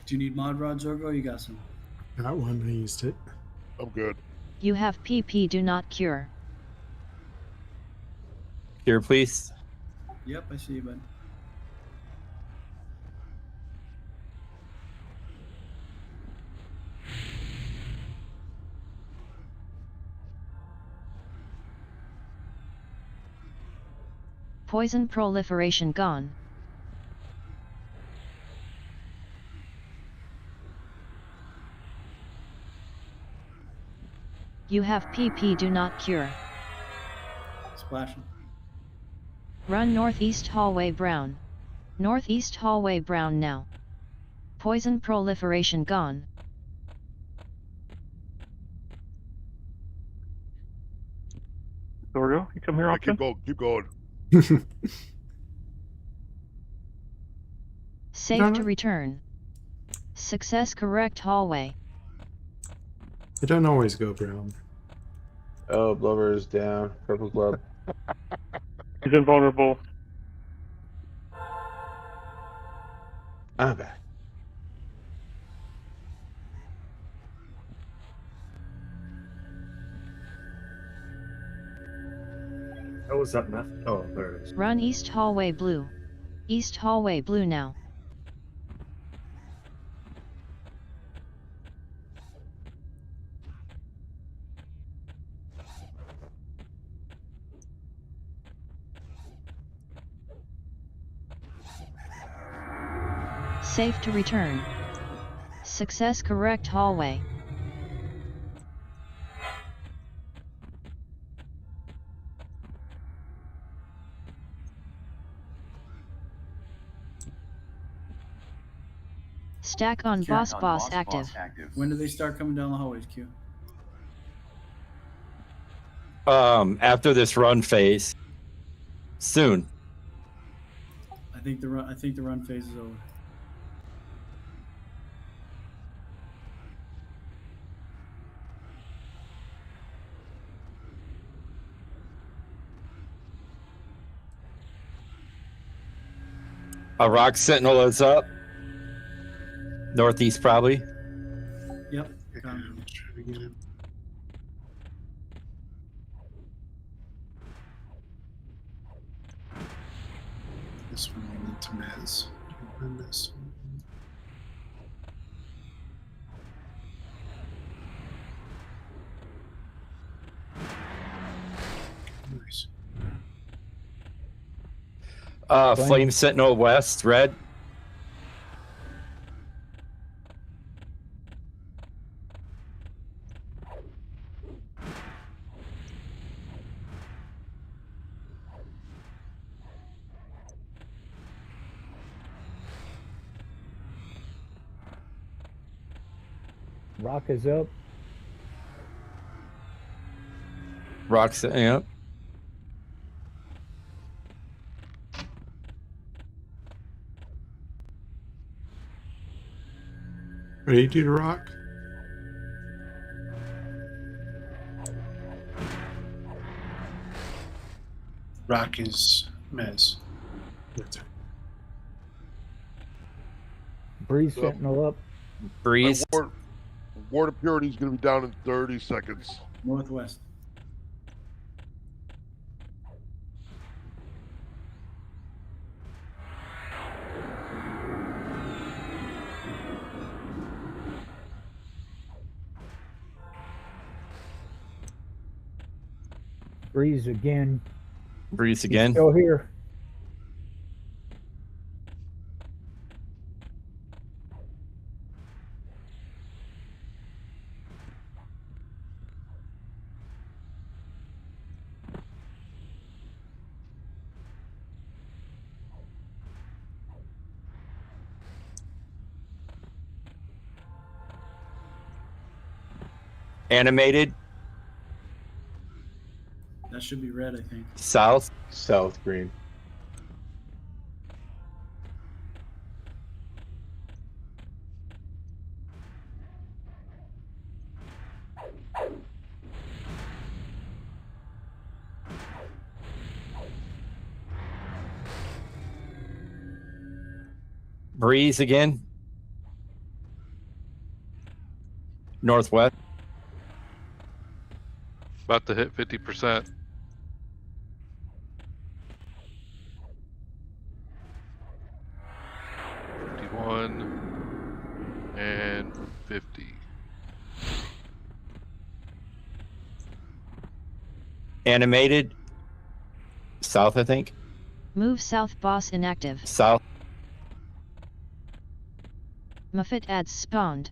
Do you need mod rod, Zorgo? You got some. Got one. I used it. I'm good. You have PP do not cure. Cure, please. Yep, I see you, bud. Poison proliferation gone. You have PP do not cure. Splashing. Run northeast hallway brown. Northeast hallway brown now. Poison proliferation gone. Zorgo, you come here Yeah, often? keep going. Safe to return. Success correct hallway. I don't always go brown. Oh, Blover is down. Purple club. He's invulnerable. I'm back. Oh, was that meth? Oh, there it is. Run east hallway blue. East hallway blue now. Safe to return. Success correct hallway. Stack on boss active. When do they start coming down the hallways, Q? After this run phase. Soon. I think the run phase is over. A rock sentinel is up. Northeast, probably. Yep. I'm trying to get it. This one we need to mez. And this one. Nice. Flame Sentinel West, red. Rock is up. Rock's, yeah. Ready to rock? Rock is mez. Breeze Sentinel up. Breeze. Ward of Purity is going to be down in 30 seconds. Northwest. Breeze again. Breeze again. Still here. Animated. That should be red, I think. South. South green. Breeze again. Northwest. About to hit 50%. And 50. Animated. South, I think. Move south boss inactive. South. Muffet adds spawned.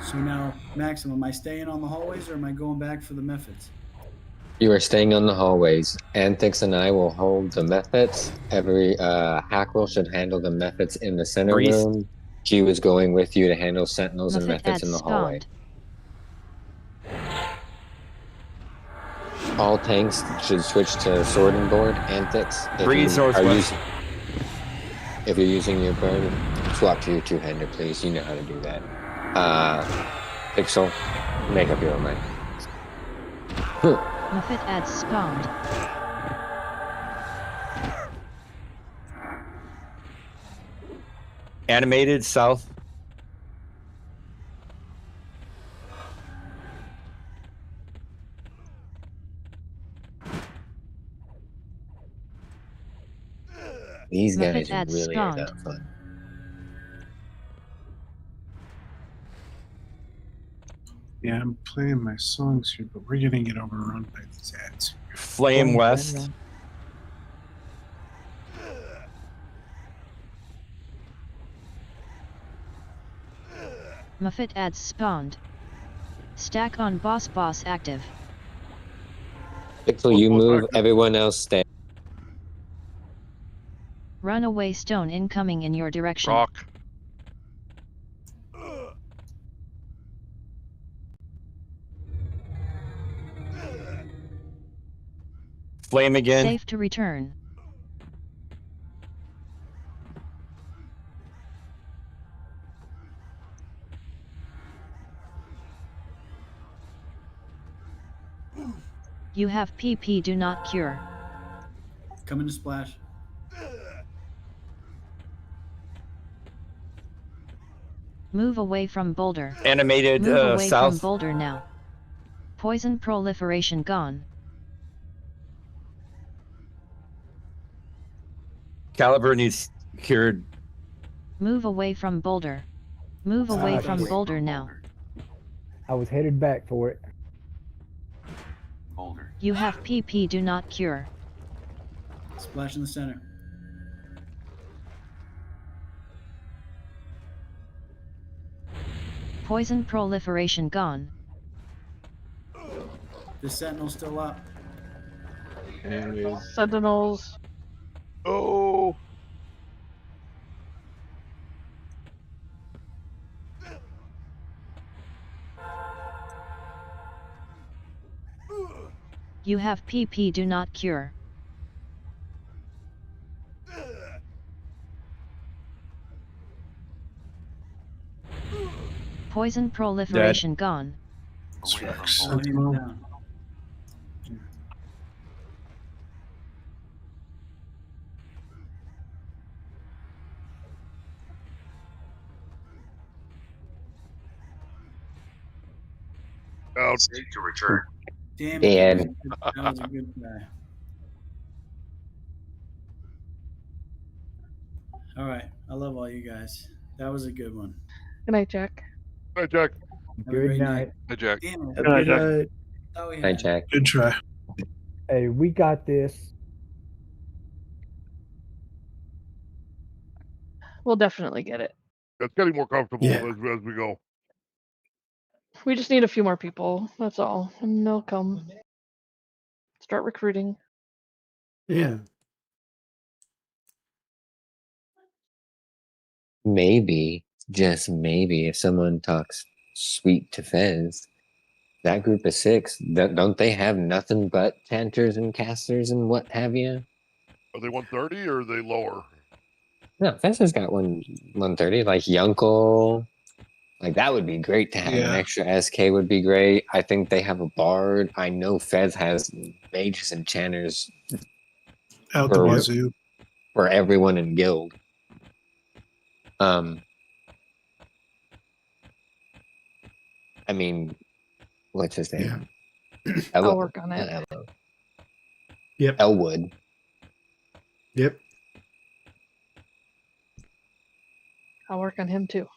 So now, Maxim, am I staying on the hallways or am I going back for the methods? You are staying on the hallways. Anthix and I will hold the methods. Every Hackwell should handle the methods in the center room. Q is going with you to handle sentinels and methods in the hallway. All tanks should switch to swording board. Anthix, if you're using your bird, swap to your two-hander, please. You know how to do that. Pixel, make up your own mind. Muffet adds spawned. Animated south. These Muffet guys adds really are spawned. not fun. Yeah, I'm playing my songs here, but we're gonna get overrun by these ads. Flame West. Muffet adds spawned. Stack on boss active. Pixel, you move. Everyone else stay. Runaway stone incoming in your direction. Rock. Flame again. Safe to return. You have PP, do not cure. Coming to splash. Move away from boulder. Animated Move away from south. boulder now. Poison proliferation gone. Caliber needs cured. Move away from boulder. Move away from boulder now. I was headed back for it. Boulder. You have PP, do not cure. Splash in the center. Poison proliferation gone. The sentinel's still up. Sentinels. Oh. You have PP, do not cure. Poison proliferation gone. Down. Out. To return. Damn Dead. it. That was a good guy. All right. I love all you guys. That was a good one. Good night, Jack. Hi, Jack. Have a Good great night. Hey, Jack. Damn it. Good night, Jack. Good Thought we Hi, had- Jack. Good try. Hey, we got this. We'll definitely get it. It's getting more comfortable Yeah. as we go. We just need a few more people. That's all. And they'll come. Start recruiting. Yeah. Maybe, just maybe, if someone talks sweet to Fez, that group of 6, don't they have nothing but chanters and casters and what have you? Are they 130 or are they lower? No, Fez has got 130, like Yunkel. Like, that would be great to have. An Yeah. extra SK would be great. I think they have a bard. I know Fez has mages and chanters Out the wazoo. for everyone in guild. I mean, what's his name? Yeah. I'll work on it. Yep. Elwood. Yep. I'll work on him too.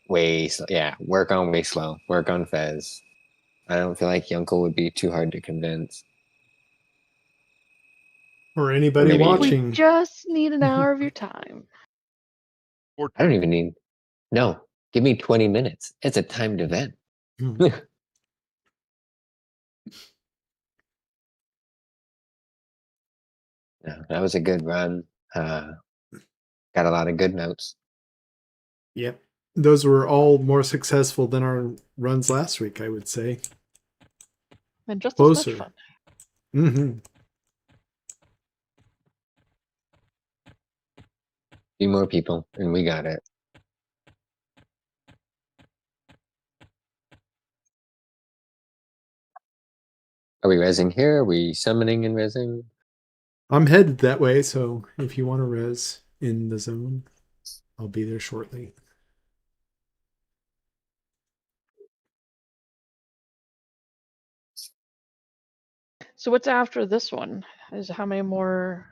Way slow. Yeah, work on way slow. Work on Fez. I don't feel like Yunkel would be too hard to convince. Or anybody Maybe- watching. We just need an hour of your time. I don't even need. No, give me 20 minutes. It's a timed event. No, that was a good run. Got a lot of good notes. Yep. Those were all more successful than our runs last week, I would say. And just Closer. as much fun. Mm-hmm. Few more people, and we got it. Are we rezzing here? Are we summoning and rezzing? I'm headed that way, so if you want to res in the zone, I'll be there shortly. So what's after this one? Is how many more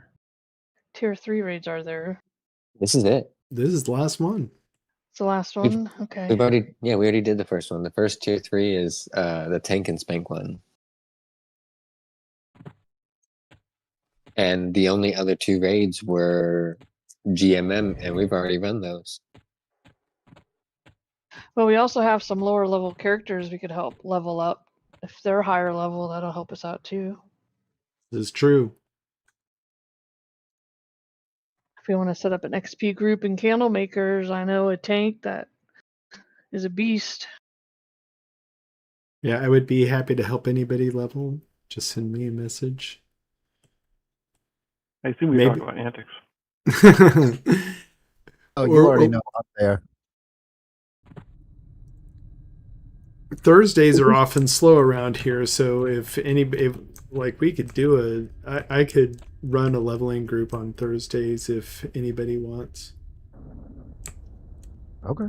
tier 3 raids are there? This is it. This is the last one. It's the last one? Okay. We already did the first one. The first tier 3 is the tank and spank one. And the only other 2 raids were GMM, and we've already run those. But we also have some lower level characters we could help level up. If they're higher level, that'll help us out too. This is true. If you want to set up an XP group in candle makers, I know a tank that is a beast. Yeah, I would be happy to help anybody level. Just send me a message. I assume we talk about antics. Oh, you already know up there. Thursdays are often slow around here, so if we could do I could run a leveling group on Thursdays if anybody wants. Okay.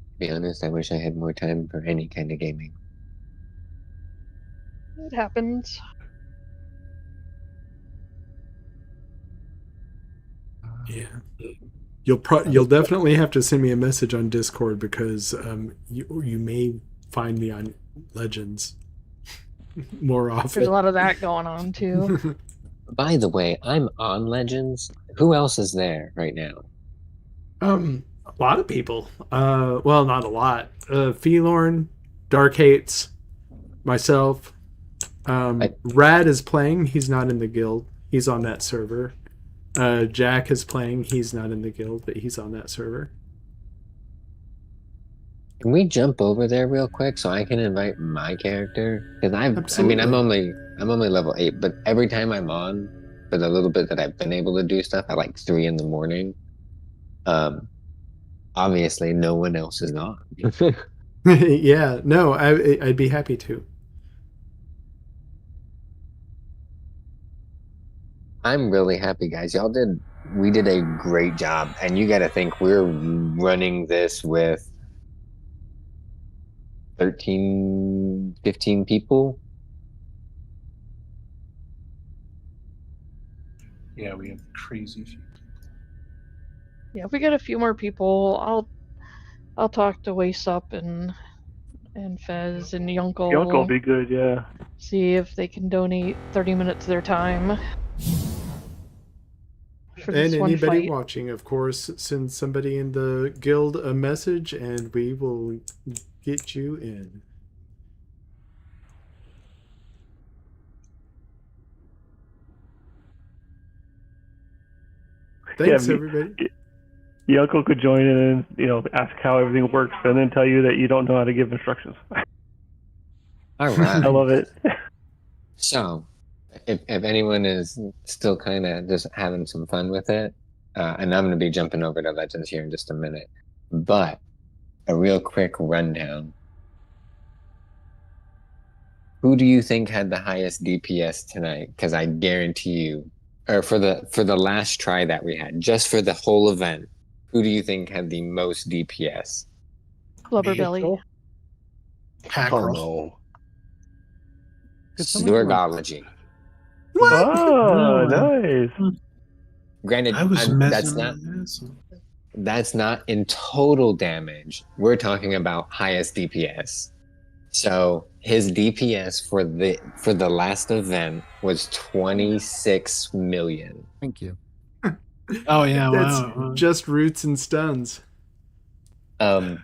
To be honest, I wish I had more time for any kind of gaming. It happens. Yeah. You'll definitely have to send me a message on Discord because you may find me on Legends more often. There's a lot of that going on too. By the way, I'm on Legends. Who else is there right now? A lot of people. Well, not a lot. Felorn, Dark Hates, myself. Rad is playing. He's not in the guild. He's on that server. Jack is playing. He's not in the guild, but he's on that server. Can we jump over there real quick so I can invite my character? Because Absolutely. I'm only level 8, but every time I'm on, for the little bit that I've been able to do stuff at like 3 in the morning, obviously no one else is on. Yeah, no, I'd be happy to. I'm really happy, guys. We did a great job, and you got to think we're running this with 13, 15 people. Yeah, we have crazy few. Yeah, if we get a few more people, I'll talk to Waste Up and Fez and Yunkel. Yunkel will be good, yeah. See if they can donate 30 minutes of their time. And anybody watching, of course, send somebody in the guild a message and we will get you in. Thanks, everybody. Your uncle could join in and ask how everything works, and then tell you that you don't know how to give instructions. All right, I love it. So, if anyone is still kind of just having some fun with it, and I'm going to be jumping over to Legends here in just a minute, but a real quick rundown. Who do you think had the highest DPS tonight? Because I guarantee you, or for the last try that we had, just for the whole event, who do you think had the most DPS? Blubberbelly. Oh, Zergology. What? Oh, nice. Granted, that's not in total damage. We're talking about highest DPS. So his DPS for the last event was 26 million. Thank you. Oh yeah, that's wow. just roots and stuns. The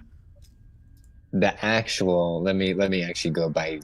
actual let me actually go by